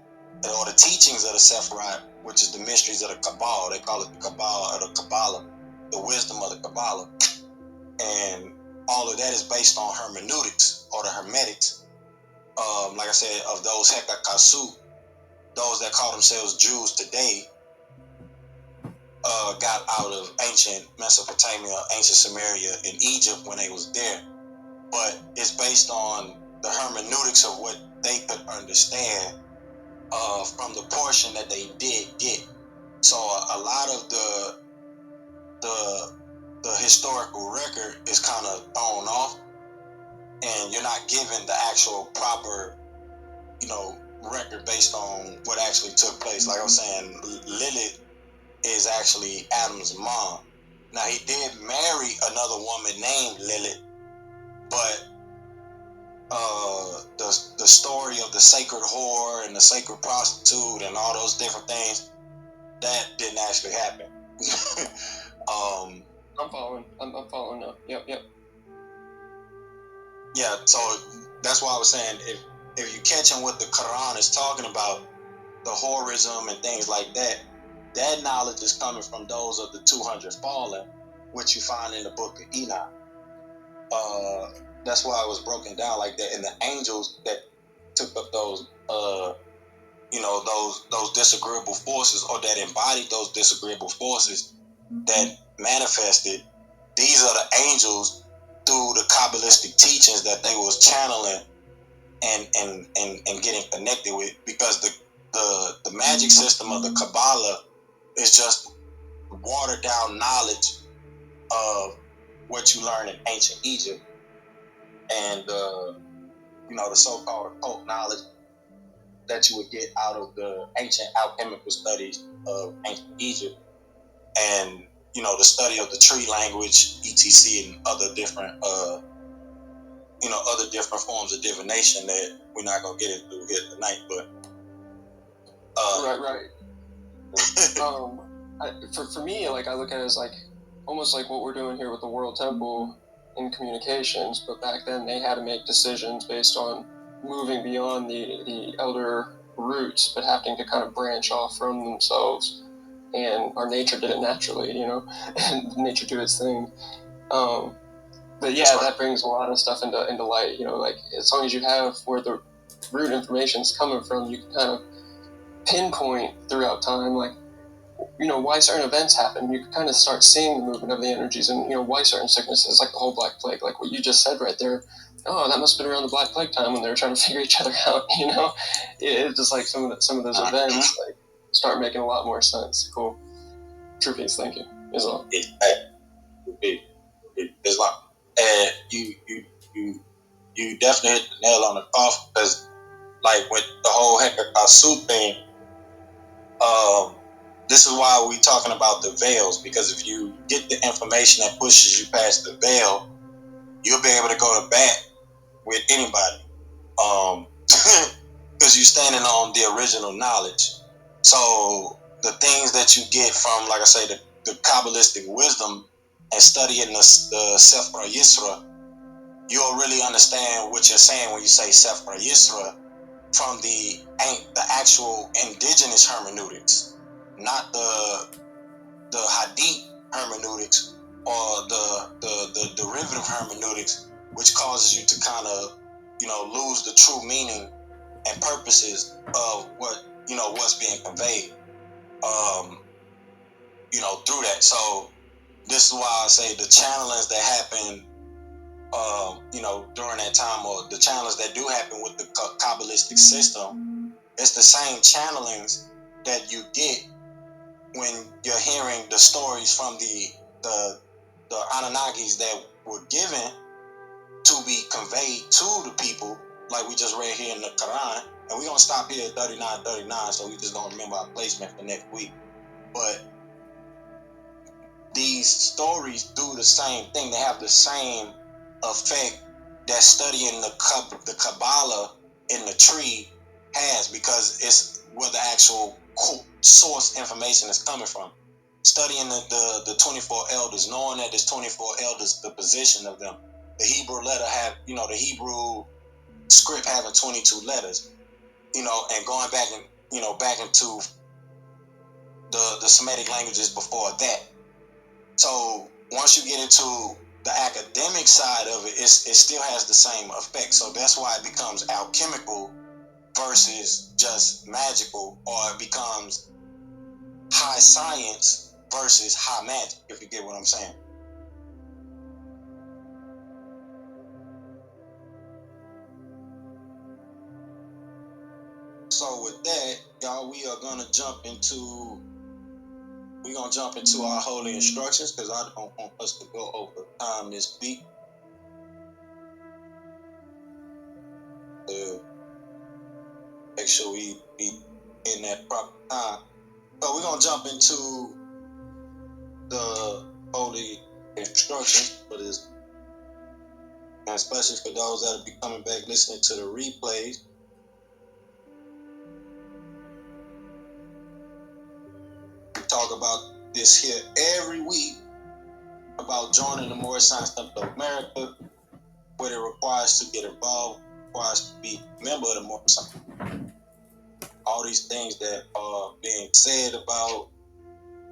or the teachings of the Sephirot, which is the mysteries of the Kabbalah. They call it the Kabbalah, or the Kabbalah, the wisdom of the Kabbalah. And all of that is based on hermeneutics, or the Hermetics. Like I said, of those Hekakasu, those that call themselves Jews today, got out of ancient Mesopotamia, ancient Samaria, and Egypt when they was there. But it's based on the hermeneutics of what they could understand from the portion that they did get. So a lot of the historical record is kind of thrown off, and you're not given the actual proper, you know, record based on what actually took place. Like I was saying, Lilith is actually Adam's mom. Now, he did marry another woman named Lilith, but the story of the sacred whore and the sacred prostitute and all those different things, that didn't actually happen. I'm following. I'm following now. Yep. Yeah, so that's why I was saying, if you're catching what the Qur'an is talking about, the whorism and things like that, that knowledge is coming from those of the 200 fallen, which you find in the book of Enoch. That's why it was broken down like that. And the angels that took up those, you know, those disagreeable forces, or that embodied those disagreeable forces that manifested, these are the angels through the Kabbalistic teachings that they was channeling and getting connected with, because the magic system of the Kabbalah is just watered down knowledge of what you learn in ancient Egypt, and you know, the so-called occult knowledge that you would get out of the ancient alchemical studies of ancient Egypt, and, you know, the study of the tree language, etc., and other different you know, other different forms of divination that we're not gonna get into here tonight. But right. For me, like, I look at it as like almost like what we're doing here with the World Temple in communications, but back then they had to make decisions based on moving beyond the elder roots, but having to kind of branch off from themselves. And our nature did it naturally, you know, and nature do its thing. But yeah, that brings a lot of stuff into light, you know, like, as long as you have where the root information is coming from, you can kind of pinpoint throughout time, like, you know, why certain events happen. You can kind of start seeing the movement of the energies, and, you know, why certain sicknesses, like the whole Black Plague, like what you just said right there. Oh, that must have been around the Black Plague time when they were trying to figure each other out, you know? It's just like some of those events, like, start making a lot more sense. Cool. True peace, thank you. Is all. It's like, and you definitely hit the nail on the coffin, because, like, with the whole Hekakasu thing, This is why we're talking about the veils, because if you get the information that pushes you past the veil, you'll be able to go to bat with anybody. Because you're standing on the original knowledge. So the things that you get from, like I say, the Kabbalistic wisdom and studying the Sefer Yisra, you'll really understand what you're saying when you say Sefer Yisra from the actual indigenous hermeneutics, not the Hadith hermeneutics or the derivative hermeneutics, which causes you to kind of, lose the true meaning and purposes of what's being conveyed, through that. So this is why I say the challenge that happened, during that time, or the challenge that do happen with the Kabbalistic system, it's the same channelings that you get when you're hearing the stories from the Anunnakis that were given to be conveyed to the people, like we just read here in the Qur'an. And we're going to stop here at 39:39, so we just don't remember our placement for next week. But these stories do the same thing. They have the same effect that studying the Kabbalah in the tree has, because it's where the actual source information is coming from. Studying the 24 elders, knowing that there's 24 elders, the position of them. The Hebrew letter have, the Hebrew script having 22 letters, and going back into the Semitic languages before that. So once you get into the academic side of it, it still has the same effect. So that's why it becomes alchemical versus just magical, or it becomes high science versus high magic, if you get what I'm saying. So with that, y'all, we're gonna jump into our holy instructions, because I don't want us to go over time this week. Make sure we be in that proper time. So we're gonna jump into the holy instructions for this, and especially for those that'll be coming back listening to the replays. We talk about this here every week, about joining the Moorish Science Temple of America, what it requires to get involved, requires to be a member of the Moorish Science. All these things that are being said about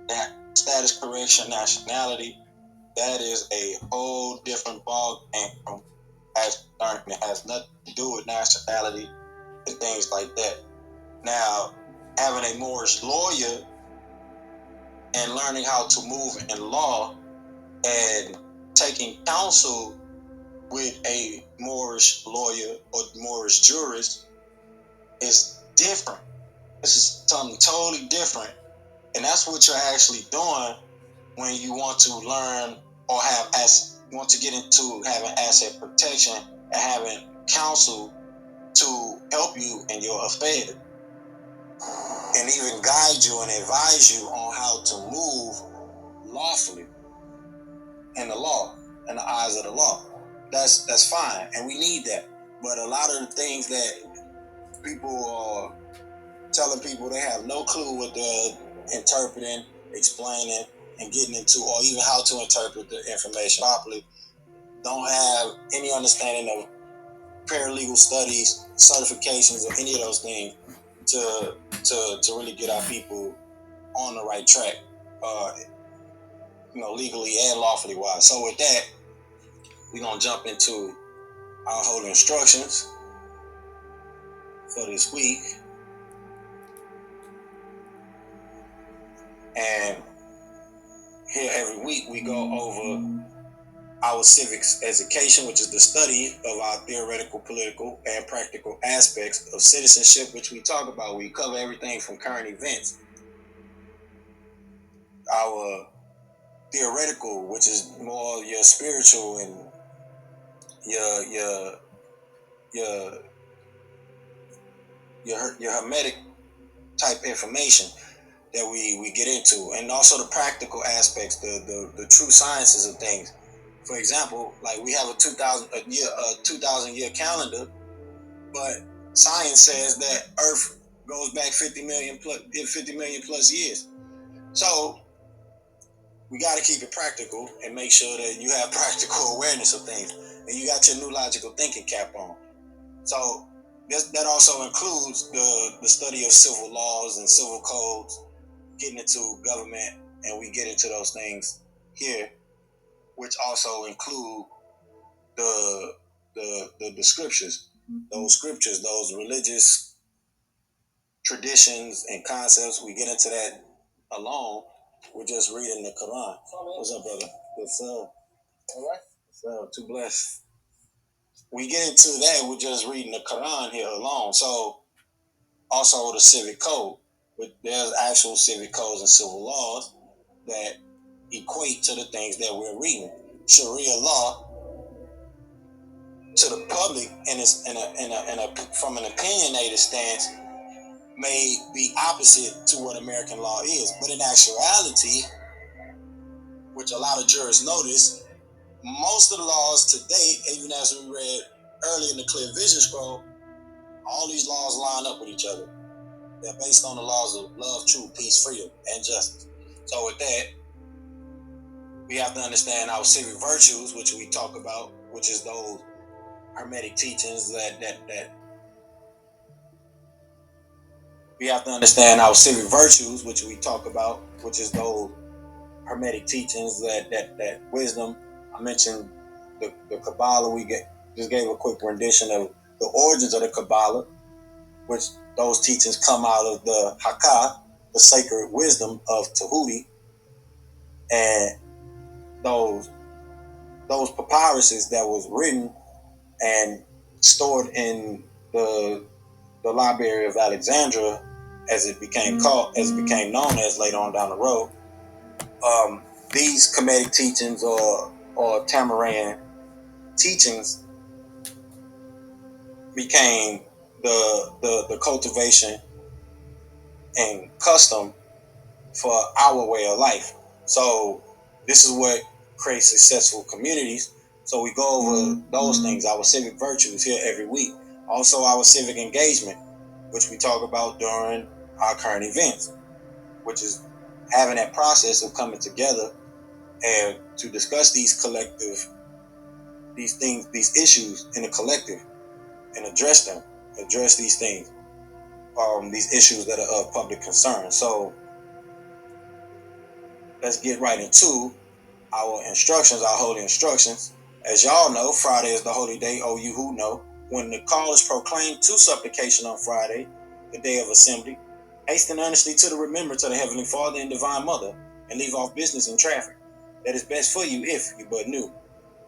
that status correction, nationality, that is a whole different ball game from as learning. It has nothing to do with nationality and things like that. Now, having a Moorish lawyer and learning how to move in law and taking counsel with a Moorish lawyer or Moorish jurist is different. This is something totally different. And that's what you're actually doing when you want to learn or want to get into having asset protection and having counsel to help you in your affairs, and even guide you and advise you on how to move lawfully in the law, in the eyes of the law. That's fine, and we need that. But a lot of the things that people are telling people, they have no clue what they're interpreting, explaining, and getting into, or even how to interpret the information properly. Don't have any understanding of paralegal studies, certifications, or any of those things to really get our people on the right track, legally and lawfully wise. So with that, we're gonna jump into our holy instructions for this week. And here every week we go over our civics education, which is the study of our theoretical, political, and practical aspects of citizenship, which we talk about. We cover everything from current events. Our theoretical, which is more your spiritual and your hermetic type information. that we get into, and also the practical aspects, the true sciences of things. For example, like we have a 2,000 year calendar, but science says that Earth goes back 50 million plus years. So we got to keep it practical and make sure that you have practical awareness of things, and you got your new logical thinking cap on. So that also includes the study of civil laws and civil codes, getting into government, and we get into those things here, which also include the scriptures, those scriptures, those religious traditions and concepts. We get into that alone. We're just reading the Qur'an. What's up, brother? Good sir. All right. So, too blessed. We get into that. We're just reading the Qur'an here alone. So, also the civic code. But there's actual civic codes and civil laws that equate to the things that we're reading. Sharia law to the public, and it's from an opinionated stance, may be opposite to what American law is. But in actuality, which a lot of jurists notice, most of the laws to date, even as we read earlier in the Clear Vision Scroll, all these laws line up with each other. They're based on the laws of love, truth, peace, freedom, and justice. So with that, we have to understand our civic virtues, which we talk about, which is those Hermetic teachings that we have to understand our civic virtues, which we talk about, which is those Hermetic teachings that wisdom. I mentioned the Kabbalah. We just gave a quick rendition of the origins of the Kabbalah, which those teachings come out of the Hakah, the sacred wisdom of Tahuti, and those papyruses that was written and stored in the Library of Alexandria, as it became known as later on down the road. These Kemetic teachings or Tamaran teachings became the cultivation and custom for our way of life. So this is what creates successful communities. So we go over those things, our civic virtues here every week. Also our civic engagement, which we talk about during our current events, which is having that process of coming together and to discuss these things, these issues in a collective, and address these things, these issues that are of public concern. So let's get right into our instructions, our holy instructions. As y'all know, Friday is the holy day. Oh, you who know. When the call is proclaimed to supplication on Friday, the day of assembly, hasten earnestly to the remembrance of the Heavenly Father and Divine Mother, and leave off business and traffic. That is best for you if you but knew.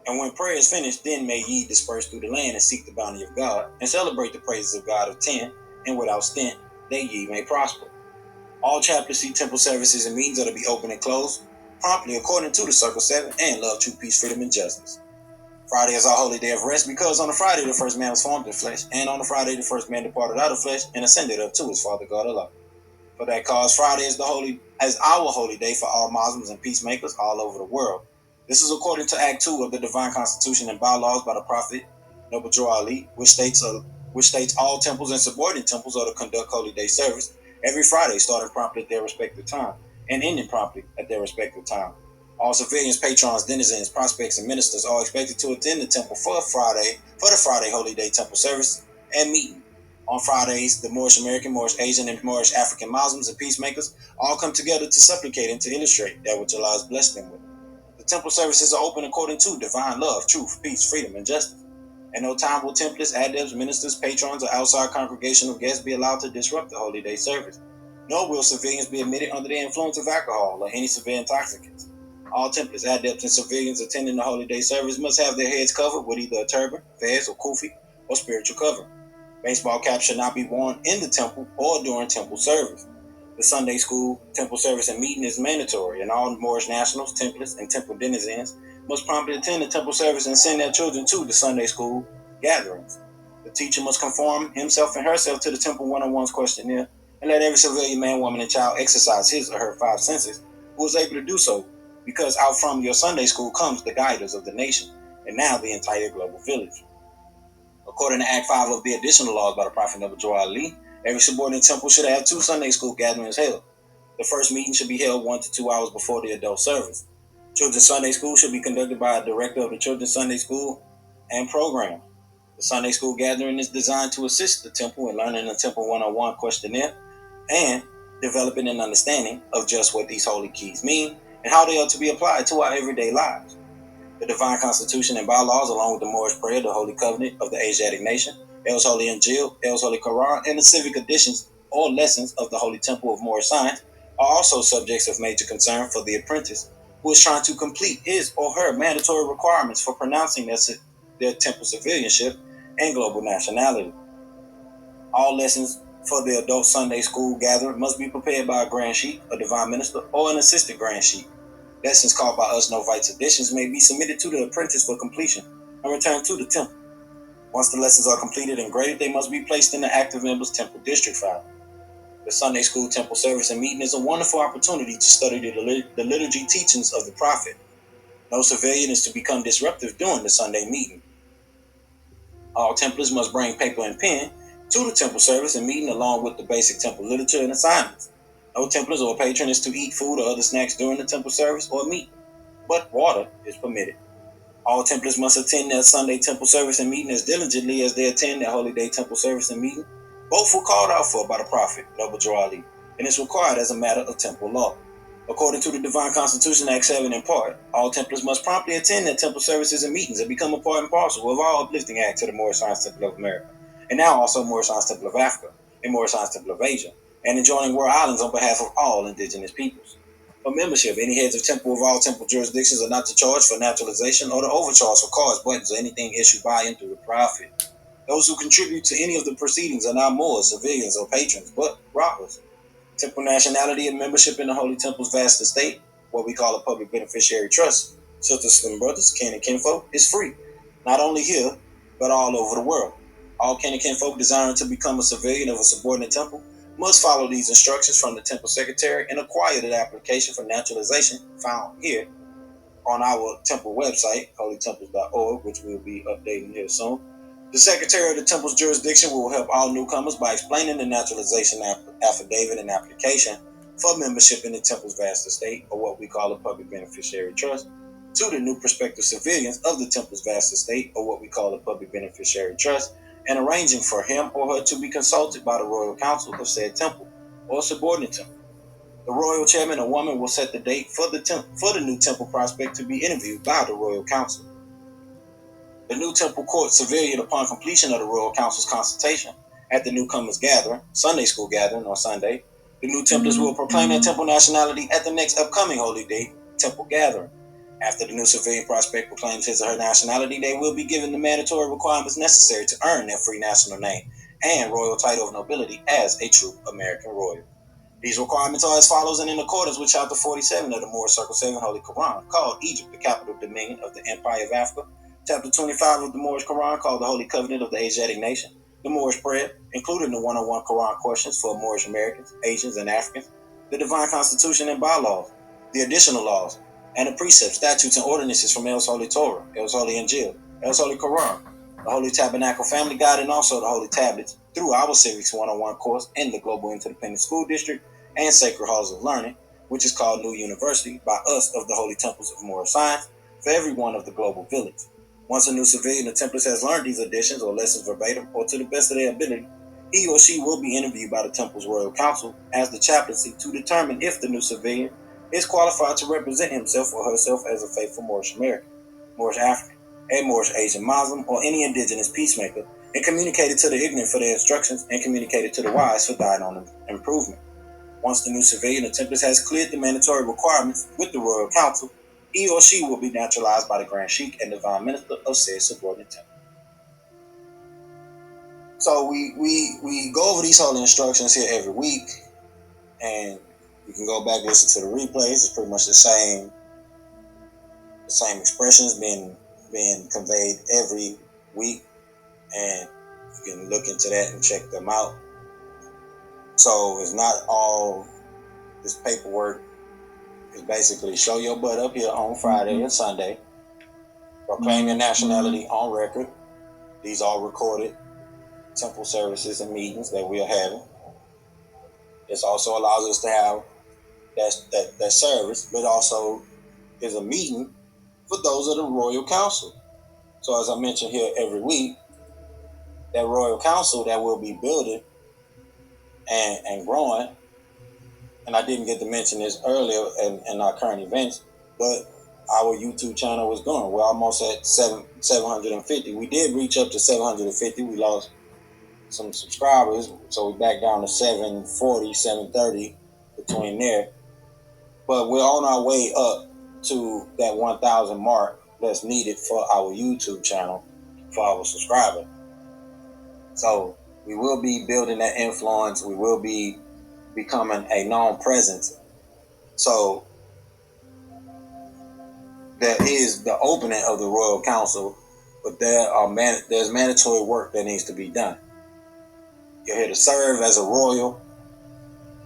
And when prayer is finished, then may ye disperse through the land and seek the bounty of God, and celebrate the praises of God of 10, and without stint, that ye may prosper. All chapters see temple services and meetings are to be open and closed promptly according to the Circle 7 and love, truth, peace, freedom, and justice. Friday is our holy day of rest, because on the Friday the first man was formed in flesh, and on the Friday the first man departed out of flesh and ascended up to his Father God Allah. For that cause, Friday is our holy day for all Muslims and peacemakers all over the world. This is according to Act 2 of the Divine Constitution and bylaws by the Prophet Noble Drew Ali, which states all temples and subordinate temples are to conduct holy day service every Friday, starting promptly at their respective time and ending promptly at their respective time. All civilians, patrons, denizens, prospects, and ministers are expected to attend the temple for the Friday holy day temple service and meeting. On Fridays, the Moorish American, Moorish Asian, and Moorish African Muslims and peacemakers all come together to supplicate and to illustrate that which Allah has blessed them with. The temple services are open according to divine love, truth, peace, freedom, and justice. And no time will templates, adepts, ministers, patrons, or outside congregational guests be allowed to disrupt the holy day service. Nor will civilians be admitted under the influence of alcohol or any severe intoxicants. All templates, adepts, and civilians attending the holy day service must have their heads covered with either a turban, fez, or kufi, or spiritual covering. Baseball caps should not be worn in the temple or during temple service. The Sunday school, temple service, and meeting is mandatory, and all Moorish nationals, templates, and temple denizens must promptly attend the temple service and send their children to the Sunday school gatherings. The teacher must conform himself and herself to the temple 101's questionnaire and let every civilian man, woman, and child exercise his or her 5 senses who is able to do so, because out from your Sunday school comes the guiders of the nation, and now the entire global village. According to Act 5 of the additional laws by the Prophet Zabuwr, every subordinate temple should have 2 Sunday school gatherings held. The first meeting should be held 1 to 2 hours before the adult service. Children's Sunday school should be conducted by a director of the Children's Sunday School and program. The Sunday school gathering is designed to assist the temple in learning the Temple 101 questionnaire and developing an understanding of just what these holy keys mean and how they are to be applied to our everyday lives. The divine constitution and bylaws, along with the Moorish prayer, the holy covenant of the Asiatic nation, El's holy Injiyl, El's holy Qur'aan, and the civic editions or lessons of the Holy Temple of Moorish Science are also subjects of major concern for the apprentice who is trying to complete his or her mandatory requirements for pronouncing their temple civilianship and global nationality. All lessons for the adult Sunday school gathering must be prepared by a Grand Sheik, a divine minister, or an assistant Grand Sheik. Lessons called by us Novites editions may be submitted to the apprentice for completion and returned to the temple. Once the lessons are completed and graded, they must be placed in the active members' temple district file. The Sunday school temple service and meeting is a wonderful opportunity to study the liturgy teachings of the prophet. No civilian is to become disruptive during the Sunday meeting. All Templars must bring paper and pen to the temple service and meeting along with the basic temple literature and assignments. No Templars or patron is to eat food or other snacks during the temple service or meeting, but water is permitted. All Templars must attend their Sunday temple service and meeting as diligently as they attend their Holy Day temple service and meeting. Both were called out for by the Prophet, Zabuwr, and is required as a matter of temple law. According to the Divine Constitution, Act 7 in part, all Templars must promptly attend their temple services and meetings and become a part and parcel of all uplifting acts to the Moorish Science Temple of America, and now also Moorish Science Temple of Africa, and Moorish Science Temple of Asia, and adjoining World Islands on behalf of all indigenous peoples. For membership, any heads of temple of all temple jurisdictions are not to charge for naturalization or to overcharge for cards, buttons, or anything issued by and through the Prophet. Those who contribute to any of the proceedings are not Moors, civilians, or patrons, but robbers. Temple nationality and membership in the Holy Temple's vast estate, what we call a public beneficiary trust, sisters and brothers, kin and kinfolk, is free, not only here, but all over the world. All kin and kinfolk desiring to become a civilian of a subordinate temple must follow these instructions from the temple secretary and acquire the application for naturalization found here on our temple website, holytemples.org, which we'll be updating here soon. The Secretary of the Temple's jurisdiction will help all newcomers by explaining the naturalization affidavit and application for membership in the Temple's vast estate, or what we call a public beneficiary trust, to the new prospective civilians of the Temple's vast estate, or what we call a public beneficiary trust, and arranging for him or her to be consulted by the Royal Council of said temple or subordinate temple. The Royal Chairman or woman will set the date for the new temple prospect to be interviewed by the Royal Council. The new temple court civilian, upon completion of the Royal Council's consultation at the newcomers' gathering, Sunday school gathering on Sunday, the new Templars will proclaim their temple nationality at the next upcoming Holy Day temple gathering. After the new civilian prospect proclaims his or her nationality, they will be given the mandatory requirements necessary to earn their free national name and royal title of nobility as a true American royal. These requirements are as follows, and in accordance with Chapter 47 of the Moorish Circle 7 Holy Qur'an, called Egypt, the capital dominion of the Empire of Africa. Chapter 25 of the Moorish Qur'an, called the Holy Covenant of the Asiatic nation. The Moorish prayer, including the 101 Qur'an questions for Moorish Americans, Asians, and Africans. The Divine Constitution and bylaws, the additional laws, and the precepts, statutes, and ordinances from El's Holy Torah, El's Holy Injiyl, El's Holy Qur'an, the Holy Tabernacle Family Guide, and also the Holy Tablets through our Civics 101 course in the Global Interdependent School District and Sacred Halls of Learning, which is called New University by us of the Holy Temples of Moorish Science for everyone of the global village. Once a new civilian or Templars has learned these editions or lessons verbatim or to the best of their ability, he or she will be interviewed by the Temple's Royal Council as the chaplaincy to determine if the new civilian is qualified to represent himself or herself as a faithful Moorish American, Moorish African, a Moorish Asian Muslim, or any indigenous peacemaker, and communicated to the ignorant for their instructions and communicated to the wise for diet on improvement. Once the new civilian or Templars has cleared the mandatory requirements with the Royal Council, he or she will be naturalized by the Grand Sheik and Divine Minister of said subordinate temple. So we go over these holy instructions here every week, and you can go back and listen to the replays. It's pretty much the same expressions being conveyed every week, and you can look into that and check them out. So it's not all this paperwork. It's basically show your butt up here on Friday and Sunday, proclaim your nationality on record. These are recorded temple services and meetings that we are having. This also allows us to have that service, but also is a meeting for those of the Royal Council. So as I mentioned here every week, that Royal Council that will be building and growing, and I didn't get to mention this earlier in our current events, but our YouTube channel was growing. We're almost at 750. We did reach up to 750. We lost some subscribers, so we're back down to 740, 730 between there. But we're on our way up to that 1,000 mark that's needed for our YouTube channel for our subscriber. So we will be building that influence. We will be becoming a known presence. So there is the opening of the Royal Council, but there's mandatory work that needs to be done. You're here to serve as a royal,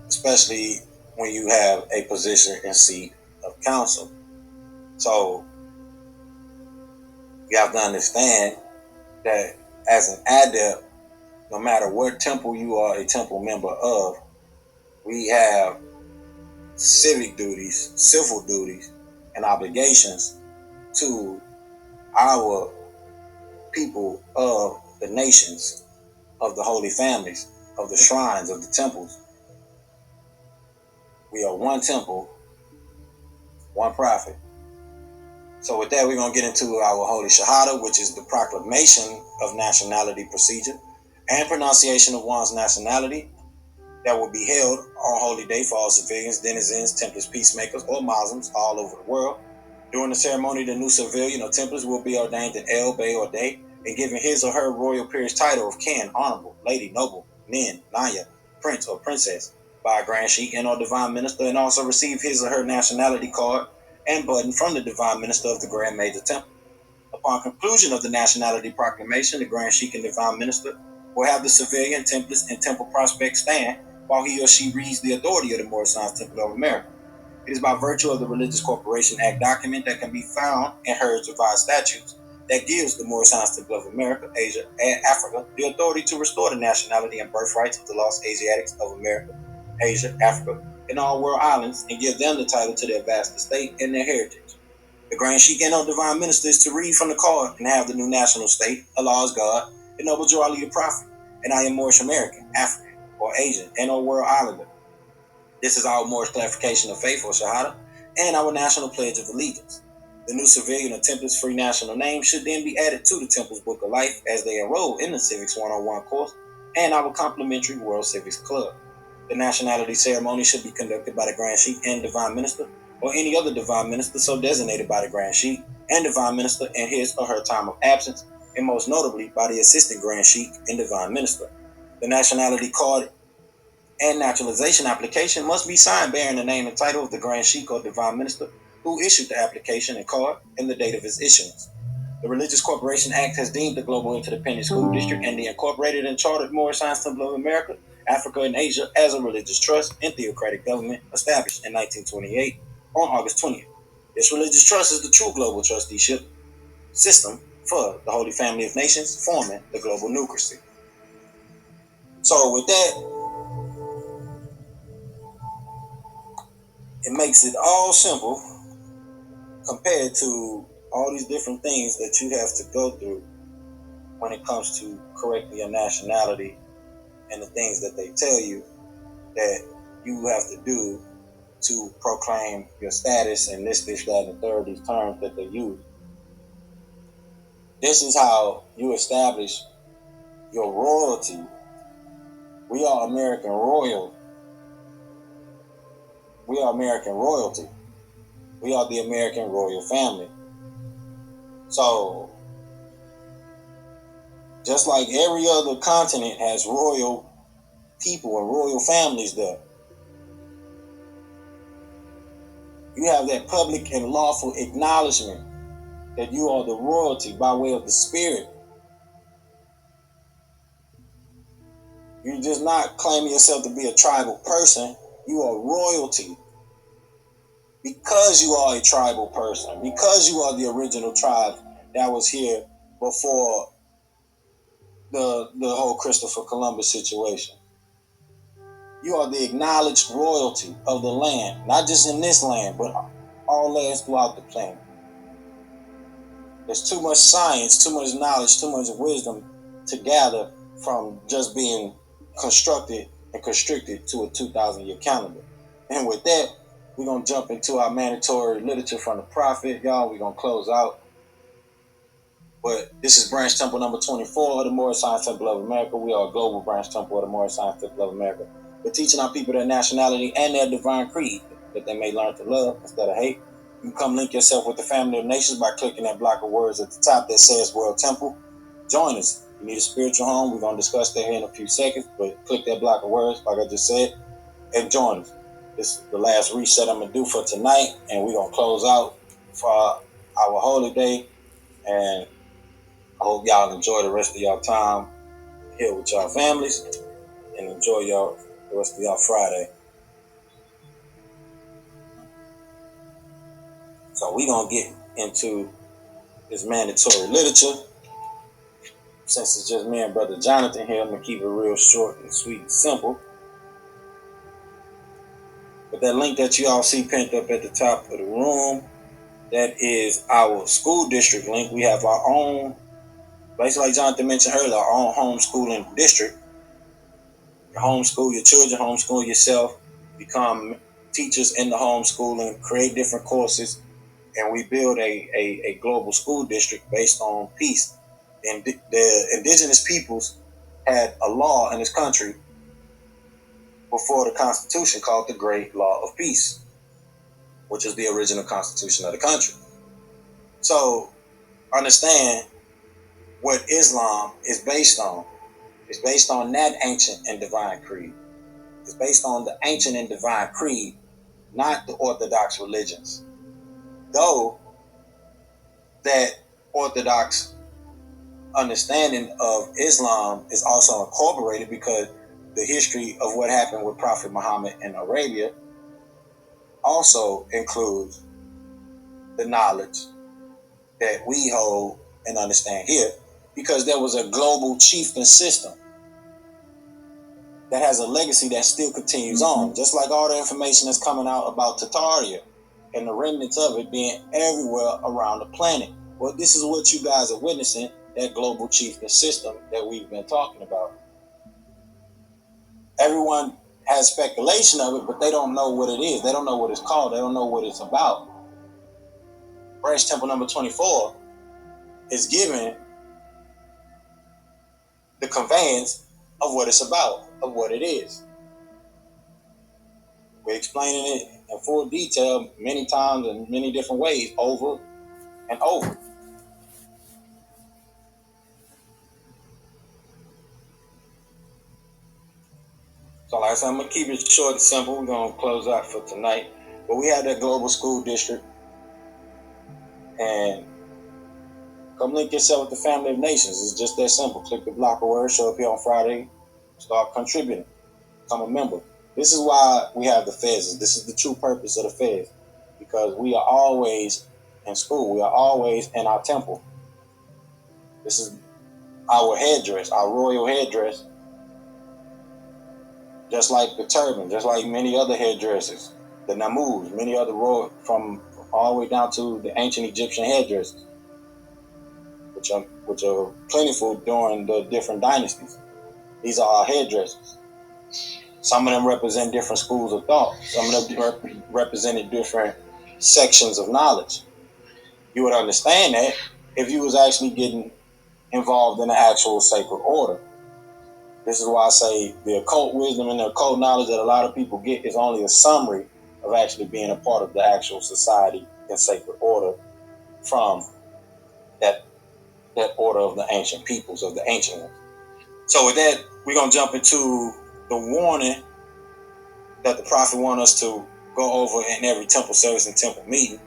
especially when you have a position and seat of council. So you have to understand that as an adept, no matter what temple you are a temple member of, we have civic duties, civil duties, and obligations to our people of the nations, of the holy families, of the shrines, of the temples. We are one temple, one prophet. So with that, we're going to get into our Holy Shahada, which is the proclamation of nationality procedure and pronunciation of one's nationality that will be held on Holy Day for all civilians, denizens, Templars, peacemakers, or Muslims all over the world. During the ceremony, the new civilian or Templars will be ordained an El, Bey, or Day and given his or her royal peerage title of Ken, Honorable, Lady, Noble, Nin, Naya, Prince, or Princess by a Grand Sheik and or Divine Minister, and also receive his or her nationality card and button from the Divine Minister of the Grand Major Temple. Upon conclusion of the nationality proclamation, the Grand Sheik and Divine Minister will have the civilian, Templars, and Temple prospect stand while he or she reads the authority of the Moorish Temple of America. It is by virtue of the Religious Corporation Act document that can be found in Heard's revised statutes that gives the Moorish Temple of America, Asia, and Africa the authority to restore the nationality and birthrights of the lost Asiatics of America, Asia, Africa, and all world islands, and give them the title to their vast estate and their heritage. The Grand Sheik and Divine Minister is to read from the card and have the new national state, Allah is God, the Noble Jawali the Prophet, and I am Moorish American, African, or Asian, and or world islander. This is our Moorish clarification of faith, or Shahada, and our national pledge of allegiance. The new civilian or Templars free national name should then be added to the Temple's Book of Life as they enroll in the Civics 101 course and our complimentary World Civics Club. The nationality ceremony should be conducted by the Grand Sheik and Divine Minister, or any other Divine Minister so designated by the Grand Sheik and Divine Minister in his or her time of absence, and most notably by the Assistant Grand Sheik and Divine Minister. The nationality card and naturalization application must be signed bearing the name and title of the Grand Sheik or Divine Minister who issued the application and card and the date of its issuance. The Religious Corporation Act has deemed the Global Interdependent School District and the Incorporated and Chartered Moorish Temple of America, Africa, and Asia as a religious trust and theocratic government established in 1928 on August 20th. This religious trust is the true global trusteeship system for the Holy Family of Nations forming the global nucleus. So with that, it makes it all simple compared to all these different things that you have to go through when it comes to correcting your nationality and the things that they tell you that you have to do to proclaim your status and this, that, and the third, these terms that they use. This is how you establish your royalty. We are American royal. We are American royalty. We are the American royal family. So, just like every other continent has royal people and royal families there, you have that public and lawful acknowledgement that you are the royalty by way of the spirit. You're just not claiming yourself to be a tribal person. You are royalty. Because you are a tribal person, because you are the original tribe that was here before the whole Christopher Columbus situation. You are the acknowledged royalty of the land, not just in this land, but all lands throughout the planet. There's too much science, too much knowledge, too much wisdom to gather from just being constructed and constricted to a 2,000-year calendar. And with that, we're going to jump into our mandatory literature from the prophet, y'all. We're going to close out. But this is branch temple number 24 of the Moorish Science Temple of America. We are a global branch temple of the Moorish Science Temple of America. We're teaching our people their nationality and their divine creed, that they may learn to love instead of hate. You can come link yourself with the family of nations by clicking that block of words at the top that says World Temple. Join us. You need a spiritual home. We're going to discuss that here in a few seconds, but click that block of words, like I just said, and join us. This is the last reset I'm going to do for tonight, and we're going to close out for our holy day, and I hope y'all enjoy the rest of y'all time here with y'all families, and enjoy y'all the rest of y'all Friday. So we're going to get into this mandatory literature. Since it's just me and Brother Jonathan here, I'm going to keep it real short and sweet and simple. But that link that you all see pinned up at the top of the room, that is our school district link. We have our own, basically like Jonathan mentioned earlier, our own homeschooling district. You homeschool your children, homeschool yourself, become teachers in the homeschooling, create different courses, and we build a global school district based on peace. And the indigenous peoples had a law in this country before the Constitution called the Great Law of Peace, which is the original Constitution of the country. So understand what Islam is based on. It's based on that ancient and divine creed. It's based on the ancient and divine creed, not the Orthodox religions. Though that Orthodox understanding of Islam is also incorporated because the history of what happened with Prophet Muhammad in Arabia also includes the knowledge that we hold and understand here, because there was a global chieftain system that has a legacy that still continues on, just like all the information that's coming out about Tartaria and the remnants of it being everywhere around the planet. Well, this is what you guys are witnessing, that global chieftain system that we've been talking about. Everyone has speculation of it, but they don't know what it is. They don't know what it's called. They don't know what it's about. Branch Temple number 24 is given the conveyance of what it's about, of what it is. We're explaining it in full detail many times in many different ways, over and over. So like I said, I'm going to keep it short and simple. We're going to close out for tonight. But we have that global school district. And come link yourself with the family of nations. It's just that simple. Click the block of words, show up here on Friday, start contributing, become a member. This is why we have the feds. This is the true purpose of the feds, because we are always in school. We are always in our temple. This is our headdress, our royal headdress, just like the turban, just like many other headdresses, the namuz, many other royal, from all the way down to the ancient Egyptian headdresses, which are plentiful during the different dynasties. These are our headdresses. Some of them represent different schools of thought. Some of them represented different sections of knowledge. You would understand that if you was actually getting involved in the actual sacred order. This is why I say the occult wisdom and the occult knowledge that a lot of people get is only a summary of actually being a part of the actual society and sacred order from that order of the ancient peoples, of the ancient ones. So with that, we're going to jump into the warning that the prophet wants us to go over in every temple service and temple meeting.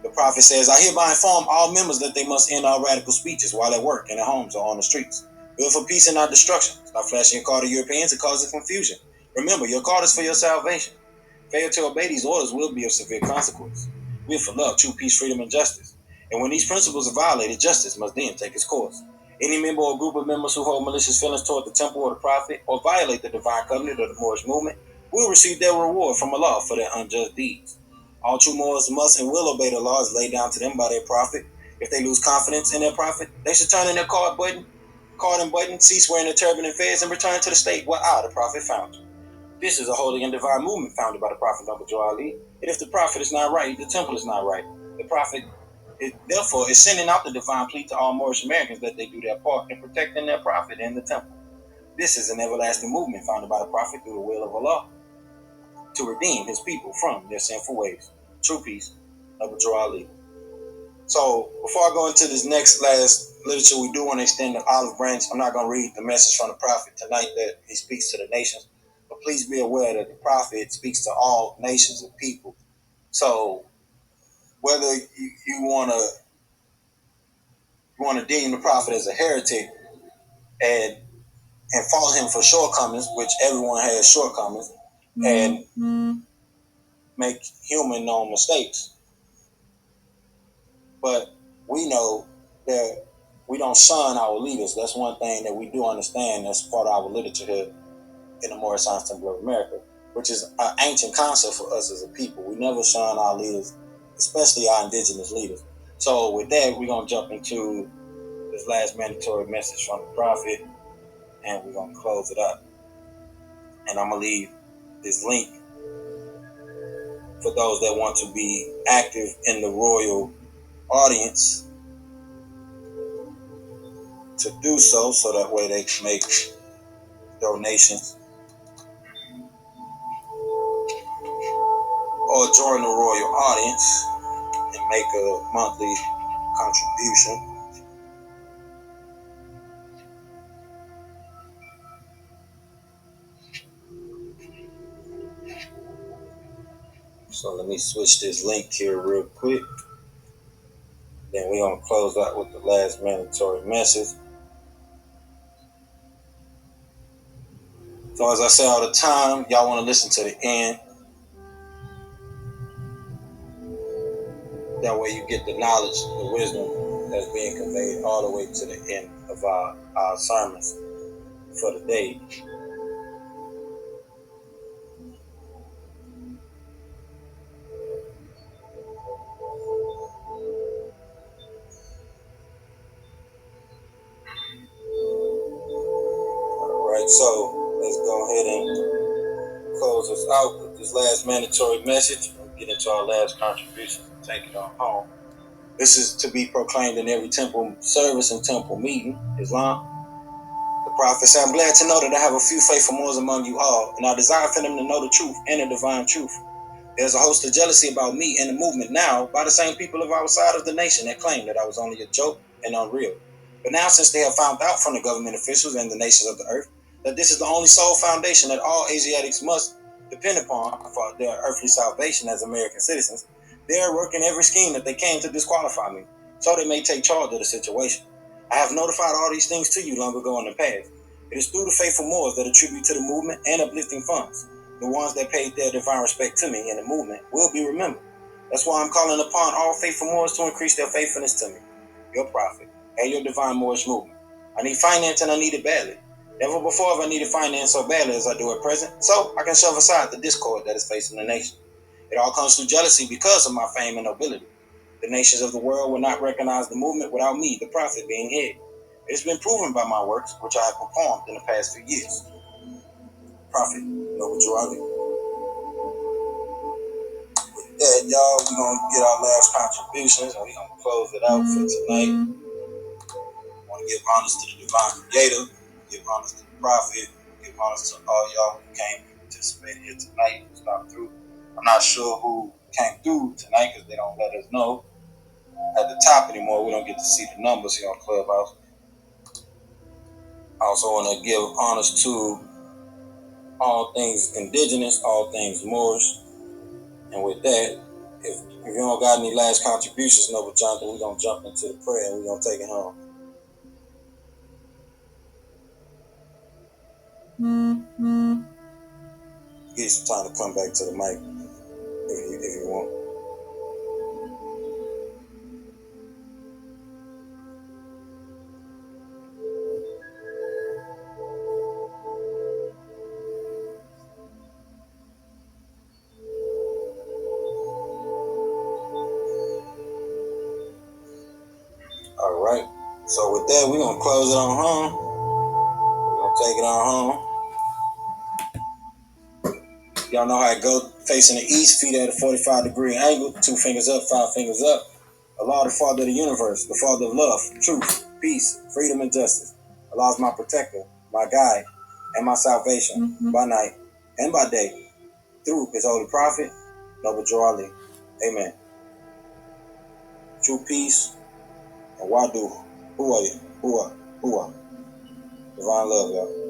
The prophet says, I hereby inform all members that they must end all radical speeches while at work, in their homes, or on the streets. Build for peace and not destruction. Stop flashing your card to Europeans and causing confusion. Remember, your card is for your salvation. Failure to obey these orders will be of severe consequence. We are for love, true peace, freedom, and justice. And when these principles are violated, justice must then take its course. Any member or group of members who hold malicious feelings toward the temple or the prophet or violate the divine covenant of the Moorish movement will receive their reward from Allah for their unjust deeds. All true Moors must and will obey the laws laid down to them by their prophet. If they lose confidence in their prophet, they should turn in their card and button, cease wearing their turban and fez, and return to the state where I, the prophet, found you. This is a holy and divine movement founded by the prophet Zabuwr. And if the prophet is not right, the temple is not right. The prophet, therefore, is sending out the divine plea to all Moorish Americans that they do their part in protecting their prophet and the temple. This is an everlasting movement founded by the prophet through the will of Allah to redeem his people from their sinful ways. True peace, Zabuwr. So, before I go into this last literature, we do want to extend the olive branch. I'm not going to read the message from the prophet tonight that he speaks to the nations, but please be aware that the prophet speaks to all nations of people. So, whether you want to deem the prophet as a heretic and fault him for shortcomings, which everyone has shortcomings, and make human known mistakes, but we know that we don't shun our leaders. That's one thing that we do understand as part of our literature here in the Moorish Temple of America, which is an ancient concept for us as a people. We never shun our leaders, especially our indigenous leaders. So with that, we're going to jump into this last mandatory message from the prophet, and we're going to close it up. And I'm going to leave this link for those that want to be active in the royal audience to do so that way they can make donations or join the royal audience and make a monthly contribution. So let me switch this link here real quick. Then we're going to close out with the last mandatory message. So as I say all the time, y'all want to listen to the end. That way you get the knowledge, the wisdom that's being conveyed all the way to the end of our sermons for the day. Alright, so let's go ahead and close us out with this last mandatory message. We'll get into our last contribution and take it on home. This is to be proclaimed in every temple service and temple meeting. Islam. The prophet said, I'm glad to know that I have a few faithful Moors among you all, and I desire for them to know the truth and the divine truth. There's a host of jealousy about me and the movement now by the same people of our side of the nation that claim that I was only a joke and unreal. But now, since they have found out from the government officials and the nations of the earth that this is the only sole foundation that all Asiatics must depend upon for their earthly salvation as American citizens, they are working every scheme that they can to disqualify me, so they may take charge of the situation. I have notified all these things to you long ago in the past. It is through the faithful Moors that attribute to the movement and uplifting funds. The ones that paid their divine respect to me in the movement will be remembered. That's why I'm calling upon all faithful Moors to increase their faithfulness to me, your prophet, and your divine Moorish movement. I need finance and I need it badly. Never before have I needed finance so badly as I do at present, so I can shove aside the discord that is facing the nation. It all comes through jealousy because of my fame and nobility. The nations of the world will not recognize the movement without me, the prophet, being head. It has been proven by my works, which I have performed in the past few years. Prophet, Zabuwr. Yeah, y'all, we're going to get our last contributions and we're going to close it out for tonight. I want to give honors to the divine creator, give honors to the prophet, give honors to all y'all who came and participated here tonight, who stopped through. I'm not sure who came through tonight because they don't let us know at the top anymore. We don't get to see the numbers here on Clubhouse. I also want to give honors to all things indigenous, all things Moorish. And with that, if you don't got any last contributions, Noble Jonathan, we're going to jump into the prayer and we're going to take it home. Give you some time to come back to the mic if you want. All right. So with that, we're gonna close it on home. We're gonna take it on home. Y'all know how it go. Facing the east, feet at a 45-degree angle. 2 fingers up, 5 fingers up. Allah, the Father of the universe, the Father of love, truth, peace, freedom, and justice. Allah is my protector, my guide, and my salvation by night and by day through His holy prophet, Noble Ali. Amen. True peace and wadu. Who are you? Who are? Divine love, y'all.